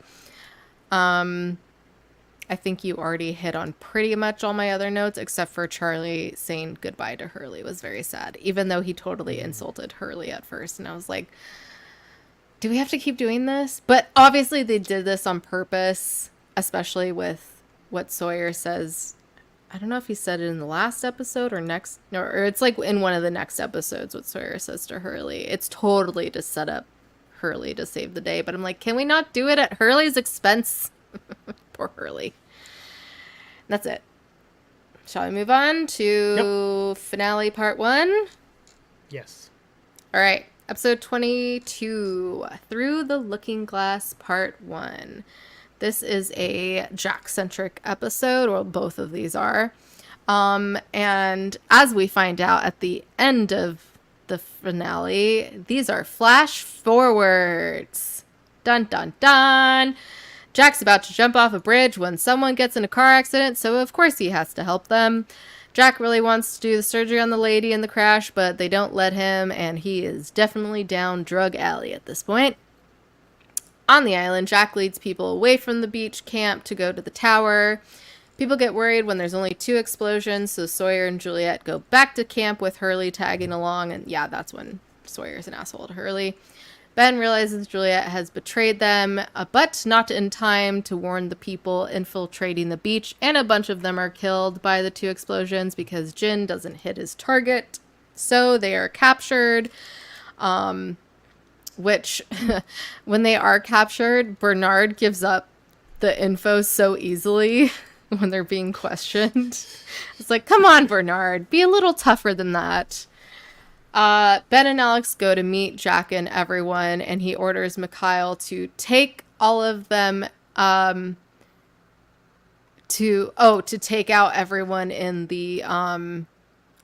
B: I think you already hit on pretty much all my other notes, except for Charlie saying goodbye to Hurley was very sad, even though he totally insulted Hurley at first. And I was like, do we have to keep doing this? But obviously they did this on purpose, especially with what Sawyer says. I don't know if he said it in the last episode or next, or it's like in one of the next episodes, what Sawyer says to Hurley. It's totally to set up Hurley to save the day. But I'm like, can we not do it at Hurley's expense? Poor Hurley. That's it. Shall we move on to finale part 1?
A: Yes.
B: All right. Episode 22, Through the Looking Glass part 1. This is a Jack-centric episode, or both of these are. And as we find out at the end of the finale, these are flash forwards. Dun, dun, dun. Jack's about to jump off a bridge when someone gets in a car accident, so of course he has to help them. Jack really wants to do the surgery on the lady in the crash, but they don't let him, and he is definitely down drug alley at this point. On the island, Jack leads people away from the beach camp to go to the tower. People get worried when there's only 2 explosions, so Sawyer and Juliet go back to camp with Hurley tagging along, and yeah, that's when Sawyer's an asshole to Hurley. Ben realizes Juliet has betrayed them, but not in time to warn the people infiltrating the beach, and a bunch of them are killed by the 2 explosions because Jin doesn't hit his target. So they are captured, which, when they are captured, Bernard gives up the info so easily when they're being questioned. It's like, come on, Bernard, be a little tougher than that. Ben and Alex go to meet Jack and everyone, and he orders Mikhail to take all of them, to take out everyone in the,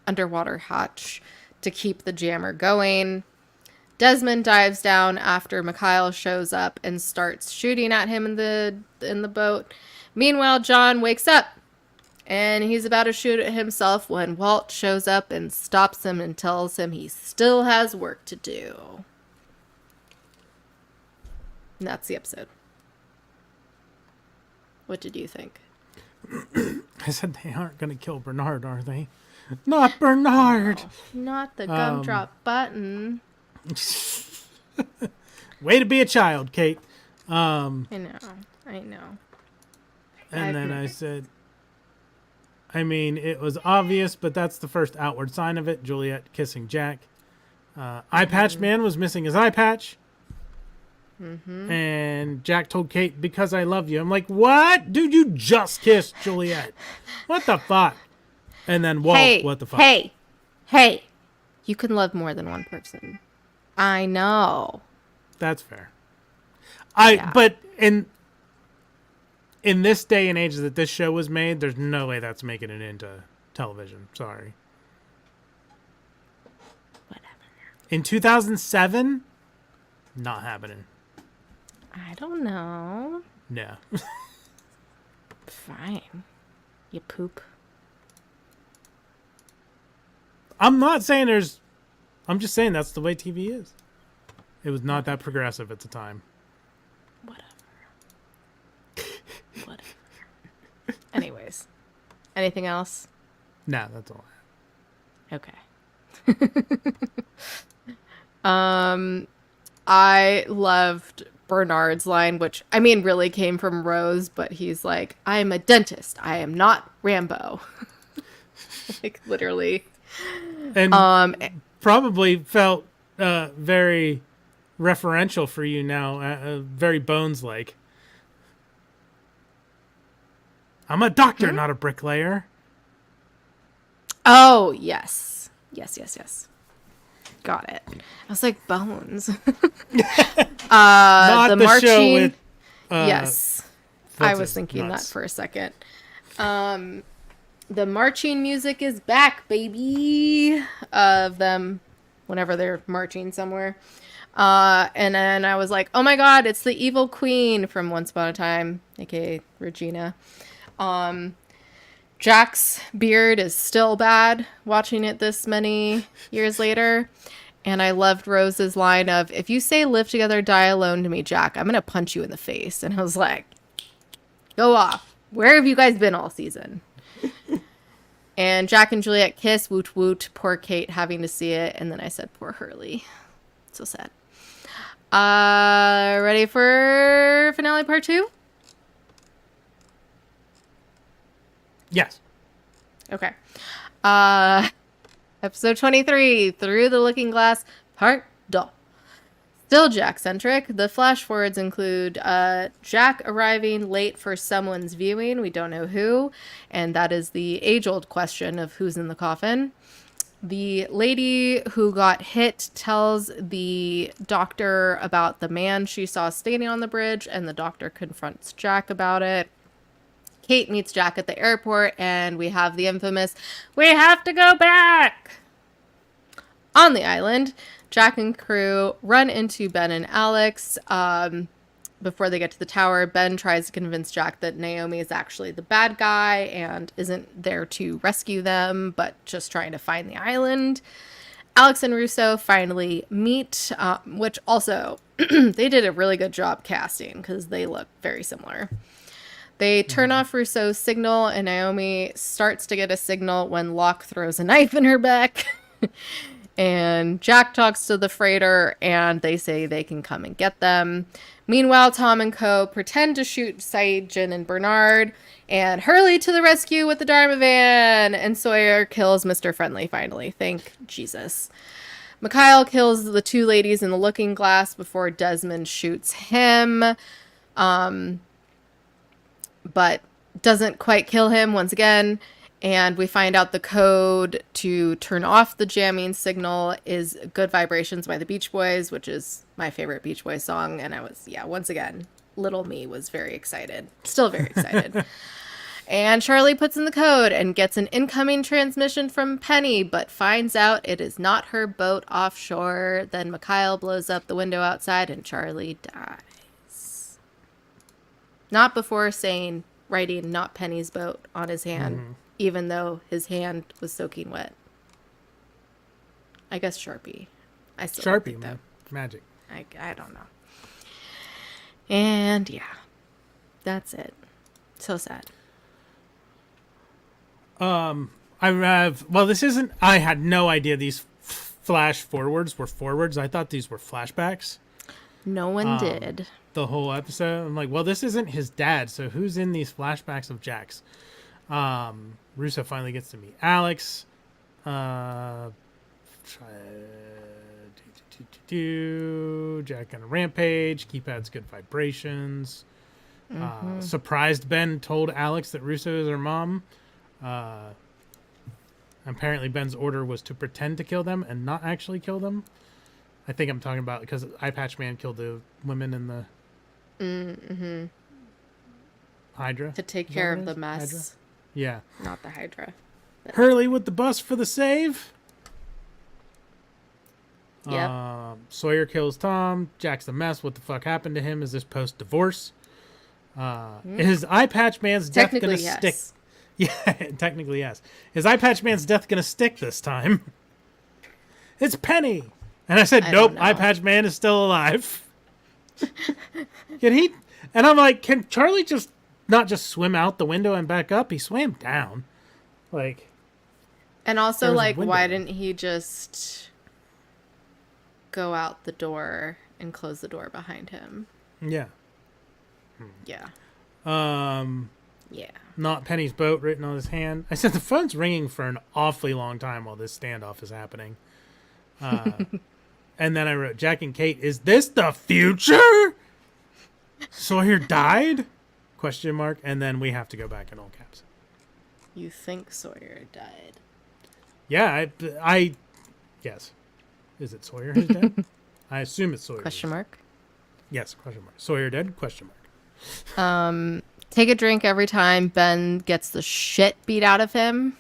B: underwater hatch to keep the jammer going. Desmond dives down after Mikhail shows up and starts shooting at him in the boat. Meanwhile, John wakes up. And he's about to shoot at himself when Walt shows up and stops him and tells him he still has work to do. And that's the episode. What did you think?
A: I said they aren't going to kill Bernard, are they? Not Bernard!
B: Oh, not the gumdrop button.
A: Way to be a child, Kate.
B: I know.
A: And then I said... I mean, it was obvious, but that's the first outward sign of it. Juliet kissing Jack. Eye Patch Man was missing his eye patch. Mm-hmm. And Jack told Kate, because I love you. I'm like, what? Dude, you just kissed Juliet. What the fuck? And then Walt, what the fuck?
B: Hey. You can love more than one person. I know.
A: That's fair. But in this day and age that this show was made, there's no way that's making it into television. Sorry.
B: Whatever.
A: In 2007, not happening.
B: I don't know.
A: No.
B: Fine. You poop.
A: I'm not saying I'm just saying that's the way TV is. It was not that progressive at the time.
B: Whatever. Anyways. Anything else?
A: No, that's all I
B: have. Okay. I loved Bernard's line, which, I mean, really came from Rose, but he's like, I am a dentist. I am not Rambo. Like, literally.
A: And probably felt very referential for you now, very Bones-like. I'm a doctor, not a bricklayer.
B: Oh, yes. Yes. Got it. I was like, Bones.
A: Not the marching show with...
B: yes. I was thinking that for a second. The marching music is back, baby. Of them whenever they're marching somewhere. And then I was like, oh my god, it's the evil queen from Once Upon a Time, aka Regina. Jack's beard is still bad watching it this many years later. And I loved Rose's line of, if you say live together, die alone to me, Jack, I'm going to punch you in the face. And I was like, go off. Where have you guys been all season? And Jack and Juliet kiss, woot woot, poor Kate having to see it. And then I said, poor Hurley. So sad. Ready for finale part 2?
A: Yes.
B: Okay. Episode 23, Through the Looking Glass, part 2. Still Jack-centric. The flash forwards include Jack arriving late for someone's viewing. We don't know who. And that is the age-old question of who's in the coffin. The lady who got hit tells the doctor about the man she saw standing on the bridge, and the doctor confronts Jack about it. Kate meets Jack at the airport, and we have the infamous, we have to go back! On the island, Jack and crew run into Ben and Alex. before they get to the tower, Ben tries to convince Jack that Naomi is actually the bad guy and isn't there to rescue them, but just trying to find the island. Alex and Russo finally meet, which also they did a really good job casting because they look very similar. They turn off Russo's signal, and Naomi starts to get a signal when Locke throws a knife in her back. And Jack talks to the freighter, and they say they can come and get them. Meanwhile, Tom and co. pretend to shoot Said, Jin, and Bernard, and Hurley to the rescue with the Dharma van, and Sawyer kills Mr. Friendly finally. Thank Jesus. Mikhail kills the two ladies in the looking glass before Desmond shoots him, but doesn't quite kill him once again. And we find out the code to turn off the jamming signal is Good Vibrations by the Beach Boys, which is my favorite Beach Boys song. And I was, once again, little me was very excited. Still very excited. And Charlie puts in the code and gets an incoming transmission from Penny, but finds out it is not her boat offshore. Then Mikhail blows up the window outside and Charlie dies. Not before writing not Penny's boat on his hand, even though his hand was soaking wet. I guess Sharpie. I still don't
A: Sharpie,
B: think
A: man. Magic.
B: I don't know. And yeah, that's it. So sad.
A: This isn't, I had no idea these flash forwards were forwards. I thought these were flashbacks.
B: No one did.
A: The whole episode. I'm like, well, this isn't his dad, so who's in these flashbacks of Jack's? Russo finally gets to meet Alex. Jack on a rampage. Keypad's good vibrations. Surprised Ben told Alex that Russo is her mom. Apparently Ben's order was to pretend to kill them and not actually kill them. I think I'm talking about because Eye Patch Man killed the women in the Hydra.
B: To take care of the mess.
A: Hydra? Yeah.
B: Not the Hydra. But...
A: Hurley with the bus for the save.
B: Yep.
A: Sawyer kills Tom. Jack's a mess. What the fuck happened to him? Is this post-divorce? Is Eye Patch Man's death going to stick? Yeah, technically yes. Is Eye Patch Man's death going to stick this time? It's Penny. And I said, nope, Eye Patch Man is still alive. Can he? And I'm like, can Charlie just not just swim out the window and back up? He swam down. Like.
B: And also, like, why didn't he just go out the door and close the door behind him?
A: Yeah.
B: Yeah.
A: Yeah. Not Penny's boat written on his hand. I said the phone's ringing for an awfully long time while this standoff is happening. And then I wrote, Jack and Kate, is this the future? Sawyer died? Question mark. And then we have to go back in all caps.
B: You think Sawyer died?
A: Yeah, I yes. Is it Sawyer who's dead? I assume it's Sawyer.
B: Question mark?
A: Yes, question mark. Sawyer dead? Question mark.
B: Take a drink every time Ben gets the shit beat out of him.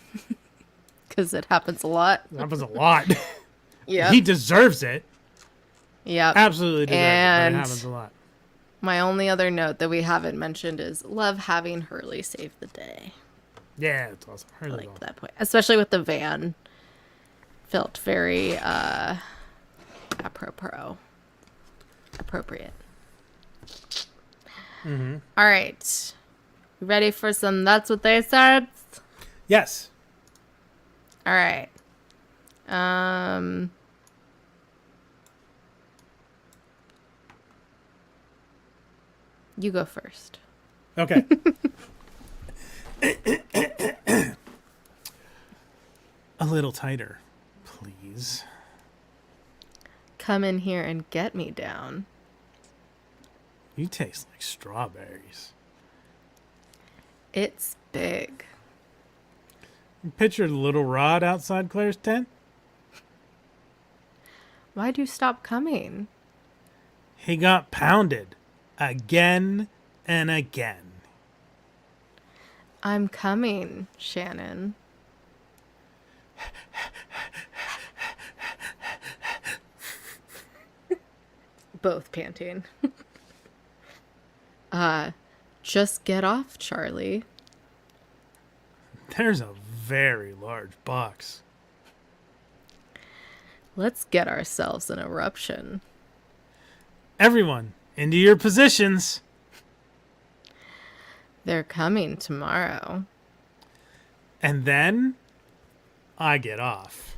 B: Because it happens a lot.
A: It happens a lot.
B: Yeah.
A: He deserves it.
B: Yeah.
A: Absolutely deserves it, but it happens a lot.
B: My only other note that we haven't mentioned is love having Hurley save the day.
A: Yeah, it's awesome.
B: I liked that point. Especially with the van. Felt very appropriate.
A: Mm-hmm.
B: All right. Ready for some That's What They Said?
A: Yes.
B: All right. You go first.
A: Okay. A little tighter, please.
B: Come in here and get me down.
A: You taste like strawberries.
B: It's big.
A: Picture little Rod outside Claire's tent.
B: Why'd you stop coming?
A: He got pounded again and again.
B: I'm coming, Shannon. Both panting. Just get off, Charlie.
A: There's a very large box.
B: Let's get ourselves an eruption.
A: Everyone, into your positions.
B: They're coming tomorrow.
A: And then I get off.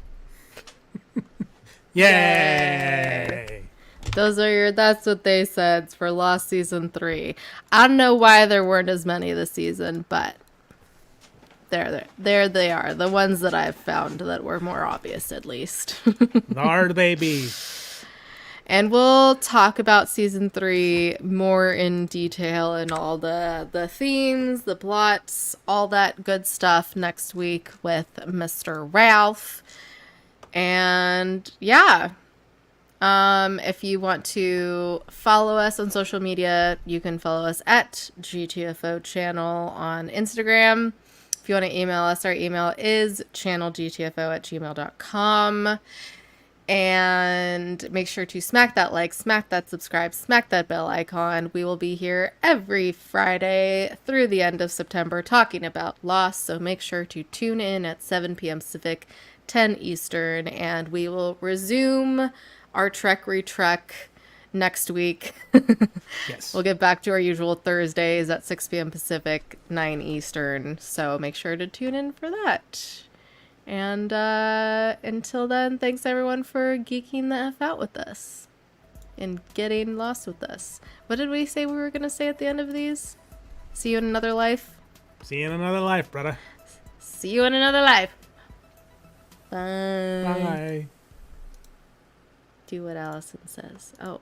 A: Yay!
B: That's what they said for Lost Season 3. I don't know why there weren't as many this season, but there they are. The ones that I've found that were more obvious, at least.
A: There they be.
B: And we'll talk about Season 3 more in detail and all the themes, the plots, all that good stuff next week with Mr. Ralph. And yeah, if you want to follow us on social media, you can follow us at GTFO channel on Instagram. If you want to email us, our email is channelgtfo@gmail.com. And make sure to smack that like, smack that subscribe, smack that bell icon. We will be here every Friday through the end of September talking about Lost. So make sure to tune in at 7 p.m. Pacific, 10 Eastern, and we will resume our Trek Retrek next week.
A: Yes.
B: We'll get back to our usual Thursdays at 6 p.m. Pacific, 9 Eastern. So make sure to tune in for that. And until then, thanks everyone for geeking the F out with us and getting lost with us. What did we say we were going to say at the end of these? See you in another life?
A: See you in another life, brother.
B: See you in another life. Bye.
A: Bye.
B: Do what Allison says. Oh.